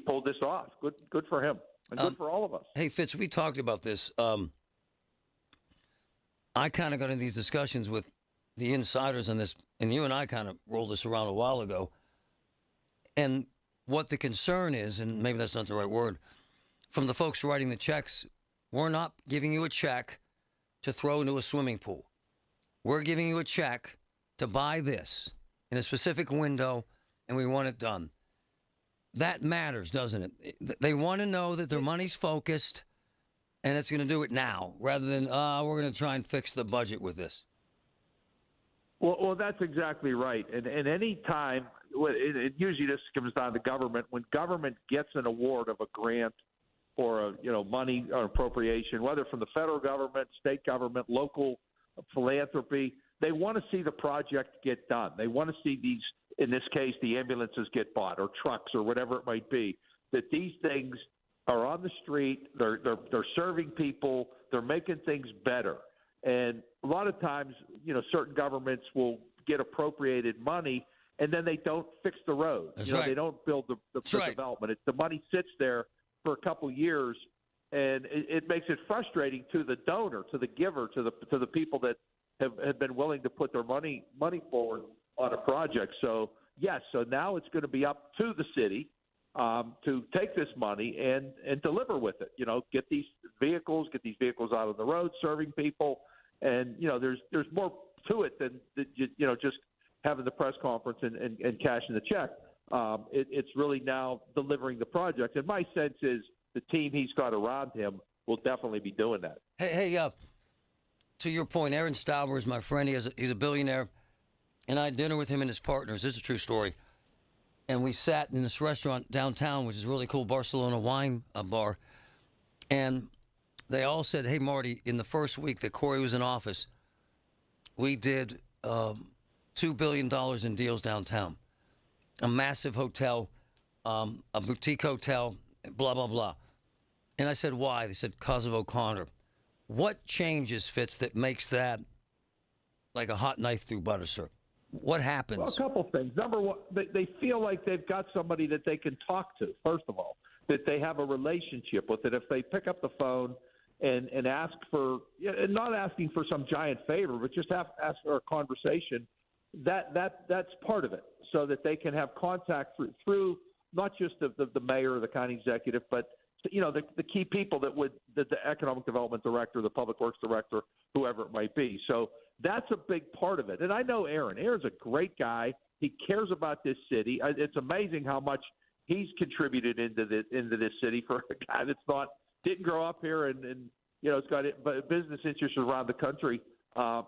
pulled this off. Good for him, and good for all of us. Hey, Fitz, we talked about this. I kind of got into these discussions with the insiders on this, and you and I kind of rolled this around a while ago. And what the concern is, and maybe that's not the right word, from the folks writing the checks, we're not giving you a check to throw into a swimming pool. We're giving you a check to buy this in a specific window, and we want it done. That matters, doesn't it? They want to know that their money's focused, and it's going to do it now, rather than, we're going to try and fix the budget with this. Well, that's exactly right. And any time, it usually just comes down to government. When government gets an award of a grant or money or appropriation, whether from the federal government, state government, local philanthropy, they want to see the project get done. They want to see these, in this case, the ambulances get bought, or trucks, or whatever it might be, that these things are on the street, they're serving people, they're making things better. And a lot of times, certain governments will get appropriated money, and then they don't fix the road. Right. They don't build the development. The money sits there for a couple years, and it makes it frustrating to the donor, to the giver, to the people that have been willing to put their money forward on a project. So yes, so now it's going to be up to the city to take this money and deliver with it. Get these vehicles out on the road, serving people, and there's more to it than just having the press conference and cashing the check. It's really now delivering the project, and my sense is the team he's got around him will definitely be doing that. Hey, to your point, Aaron Stauber is my friend. He's a billionaire, and I had dinner with him and his partners. This is a true story. And we sat in this restaurant downtown, which is really cool, Barcelona wine bar. And they all said, hey, Marty, in the first week that Corey was in office, we did $2 billion in deals downtown. A massive hotel, a boutique hotel, blah, blah, blah. And I said, why? They said, because of O'Connor. What changes, Fitz, that makes that like a hot knife through butter, sir? What happens? Well, a couple things. Number one, they feel like they've got somebody that they can talk to, first of all, that they have a relationship with. That if they pick up the phone and ask for, and not asking for some giant favor, but just ask for a conversation, that's part of it, so that they can have contact through not just the mayor or the county executive, but the key people the economic development director, the public works director, whoever it might be. So that's a big part of it. And I know Aaron. Aaron's a great guy. He cares about this city. It's amazing how much he's contributed into this city for a guy that's didn't grow up here and has got business interests around the country.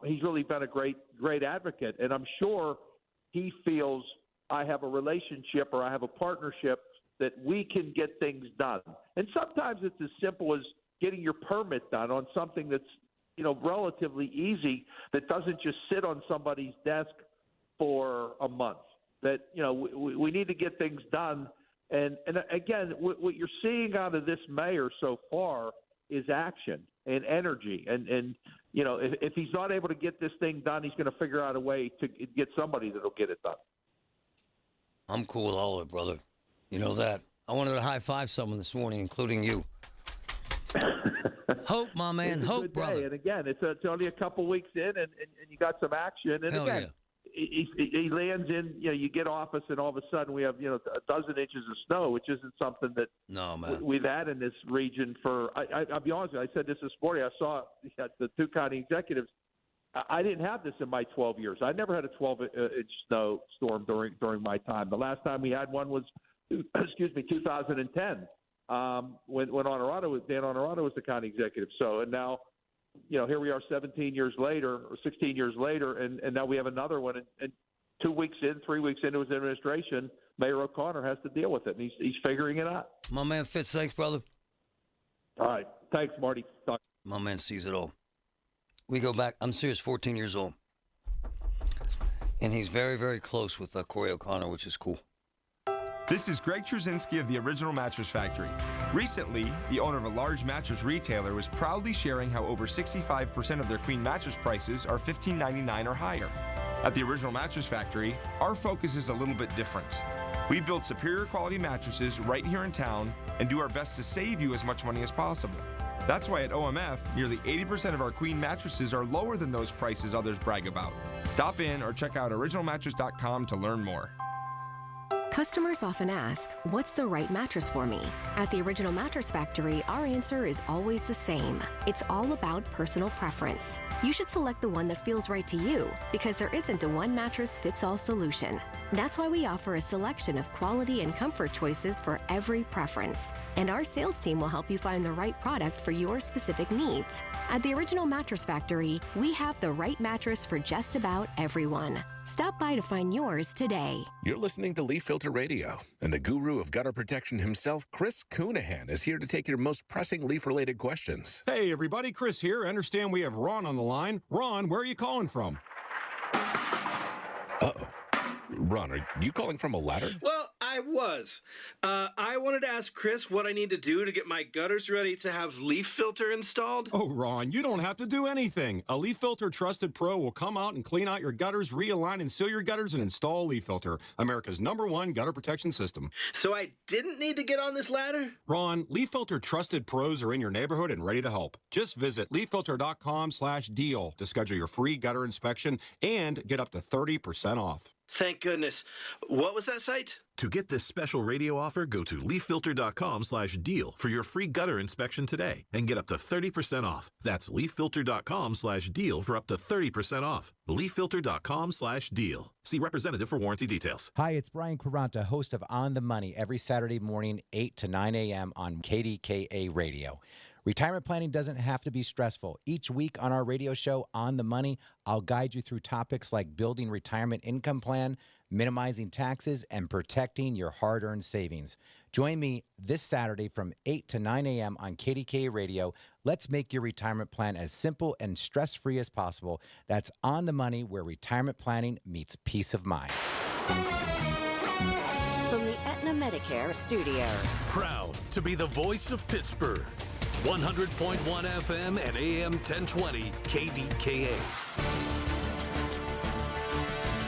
He's really been a great advocate, and I'm sure he feels I have a relationship or I have a partnership that we can get things done. And sometimes it's as simple as getting your permit done on something that's relatively easy, that doesn't just sit on somebody's desk for a month. That we need to get things done. And again, what you're seeing out of this mayor so far is action and energy, and if he's not able to get this thing done, he's going to figure out a way to get somebody that'll get it done. I'm cool with all of it, brother. You know that. I wanted to high-five someone this morning, including you. Hope, my man. Hope, brother. And again, it's only a couple weeks in, and you got some action. And Hell again, he lands in. You get off us, and all of a sudden we have a dozen inches of snow, which isn't something that we've had in this region for. I'll be honest with you. I said this morning. I saw the two county executives. I didn't have this in my 12 years. I never had a 12-inch snowstorm during my time. The last time we had one was, 2010. When Dan Honorado was the county executive. So, and now, here we are 17 years later or 16 years later, and now we have another one. And 3 weeks into his administration, Mayor O'Connor has to deal with it, and he's figuring it out. My man Fitz, thanks, brother. All right. Thanks, Marty. My man sees it all. We go back, I'm serious, 14 years old. And he's very, very close with Corey O'Connor, which is cool. This is Greg Trzynski of the Original Mattress Factory. Recently, the owner of a large mattress retailer was proudly sharing how over 65% of their queen mattress prices are $15.99 or higher. At the Original Mattress Factory, our focus is a little bit different. We build superior quality mattresses right here in town and do our best to save you as much money as possible. That's why at OMF, nearly 80% of our queen mattresses are lower than those prices others brag about. Stop in or check out originalmattress.com to learn more. Customers often ask, what's the right mattress for me? At the Original Mattress Factory, our answer is always the same. It's all about personal preference. You should select the one that feels right to you because there isn't a one-mattress-fits-all solution. That's why we offer a selection of quality and comfort choices for every preference. And our sales team will help you find the right product for your specific needs. At the Original Mattress Factory, we have the right mattress for just about everyone. Stop by to find yours today. You're listening to Leaf Filter Radio, and the guru of gutter protection himself, Chris Coonahan, is here to take your most pressing leaf-related questions. Hey, everybody, Chris here. I understand we have Ron on the line. Ron, where are you calling from? Uh-oh. Ron, are you calling from a ladder? Well, I was. I wanted to ask Chris what I need to do to get my gutters ready to have Leaf Filter installed. Oh, Ron, you don't have to do anything. A Leaf Filter Trusted Pro will come out and clean out your gutters, realign and seal your gutters, and install Leaf Filter, America's #1 gutter protection system. So I didn't need to get on this ladder? Ron, Leaf Filter Trusted Pros are in your neighborhood and ready to help. Just visit leaffilter.com/deal to schedule your free gutter inspection and get up to 30% off. Thank goodness. What was that site? To get this special radio offer, go to leaffilter.com/deal for your free gutter inspection today and get up to 30% off. That's leaffilter.com/deal for up to 30% off. leaffilter.com/deal. See representative for warranty details. Hi, it's Brian Quaranta, host of On the Money, every Saturday morning, 8 to 9 a.m. on KDKA Radio. Retirement planning doesn't have to be stressful. Each week on our radio show, On the Money, I'll guide you through topics like building retirement income plan, minimizing taxes, and protecting your hard-earned savings. Join me this Saturday from 8 to 9 a.m. on KDKA Radio. Let's make your retirement plan as simple and stress-free as possible. That's On the Money, where retirement planning meets peace of mind. From the Aetna Medicare Studios. Proud to be the voice of Pittsburgh. 100.1 FM and AM 1020 KDKA.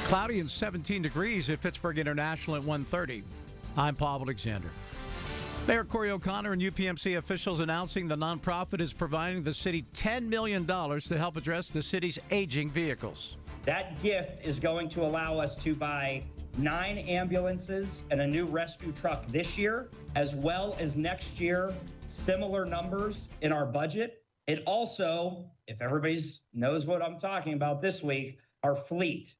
Cloudy and 17 degrees at Pittsburgh International at 1:30. I'm Paul Alexander. Mayor Corey O'Connor and UPMC officials announcing the nonprofit is providing the city $10 million to help address the city's aging vehicles. That gift is going to allow us to buy 9 ambulances and a new rescue truck this year, as well as next year, similar numbers in our budget. It also, if everybody knows what I'm talking about this week, our fleet.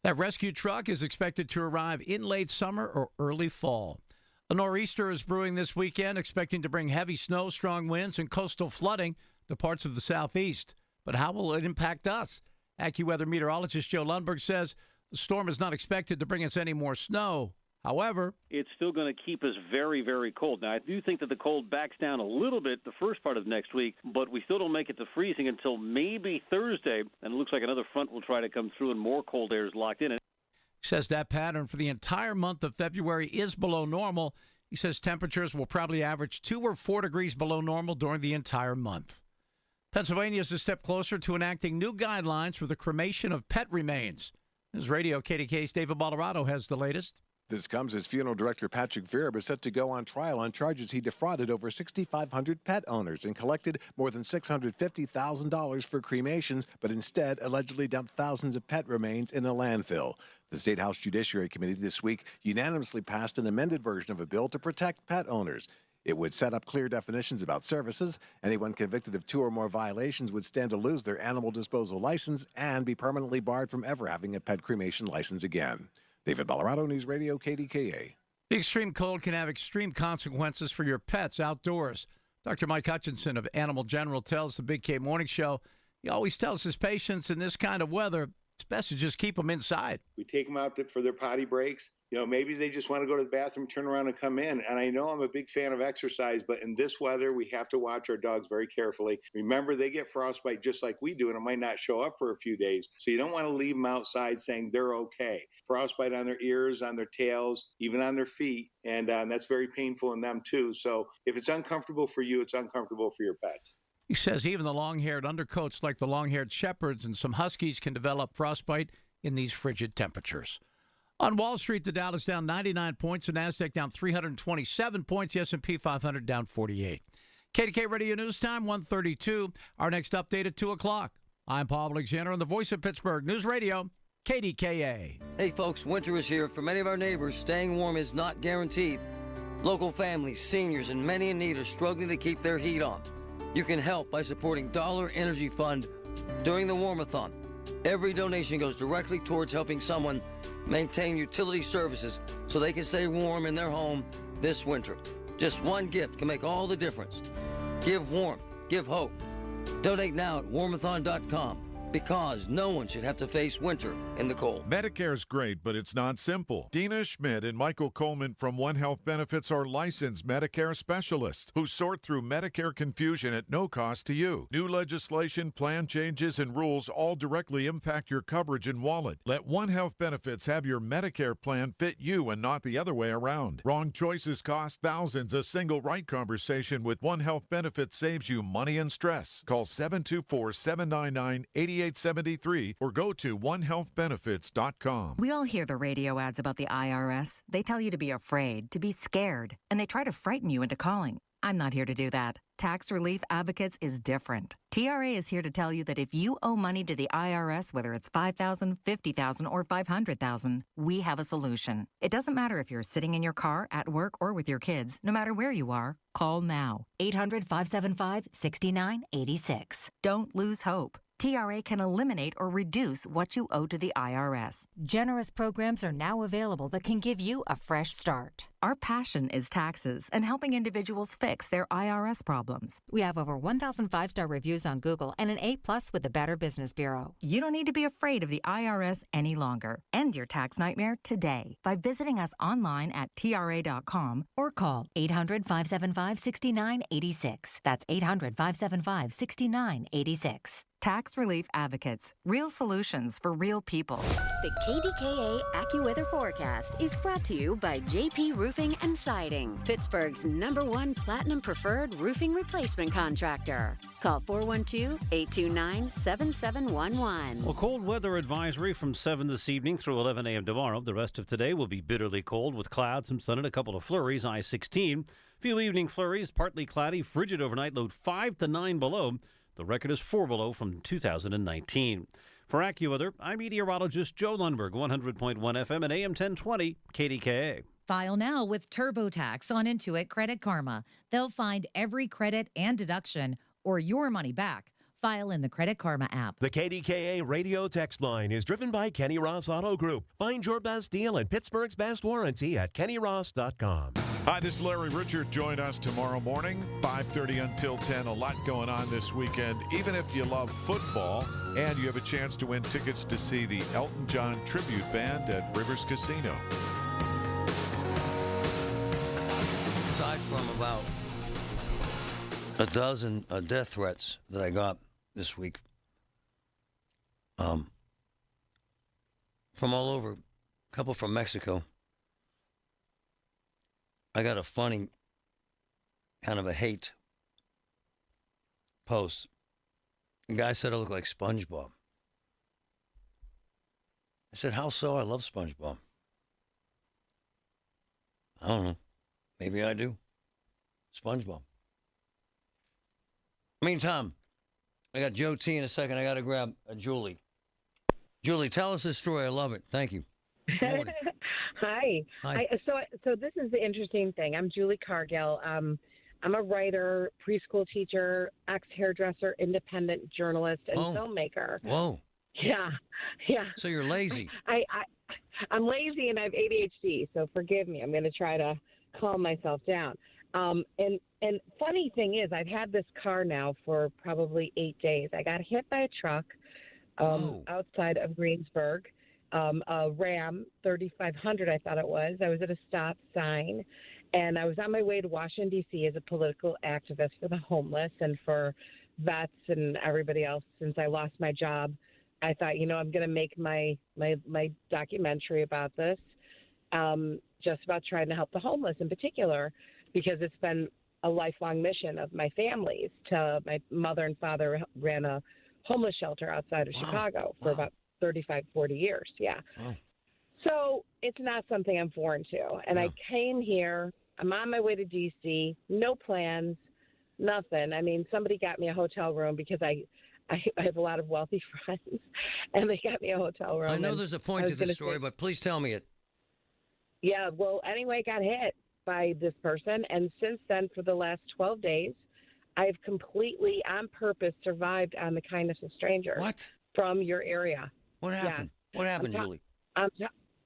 That rescue truck is expected to arrive in late summer or early fall. A nor'easter is brewing this weekend, expecting to bring heavy snow, strong winds, and coastal flooding to parts of the southeast. But how will it impact us? AccuWeather meteorologist Joe Lundberg says the storm is not expected to bring us any more snow. However, it's still going to keep us very, very cold. Now, I do think that the cold backs down a little bit the first part of next week, but we still don't make it to freezing until maybe Thursday, and it looks like another front will try to come through and more cold air is locked in. He says that pattern for the entire month of February is below normal. He says temperatures will probably average 2 or 4 degrees below normal during the entire month. Pennsylvania is a step closer to enacting new guidelines for the cremation of pet remains. As Radio KDK's David Bolorado has the latest. This comes as funeral director Patrick Verb is set to go on trial on charges he defrauded over 6,500 pet owners and collected more than $650,000 for cremations, but instead allegedly dumped thousands of pet remains in a landfill. The State House Judiciary Committee this week unanimously passed an amended version of a bill to protect pet owners. It would set up clear definitions about services. Anyone convicted of 2 or more violations would stand to lose their animal disposal license and be permanently barred from ever having a pet cremation license again. David Bolorado, News Radio, KDKA. The extreme cold can have extreme consequences for your pets outdoors. Dr. Mike Hutchinson of Animal General tells the Big K Morning Show he always tells his patients in this kind of weather it's best to just keep them inside. We take them out for their potty breaks. You know, maybe they just want to go to the bathroom, turn around and come in. And I know I'm a big fan of exercise, but in this weather, we have to watch our dogs very carefully. Remember, they get frostbite just like we do, and it might not show up for a few days. So you don't want to leave them outside saying they're okay. Frostbite on their ears, on their tails, even on their feet. And that's very painful in them, too. So if it's uncomfortable for you, it's uncomfortable for your pets. He says even the long-haired undercoats like the long-haired shepherds and some huskies can develop frostbite in these frigid temperatures. On Wall Street, the Dow is down 99 points, the NASDAQ down 327 points, the S&P 500 down 48. KDK Radio News Time, 1:32. Our next update at 2 o'clock. I'm Paul Alexander on the Voice of Pittsburgh News Radio, KDKA. Hey, folks, winter is here. For many of our neighbors, staying warm is not guaranteed. Local families, seniors, and many in need are struggling to keep their heat on. You can help by supporting Dollar Energy Fund during the Warmathon. Every donation goes directly towards helping someone maintain utility services so they can stay warm in their home this winter. Just one gift can make all the difference. Give warmth, give hope. Donate now at warmathon.com. Because no one should have to face winter in the cold. Medicare's great, but it's not simple. Dina Schmidt and Michael Coleman from One Health Benefits are licensed Medicare specialists who sort through Medicare confusion at no cost to you. New legislation, plan changes, and rules all directly impact your coverage and wallet. Let One Health Benefits have your Medicare plan fit you and not the other way around. Wrong choices cost thousands. A single right conversation with One Health Benefits saves you money and stress. Call 724-799-8873 or go to onehealthbenefits.com. We all hear the radio ads about the IRS. They tell you to be afraid, to be scared, and they try to frighten you into calling. I'm not here to do that. Tax Relief Advocates is different. TRA is here to tell you that if you owe money to the IRS, whether it's $5,000, $50,000, or $500,000, we have a solution. It doesn't matter if you're sitting in your car, at work, or with your kids. No matter where you are, call now. 800-575-6986. Don't lose hope. TRA can eliminate or reduce what you owe to the IRS. Generous programs are now available that can give you a fresh start. Our passion is taxes and helping individuals fix their IRS problems. We have over 1,000 5-star reviews on Google and an A+ with the Better Business Bureau. You don't need to be afraid of the IRS any longer. End your tax nightmare today by visiting us online at TRA.com or call 800-575-6986. That's 800-575-6986. Tax Relief Advocates. Real solutions for real people. The KDKA AccuWeather Forecast is brought to you by JP Roofing and Siding, Pittsburgh's #1 Platinum Preferred Roofing Replacement Contractor. Call 412-829-7711. Well, cold weather advisory from 7 this evening through 11 a.m. tomorrow. The rest of today will be bitterly cold with clouds, some sun, and a couple of flurries. I-16. Few evening flurries, partly cloudy, frigid overnight, low 5 to 9 below. The record is 4 below from 2019. For AccuWeather, I'm meteorologist Joe Lundberg, 100.1 FM and AM 1020 KDKA. File now with TurboTax on Intuit Credit Karma. They'll find every credit and deduction or your money back. File in the Credit Karma app. The KDKA radio text line is driven by Kenny Ross Auto Group. Find your best deal and Pittsburgh's best warranty at kennyross.com. Hi, this is Larry Richard. Join us tomorrow morning, 5:30 until 10. A lot going on this weekend. Even if you love football, and you have a chance to win tickets to see the Elton John tribute band at Rivers Casino. Aside from about a dozen death threats that I got this week from all over, a couple from Mexico, I got a funny kind of a hate post The guy said I look like SpongeBob. I said, how so? I love SpongeBob. I don't know. Maybe I do. SpongeBob. Meantime, I got Joe T in a second. I got to grab Julie. Julie, tell us this story. I love it. Thank you. Hi. Hi. So this is the interesting thing. I'm Julie Cargill. I'm a writer, preschool teacher, ex-hairdresser, independent journalist, and filmmaker. Whoa. Yeah. So you're lazy. I'm lazy and I have ADHD, so forgive me. I'm going to try to calm myself down. And funny thing is, I've had this car now for probably 8 days. I got hit by a truck outside of Greensburg, a Ram 3500, I thought it was. I was at a stop sign, and I was on my way to Washington, D.C. as a political activist for the homeless and for vets and everybody else. Since I lost my job, I thought, I'm going to make my documentary about this, just about trying to help the homeless in particular, because it's been a lifelong mission of my family's. My mother and father ran a homeless shelter outside of Chicago for about 35, 40 years. Yeah. Wow. So it's not something I'm foreign to. And I came here. I'm on my way to D.C., no plans, nothing. I mean, somebody got me a hotel room because I have a lot of wealthy friends, and they got me a hotel room. I know there's a point to this story, but please tell me it. Yeah, well, anyway, got hit by this person, and since then, for the last 12 days, I've completely, on purpose, survived on the kindness of strangers. What? From your area. What happened? Yeah. What happened, Julie?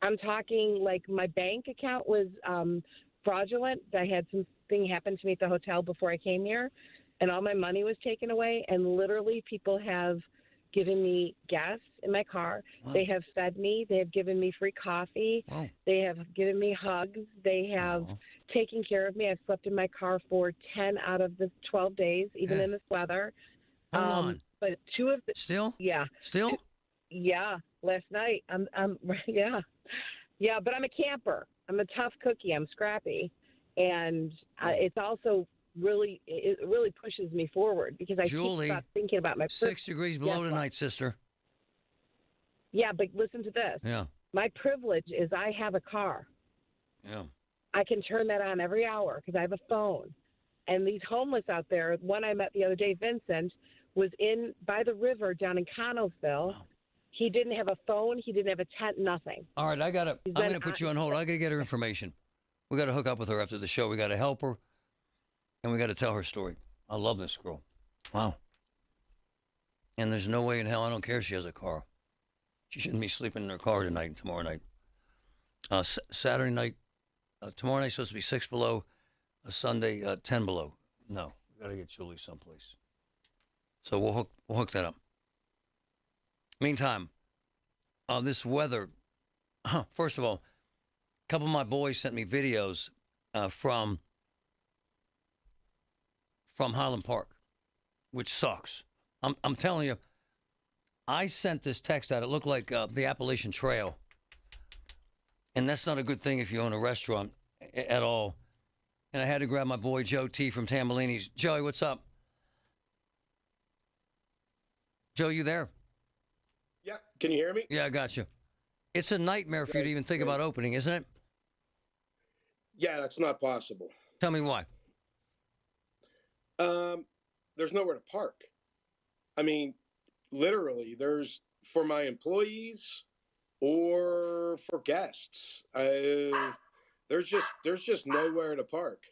I'm talking like my bank account was fraudulent. I had something happen to me at the hotel before I came here, and all my money was taken away, and literally people have given me gas in my car. Wow. They have fed me. They have given me free coffee. Wow. They have given me hugs. They have taken care of me. I've slept in my car for 10 out of the 12 days, even in this weather. Hold on. But two of the... Still? Yeah. Still? Yeah. Last night. Yeah, but I'm a camper. I'm a tough cookie. I'm scrappy. And it's also... it really pushes me forward because I Julie, keep thinking about my 6 degrees below tonight, sister. Yeah, but listen to this. Yeah. My privilege is I have a car. Yeah. I can turn that on every hour because I have a phone. And these homeless out there, one I met the other day, Vincent, was in by the river down in Connellsville. Wow. He didn't have a phone. He didn't have a tent, nothing. All right, I'm going to put you on hold. I got to get her information. We got to hook up with her after the show. We got to help her. And we got to tell her story. I love this girl. Wow. And there's no way in hell, I don't care if she has a car. She shouldn't be sleeping in her car tonight and tomorrow night. Saturday night, tomorrow night's supposed to be 6 below. Sunday, 10 below. No, we got to get Julie someplace. So we'll hook that up. Meantime, this weather. First of all, a couple of my boys sent me videos from Highland Park, which sucks. I'm telling you, I sent this text out. It looked like the Appalachian Trail. And that's not a good thing if you own a restaurant at all. And I had to grab my boy Joe T from Tambellini's. Joey, what's up? Joe, you there? Yeah, can you hear me? Yeah, I got you. It's a nightmare for you to even think about opening, isn't it? Yeah, that's not possible. Tell me why. There's nowhere to park. I mean, literally, there's for my employees or for guests. There's just nowhere to park.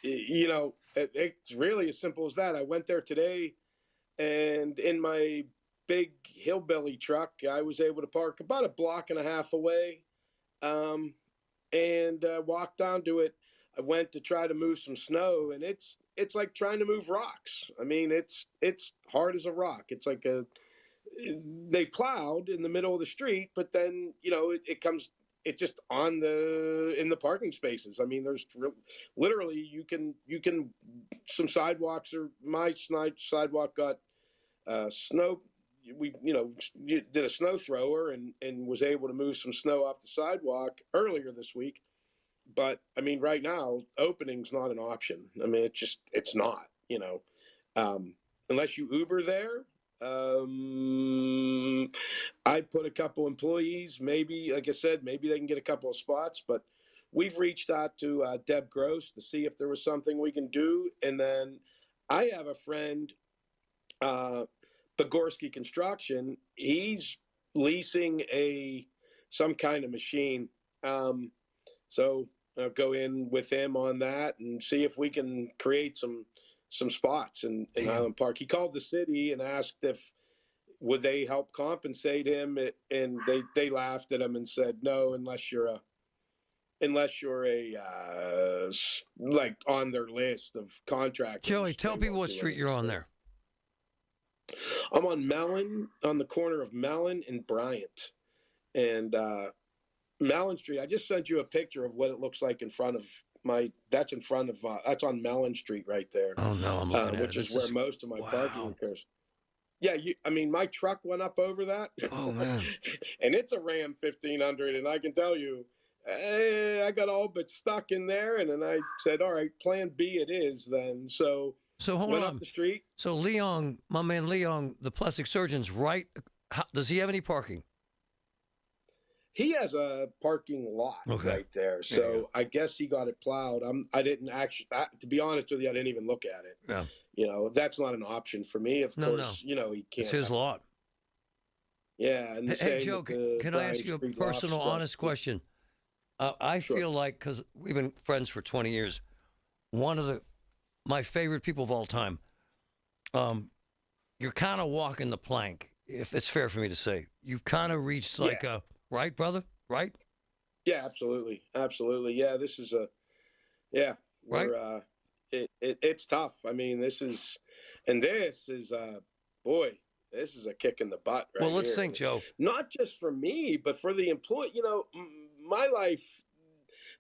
It's really as simple as that. I went there today, and in my big hillbilly truck, I was able to park about a block and a half away, and walked onto it. I went to try to move some snow, and it's like trying to move rocks. I mean, it's hard as a rock. It's like they plowed in the middle of the street, but then it just in the parking spaces. I mean, there's literally you can some sidewalks, or my sidewalk got snow. We did a snow thrower and was able to move some snow off the sidewalk earlier this week. But I mean, right now, opening's not an option. I mean, it's not, unless you Uber there. I'd put a couple employees, maybe, like I said, maybe they can get a couple of spots, but we've reached out to Deb Gross to see if there was something we can do. And then I have a friend, Pogorski Construction. He's leasing some kind of machine. So I'll go in with him on that and see if we can create some spots in Highland Park. He called the city and asked if would they help compensate him, and they laughed at him and said no, unless you're a like on their list of contractors. Joey, tell people what street you're on there. I'm on Mellon, on the corner of Mellon and Bryant, and Mellon Street. I just sent you a picture of what it looks like in front of that's on Mellon Street right there. Oh no, I'm looking at which is where most of my parking occurs. Yeah, my truck went up over that. Oh man. And it's a Ram 1500, and I can tell you, I got all but stuck in there, and then I said, all right, plan B it is then. So hold went on. up the street. So Leon, my man Leon, the plastic surgeon's right. Does he have any parking? He has a parking lot right there, so I guess he got it plowed. I didn't actually, to be honest with you, I didn't even look at it. Yeah. That's not an option for me. Of course, he can't. It's his lot. Yeah. And hey, Joe, can I ask you a personal, honest question? I feel like, because we've been friends for 20 years, one of my favorite people of all time, you're kind of walking the plank, if it's fair for me to say. You've kind of reached like a... Right, brother? Right? Yeah, absolutely. Absolutely. Yeah, this is it's tough. I mean, this is a kick in the butt right Well, let's here. think, Joe. Not just for me, but for the employee. My life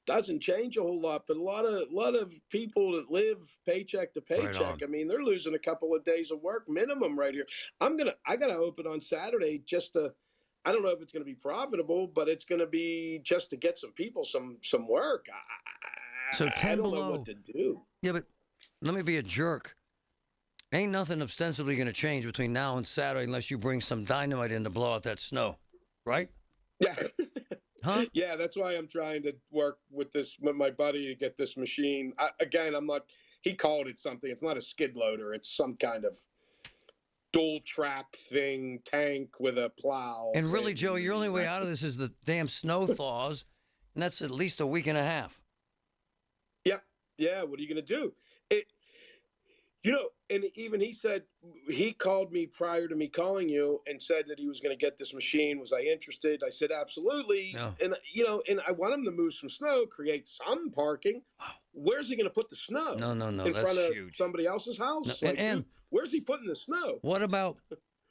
doesn't change a whole lot, but a lot of people that live paycheck to paycheck, I mean, they're losing a couple of days of work minimum right here. I got to open on Saturday just to, I don't know if it's going to be profitable, but it's going to be just to get some people some work. So 10 I don't below. know what to do. Yeah, but let me be a jerk. Ain't nothing ostensibly going to change between now and Saturday unless you bring some dynamite in to blow out that snow, right? Yeah. Huh? Yeah, that's why I'm trying to work with my buddy to get this machine. He called it something. It's not a skid loader. It's some kind of dual track tank with a plow. And really, Joe, your only way out of this is the damn snow thaws, and that's at least a week and a half. Yep. Yeah, what are you going to do? And even he said, he called me prior to me calling you and said that he was going to get this machine. Was I interested? I said, absolutely. No. And, and I want him to move some snow, create some parking. Where's he going to put the snow? No. In That's front of huge. somebody else's house? No, and where's he putting the snow? What about,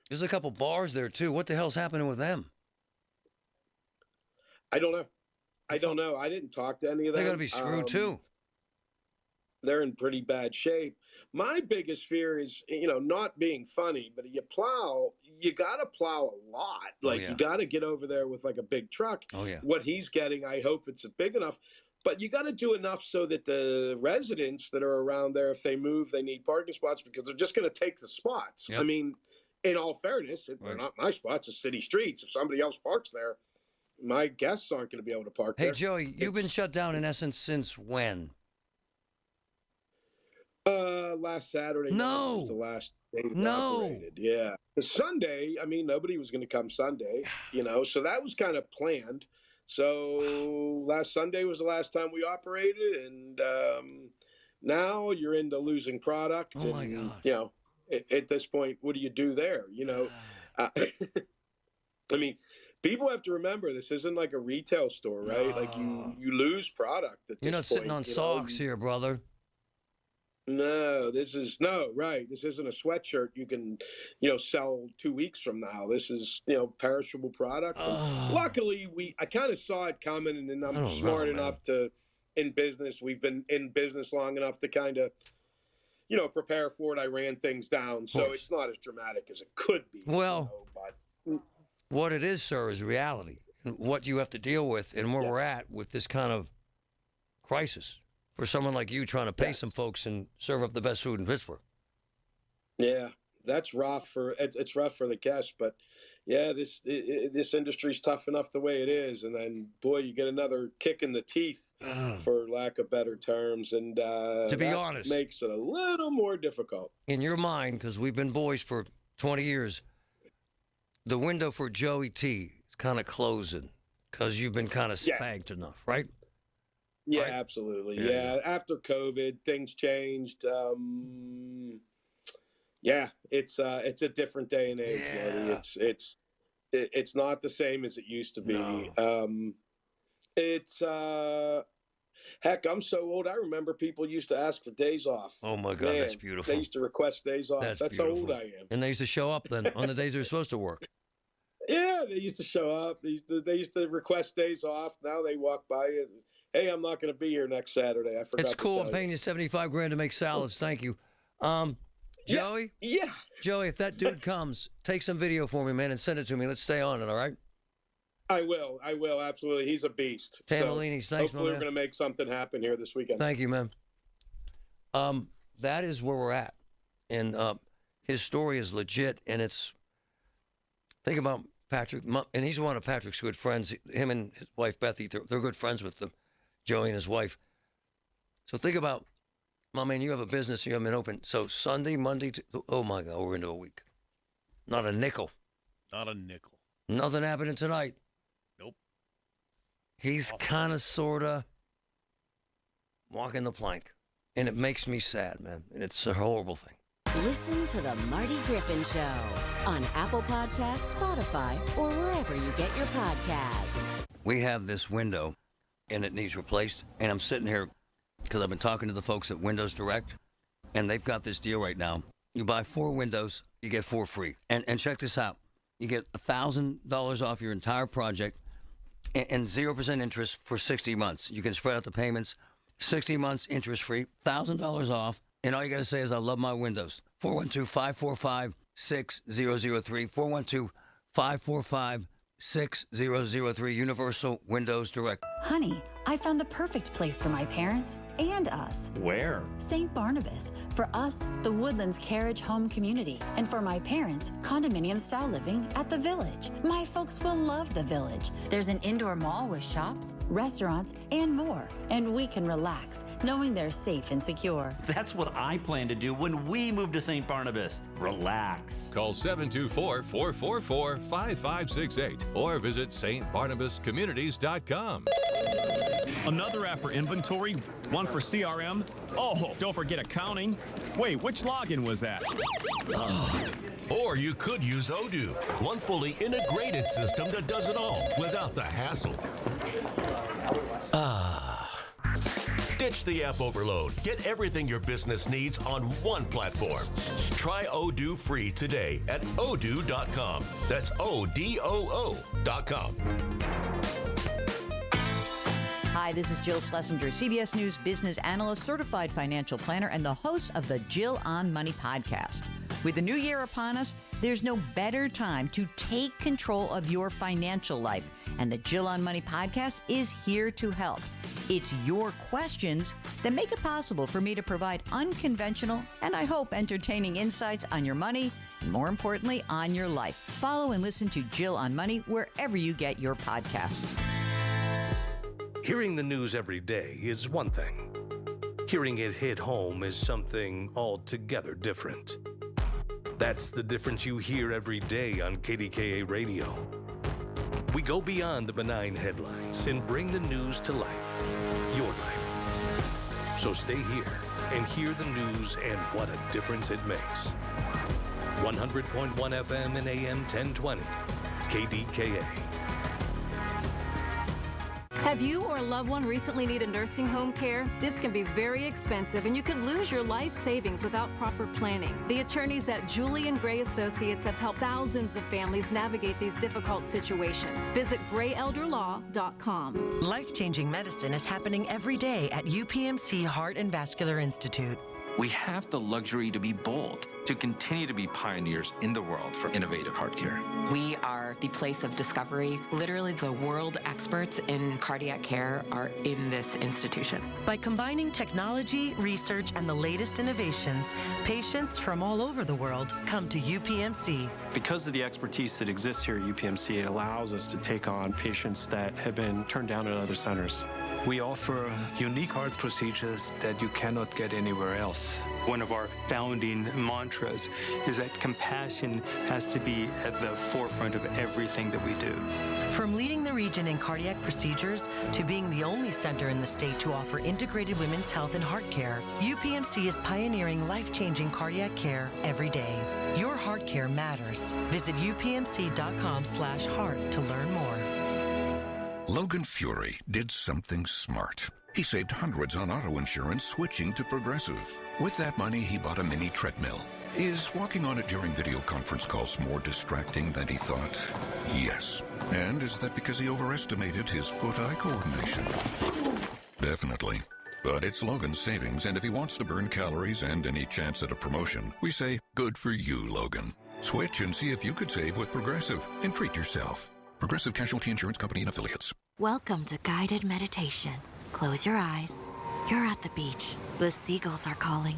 there's a couple bars there, too. What the hell's happening with them? I don't know. I didn't talk to any of them. They got to be screwed, too. They're in pretty bad shape. My biggest fear is, not being funny, but you got to plow a lot. You got to get over there with like a big truck. Oh, yeah. What he's getting, I hope it's big enough. But you got to do enough so that the residents that are around there, if they move, they need parking spots because they're just going to take the spots. Yep. I mean, in all fairness, they're not my spots, it's city streets. If somebody else parks there, my guests aren't going to be able to park there. Hey, Joey, you've been shut down in essence since when? Last Saturday. No. Was the last day we operated. Yeah. The Sunday, nobody was going to come Sunday, so that was kind of planned. So last Sunday was the last time we operated, and now you're into losing product. Oh, my God. At this point, what do you do there? People have to remember this isn't like a retail store, right? No. Like you lose product at this point. You're not sitting on socks here, brother. No, this isn't a sweatshirt you can, sell 2 weeks from now. This is, perishable product. And luckily, I kind of saw it coming, and then I'm smart enough to, in business, we've been in business long enough to kind of, prepare for it. I ran things down, so it's not as dramatic as it could be. Well, what it is, sir, is reality, and what you have to deal with, and where we're at with this kind of crisis. For someone like you trying to pay some folks and serve up the best food in Pittsburgh. Yeah, that's rough it's rough for the guests. But yeah, this industry's tough enough the way it is, and then boy, you get another kick in the teeth, for lack of better terms, and to be honest, makes it a little more difficult. In your mind, because we've been boys for 20 years, the window for Joey T is kind of closing because you've been kind of spanked enough, right? Yeah, right? Absolutely. Yeah. After COVID, things changed. It's a different day and age, Marty. It's not the same as it used to be. No. Heck, I'm so old. I remember people used to ask for days off. Oh my God, that's beautiful. They used to request days off. That's how old I am. And they used to show up then on the days they're supposed to work. Yeah, they used to show up. They used to request days off. Now they walk by and, hey, I'm not going to be here next Saturday. I forgot. It's cool. I'm paying you $75,000 to make salads. Thank you. Joey? Yeah. Joey, if that dude comes, take some video for me, man, and send it to me. Let's stay on it, all right? I will, absolutely. He's a beast. Tambolini, so thanks, hopefully man. we're going to make something happen here this weekend. Thank you, man. That is where we're at. And his story is legit, and it's... Think about Patrick, and he's one of Patrick's good friends. Him and his wife, Bethy, they're good friends with Joey and his wife. So think about, my man, you have a business, you haven't been open. So Sunday, Monday, oh my God, we're into a week. Not a nickel. Not a nickel. Nothing happening tonight. Nope. He's kind of, sort of walking the plank. And it makes me sad, man. And it's a horrible thing. Listen to The Marty Griffin Show on Apple Podcasts, Spotify, or wherever you get your podcasts. We have this window, and it needs replaced. And I'm sitting here because I've been talking to the folks at Windows Direct, and they've got this deal right now. You buy 4 windows, you get 4 free. And check this out. You get $1,000 off your entire project and 0% interest for 60 months. You can spread out the payments, 60 months interest-free, $1,000 off. And all you got to say is, I love my windows. 412-545-6003. 412-545-6003. Universal Windows Direct. Honey, I found the perfect place for my parents and us. Where? St. Barnabas. For us, the Woodlands Carriage Home Community. And for my parents, condominium-style living at the Village. My folks will love the Village. There's an indoor mall with shops, restaurants, and more. And we can relax, knowing they're safe and secure. That's what I plan to do when we move to St. Barnabas. Relax. Call 724-444-5568 or visit stbarnabascommunities.com. Another app for inventory, one for CRM. Oh, don't forget accounting. Wait, which login was that? Or you could use Odoo, one fully integrated system that does it all without the hassle. Ditch the app overload. Get everything your business needs on one platform. Try Odoo free today at odoo.com. That's ODOO.com. Hi, this is Jill Schlesinger, CBS News business analyst, certified financial planner, and the host of the Jill on Money podcast. With the new year upon us, there's no better time to take control of your financial life, and the Jill on Money podcast is here to help. It's your questions that make it possible for me to provide unconventional and, I hope, entertaining insights on your money and, more importantly, on your life. Follow and listen to Jill on Money wherever you get your podcasts. Hearing the news every day is one thing. Hearing it hit home is something altogether different. That's the difference you hear every day on KDKA Radio. We go beyond the benign headlines and bring the news to life, your life. So stay here and hear the news and what a difference it makes. 100.1 FM and AM 1020, KDKA. Have you or a loved one recently needed nursing home care? This can be very expensive, and you could lose your life savings without proper planning. The attorneys at Julie & Gray Associates have helped thousands of families navigate these difficult situations. Visit grayelderlaw.com. Life-changing medicine is happening every day at UPMC Heart and Vascular Institute. We have the luxury to be bold, to continue to be pioneers in the world for innovative heart care. We are the place of discovery. Literally, the world experts in cardiac care are in this institution. By combining technology, research, and the latest innovations, patients from all over the world come to UPMC. Because of the expertise that exists here at UPMC, it allows us to take on patients that have been turned down at other centers. We offer unique heart procedures that you cannot get anywhere else. One of our founding mantras is that compassion has to be at the forefront of everything that we do. From leading the region in cardiac procedures to being the only center in the state to offer integrated women's health and heart care, UPMC is pioneering life-changing cardiac care every day. Your heart care matters. Visit upmc.com/heart to learn more. Logan Fury did something smart. He saved hundreds on auto insurance switching to Progressive. With that money, he bought a mini treadmill. Is walking on it during video conference calls more distracting than he thought? Yes. And is that because he overestimated his foot-eye coordination? Definitely. But it's Logan's savings, and if he wants to burn calories and any chance at a promotion, we say, good for you, Logan. Switch and see if you could save with Progressive and treat yourself. Progressive Casualty Insurance Company and Affiliates. Welcome to guided meditation. Close your eyes. You're at the beach. The seagulls are calling.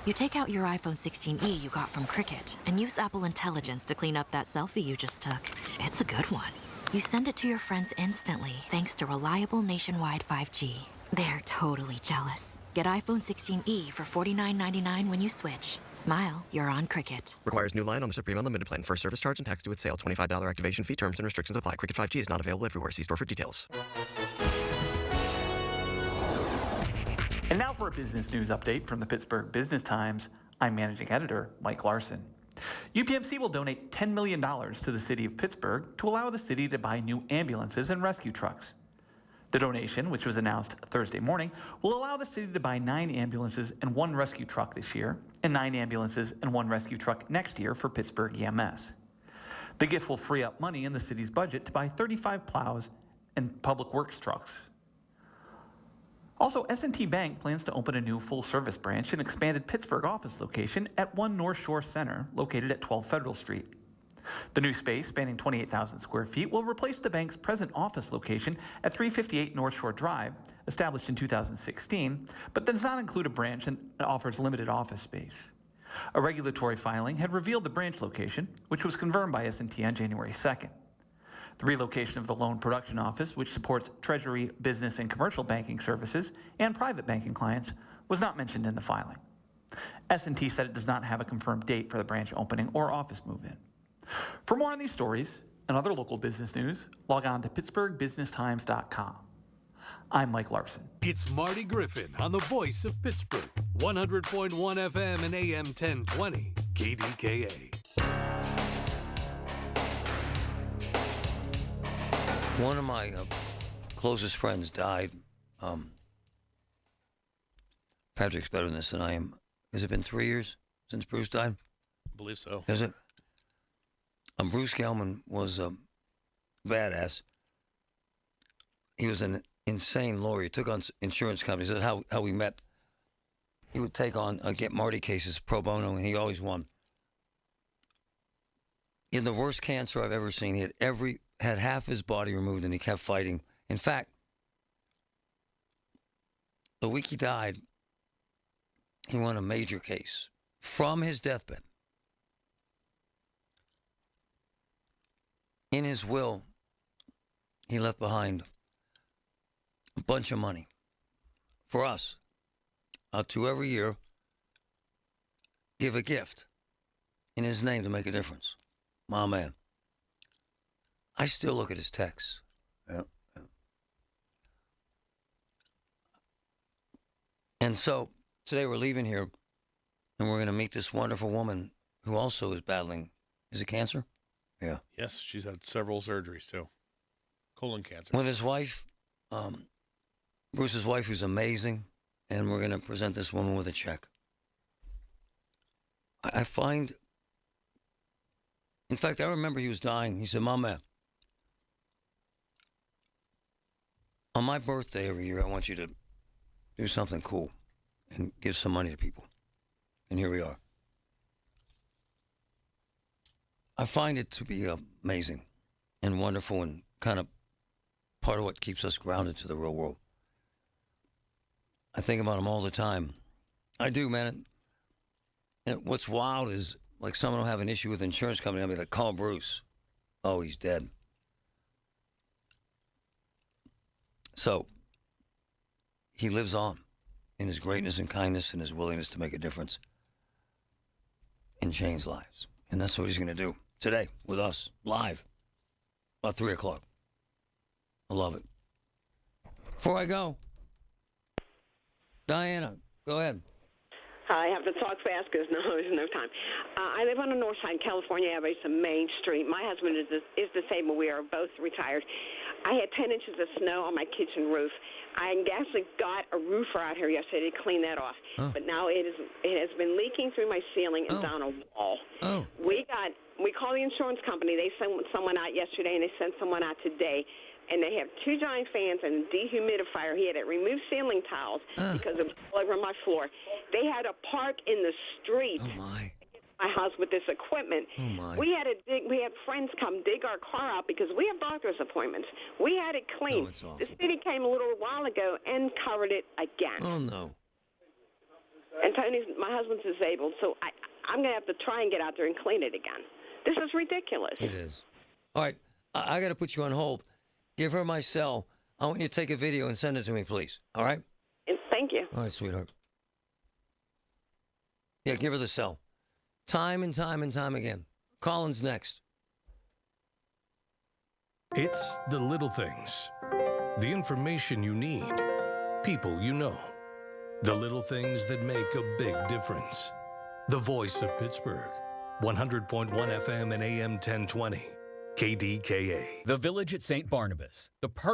You take out your iPhone 16e you got from Cricket and use Apple Intelligence to clean up that selfie you just took. It's a good one. You send it to your friends instantly thanks to reliable nationwide 5G. They're totally jealous. Get iPhone 16e for $49.99 when you switch. Smile, you're on Cricket. Requires new line on the Supreme Unlimited plan. First service charge and tax due at sale. $25 activation fee. Terms and restrictions apply. Cricket 5G is not available everywhere. See store for details. And now for a business news update from the Pittsburgh Business Times. I'm managing editor Mike Larson. UPMC will donate $10 million to the city of Pittsburgh to allow the city to buy new ambulances and rescue trucks. The donation, which was announced Thursday morning, will allow the city to buy 9 ambulances and 1 rescue truck this year, and 9 ambulances and 1 rescue truck next year for Pittsburgh EMS. The gift will free up money in the city's budget to buy 35 plows and public works trucks. Also, S&T Bank plans to open a new full-service branch and expanded Pittsburgh office location at 1 North Shore Center, located at 12 Federal Street. The new space, spanning 28,000 square feet, will replace the bank's present office location at 358 North Shore Drive, established in 2016, but does not include a branch and offers limited office space. A regulatory filing had revealed the branch location, which was confirmed by S&T on January 2nd. The relocation of the loan production office, which supports treasury, business, and commercial banking services and private banking clients, was not mentioned in the filing. S&T said it does not have a confirmed date for the branch opening or office move-in. For more on these stories and other local business news, log on to pittsburghbusinesstimes.com. I'm Mike Larson. It's Marty Griffin on the voice of Pittsburgh, 100.1 FM and AM 1020, KDKA. One of my closest friends died. Patrick's better than this than I am. Has it been 3 years since Bruce died? I believe so. Is it? Bruce Gelman was a badass. He was an insane lawyer. He took on insurance companies. That's how we met. He would take on Get Marty cases pro bono, and he always won. He had the worst cancer I've ever seen. He had half his body removed, and he kept fighting. In fact, the week he died, he won a major case from his deathbed. In his will, he left behind a bunch of money for us to every year give a gift in his name to make a difference. My man. I still look at his texts. Yeah. And so today we're leaving here and we're going to meet this wonderful woman who also is battling, is it cancer? Yeah. Yes, she's had several surgeries too. Colon cancer. With his wife, Bruce's wife, who's amazing, and we're going to present this woman with a check. I find, in fact, I remember he was dying. He said, "My man, on my birthday every year, I want you to do something cool and give some money to people." And here we are. I find it to be amazing and wonderful and kind of part of what keeps us grounded to the real world. I think about them all the time. I do, man. And what's wild is, like, someone will have an issue with the insurance company. I'll be like, call Bruce. Oh, he's dead. So, he lives on in his greatness and kindness and his willingness to make a difference and change lives. And that's what he's going to do today with us, live, about 3 o'clock. I love it. Before I go, Diana, go ahead. I have to talk fast because there's no time. I live on the north side, California Avenue. It's a main street. My husband is disabled. We are both retired. I had 10 inches of snow on my kitchen roof. I actually got a roofer out here yesterday to clean that off. Oh. But now it has been leaking through my ceiling and down a wall. Oh. We called the insurance company. They sent someone out yesterday, and they sent someone out today. And they have 2 giant fans and a dehumidifier. He had to remove ceiling tiles because it was all over my floor. They had to park in the street. Oh, my. My house with this equipment. Oh, my. We had friends come dig our car out because we have doctor's appointments. We had it cleaned. Oh, it's awful. The city came a little while ago and covered it again. Oh, no. And my husband's disabled, so I'm going to have to try and get out there and clean it again. This is ridiculous. It is. All right, I got to put you on hold. Give her my cell. I want you to take a video and send it to me, please. All right? Thank you. All right, sweetheart. Yeah, give her the cell. Time and time and time again. Colin's next. It's the little things. The information you need. People you know. The little things that make a big difference. The voice of Pittsburgh. 100.1 FM and AM 1020. KDKA. The Village at St. Barnabas. The